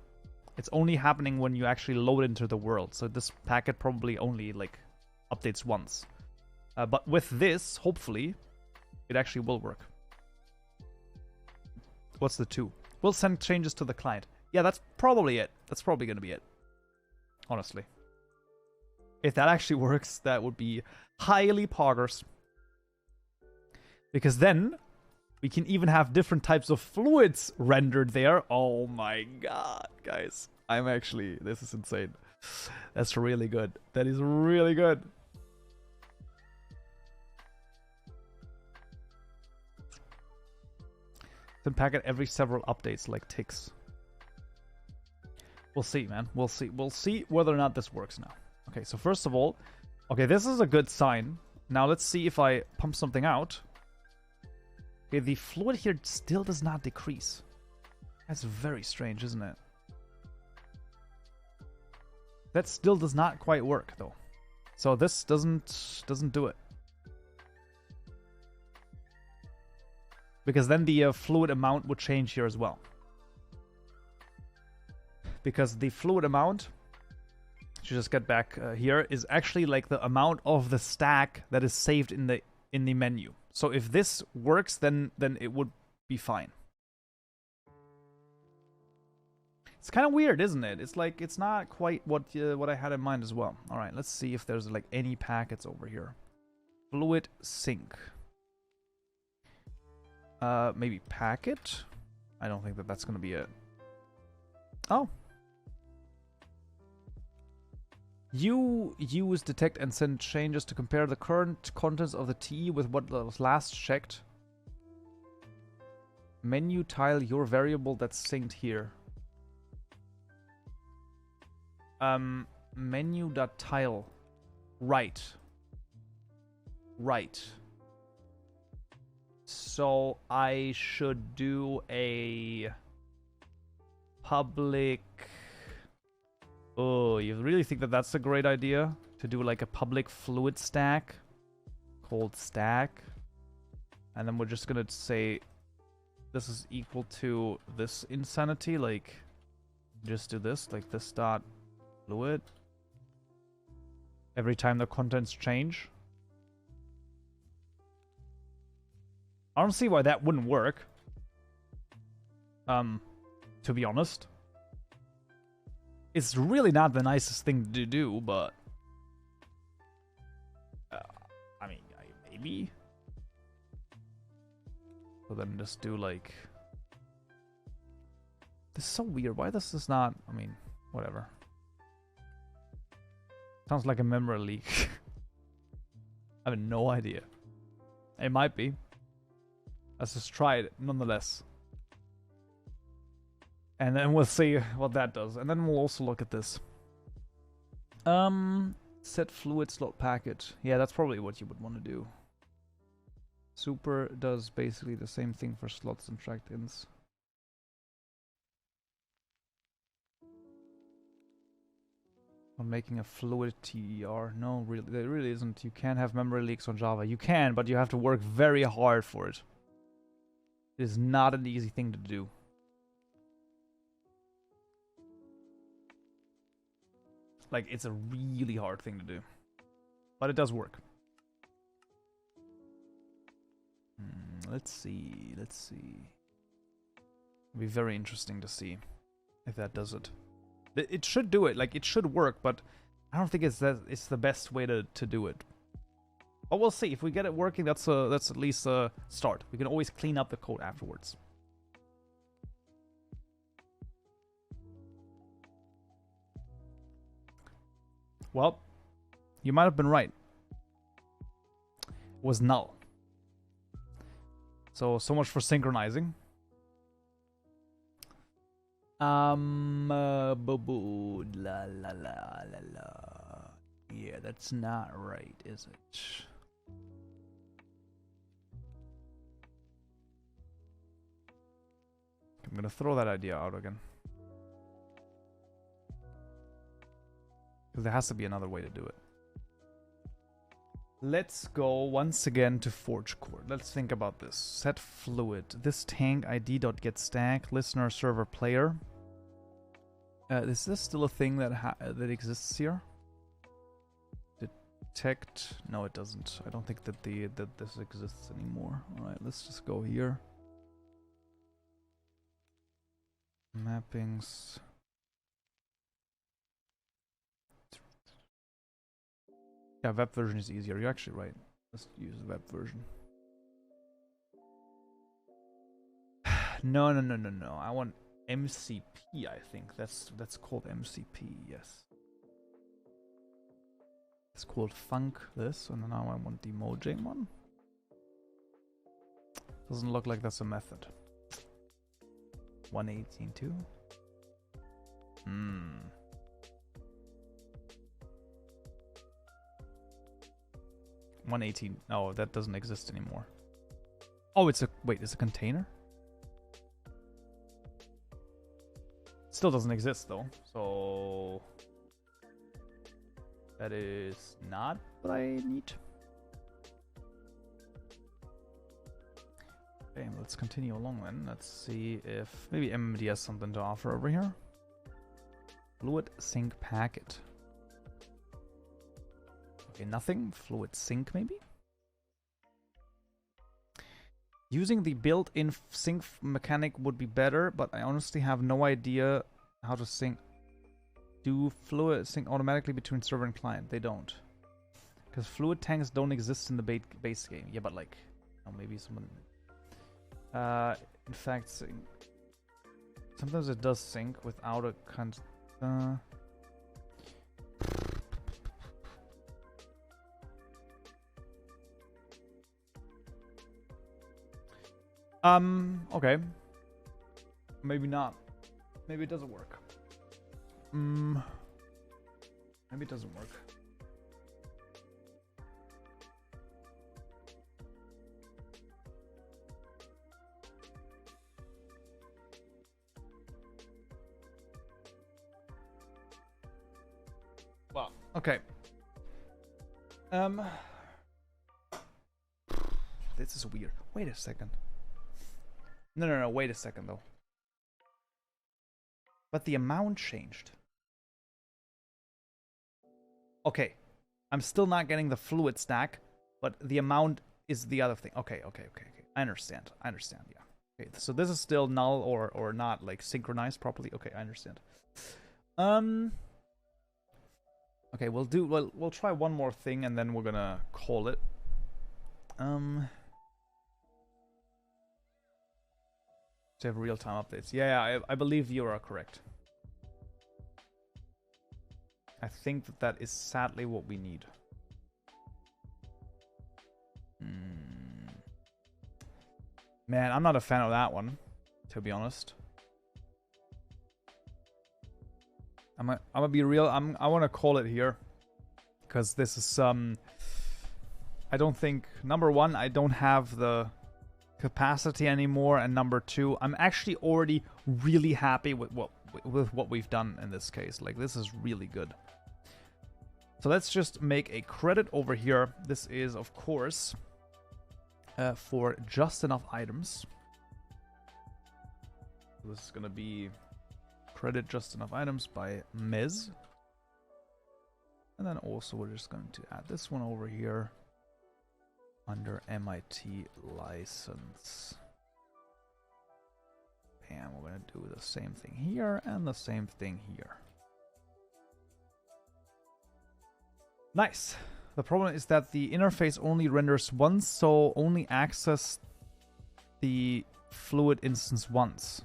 It's only happening when you actually load into the world. So this packet probably only, like, updates once. But with this, hopefully, it actually will work. What's the 2? We'll send changes to the client. Yeah, that's probably it. That's probably going to be it. Honestly. If that actually works, that would be highly poggers. Because then, we can even have different types of fluids rendered there. Oh my god, guys. This is insane. That's really good. That is really good. Send packet every several updates, like ticks. We'll see, man. We'll see. We'll see whether or not this works now. Okay, so first of all... Okay, this is a good sign. Now let's see if I pump something out. Okay, the fluid here still does not decrease. That's very strange, isn't it? That still does not quite work, though. So this doesn't do it. Because then the fluid amount would change here as well. Because the fluid amount, to just get back here, is actually like the amount of the stack that is saved in the menu. So if this works, then it would be fine. It's kind of weird, isn't it? It's like it's not quite what I had in mind as well. All right, let's see if there's like any packets over here. Fluid sync. Maybe packet. I don't think that's gonna be it. Oh. You use detect and send changes to compare the current contents of the TE with what was last checked. Menu tile your variable that's synced here. Menu.tile. Right. Right. So I should do a public... Oh, you really think that that's a great idea? To do like a public fluid stack? Called stack. And then we're just gonna say this is equal to this insanity. Like, just do this. Like this dot fluid. Every time the contents change. I don't see why that wouldn't work. To be honest. It's really not the nicest thing to do, but... I mean, maybe? So then just do like... This is so weird. Why does this not... I mean, whatever. Sounds like a memory leak. I have no idea. It might be. Let's just try it nonetheless. And then we'll see what that does. And then we'll also look at this. Set fluid slot package. Yeah, that's probably what you would want to do. Super does basically the same thing for slots and tracked-ins. I'm making a fluid TER. No, really, there really isn't. You can't have memory leaks on Java. You can, but you have to work very hard for it. It is not an easy thing to do. Like, it's a really hard thing to do. But it does work. Let's see. Let's see. It'll be very interesting to see if that does it. It should do it. Like, it should work, but I don't think it's the best way to do it. But we'll see. If we get it working, that's at least a start. We can always clean up the code afterwards. Well, you might have been right. It was null. So much for synchronizing. Boo-boo, la la la la la. Yeah, that's not right, is it? I'm gonna throw that idea out again. Because there has to be another way to do it. Let's go once again to Forge Core. Let's think about this. Set fluid. This tank id.getStack, listener, server, player. Is this still a thing that exists here? Detect. No, it doesn't. I don't think that this exists anymore. All right, let's just go here. Mappings. Yeah, web version is easier. You're actually right. Let's use the web version. No. I want MCP, I think. That's called MCP, yes. It's called Funk, this, and now I want the Mojang one. Doesn't look like that's a method. 118.2. 118. No, that doesn't exist anymore. Oh, it's a... Wait, it's a container? Still doesn't exist, though. So... That is not what I need. Okay, let's continue along then. Let's see if... Maybe MMD has something to offer over here. Fluid sync packet. Okay, nothing. Fluid sync, maybe? Using the built-in sync mechanic would be better, but I honestly have no idea how to sync. Do fluid sync automatically between server and client? They don't. Because fluid tanks don't exist in the base game. Yeah, but like... Oh, maybe someone... in fact, sync. Sometimes it does sync without a... Okay. Maybe not. Maybe it doesn't work. Maybe it doesn't work. Well, okay. This is weird. Wait a second. No, wait a second though. But the amount changed. Okay. I'm still not getting the fluid stack, but the amount is the other thing. Okay. I understand, yeah. Okay, so this is still null or not like synchronized properly. Okay, I understand. Okay, we'll try one more thing and then we're gonna call it. To have real-time updates. Yeah, I believe you are correct. I think that is sadly what we need. Man, I'm not a fan of that one, to be honest. I'm gonna be real. I want to call it here, because this is I don't think, number one, I don't have the capacity anymore, and number two, I'm actually already really happy with what we've done in this case. Like, this is really good. So let's just make a credit over here. This is, of course, for just enough items. This is gonna be credit just enough items by Mez. And then also we're just going to add this one over here under MIT license. And we're going to do the same thing here and the same thing here. Nice. The problem is that the interface only renders once, so only access the fluid instance once.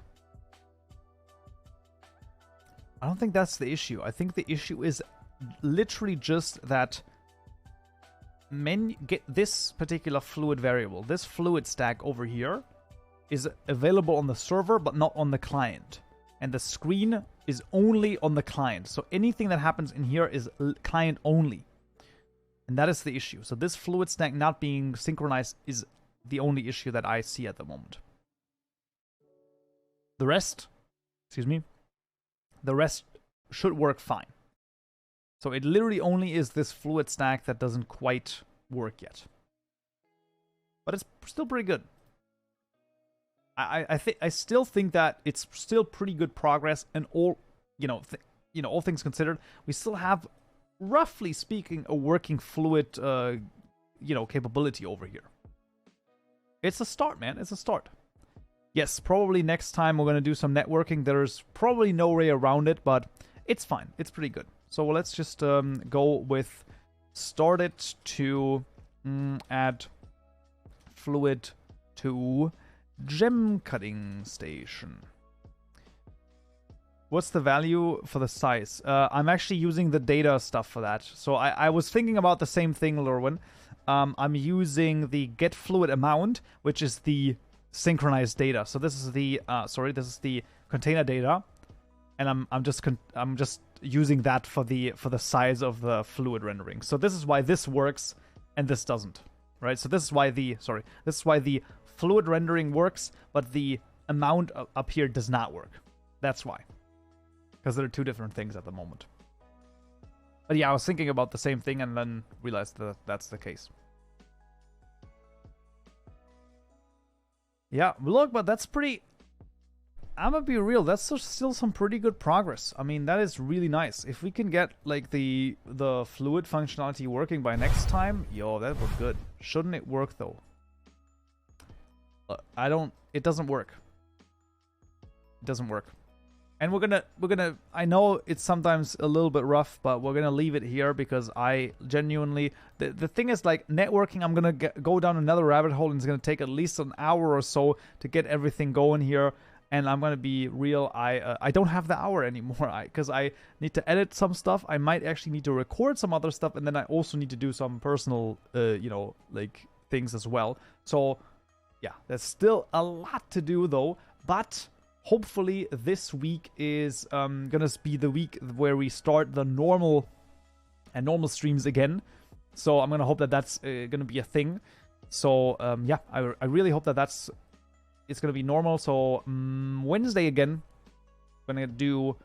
I don't think that's the issue. I think the issue is literally just that get this particular fluid variable, this fluid stack over here, is available on the server but not on the client. And the screen is only on the client. So anything that happens in here is client only. And that is the issue. So this fluid stack not being synchronized is the only issue that I see at the moment. The rest, the rest should work fine. So it literally only is this fluid stack that doesn't quite work yet. But it's still pretty good. I still think that it's still pretty good progress, and all all things considered, we still have, roughly speaking, a working fluid capability over here. It's a start, man. It's a start. Yes, probably next time we're going to do some networking. There's probably no way around it, but it's fine. It's pretty good. So let's just go with started to add fluid to gem cutting station. What's the value for the size? I'm actually using the data stuff for that. So I was thinking about the same thing, Lurwin. I'm using the get fluid amount, which is the synchronized data. So this is the this is the container data, and I'm just using that for the size of the fluid rendering. So this is why this works and this doesn't, right? So this is why the fluid rendering works, but the amount up here does not work. That's why, because there are two different things at the moment. But yeah, I was thinking about the same thing and then realized that that's the case. Yeah, look, but that's pretty... I'm gonna be real, that's still some pretty good progress. I mean, that is really nice. If we can get, like, the fluid functionality working by next time, yo, that would be good. Shouldn't it work, though? It doesn't work. It doesn't work. And we're gonna, I know it's sometimes a little bit rough, but we're gonna leave it here because I genuinely, the thing is, like, networking, I'm gonna go down another rabbit hole, and it's gonna take at least an hour or so to get everything going here. And I'm gonna be real, I don't have the hour anymore, because I need to edit some stuff. I might actually need to record some other stuff, and then I also need to do some personal, like, things as well. So, yeah, there's still a lot to do, though, but hopefully this week is gonna be the week where we start the normal streams again. So I'm gonna hope that that's gonna be a thing. So yeah, I really hope that it's gonna be normal. So Wednesday again, I'm gonna do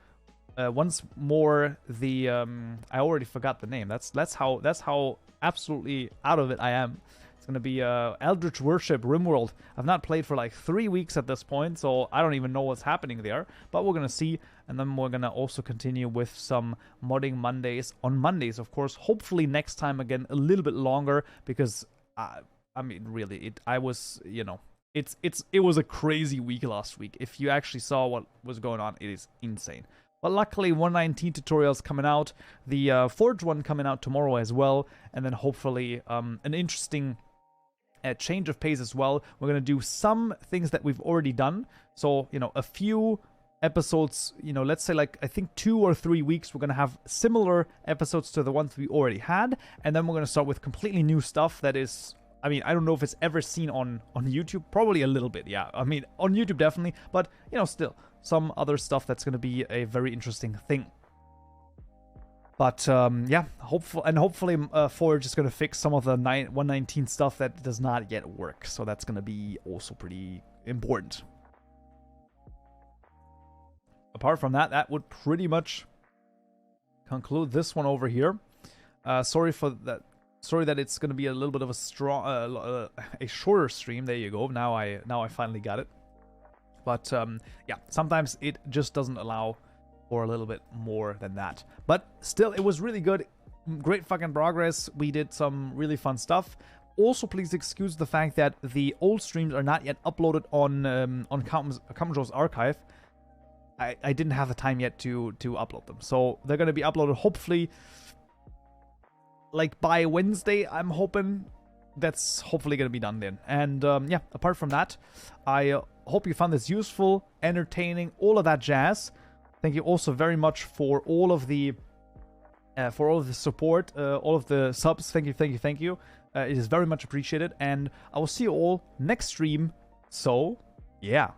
once more the I already forgot the name. That's how absolutely out of it I am. It's going to be Eldritch Worship RimWorld. I've not played for like 3 weeks at this point, so I don't even know what's happening there. But we're going to see, and then we're going to also continue with some modding Mondays. On Mondays, of course, hopefully next time again a little bit longer, because, I mean, really, it was a crazy week last week. If you actually saw what was going on, it is insane. But luckily, 119 tutorials coming out, the Forge one coming out tomorrow as well, and then hopefully an interesting a change of pace as well. We're going to do some things that we've already done. So, you know, a few episodes, you know, let's say like, I think 2 or 3 weeks, we're going to have similar episodes to the ones we already had. And then we're going to start with completely new stuff that is, I mean, I don't know if it's ever seen on YouTube. Probably a little bit, yeah. I mean, on YouTube definitely. But, you know, still, some other stuff that's going to be a very interesting thing. But, yeah, hopefully Forge is going to fix some of the 119 stuff that does not yet work. So that's going to be also pretty important. Apart from that, that would pretty much conclude this one over here. Sorry for that. Sorry that it's going to be a little bit of a shorter stream. There you go. Now I finally got it. But yeah, sometimes it just doesn't allow for a little bit more than that. But still, it was really good. Great fucking progress. We did some really fun stuff. Also, please excuse the fact that the old streams are not yet uploaded on Kaupenjoe's archive. I didn't have the time yet to upload them. So they're going to be uploaded hopefully like by Wednesday. I'm hoping that's hopefully going to be done then. And yeah, apart from that, I hope you found this useful, entertaining, all of that jazz. Thank you also very much for all of the support, all of the subs. Thank you. It is very much appreciated. And I will see you all next stream. So, yeah.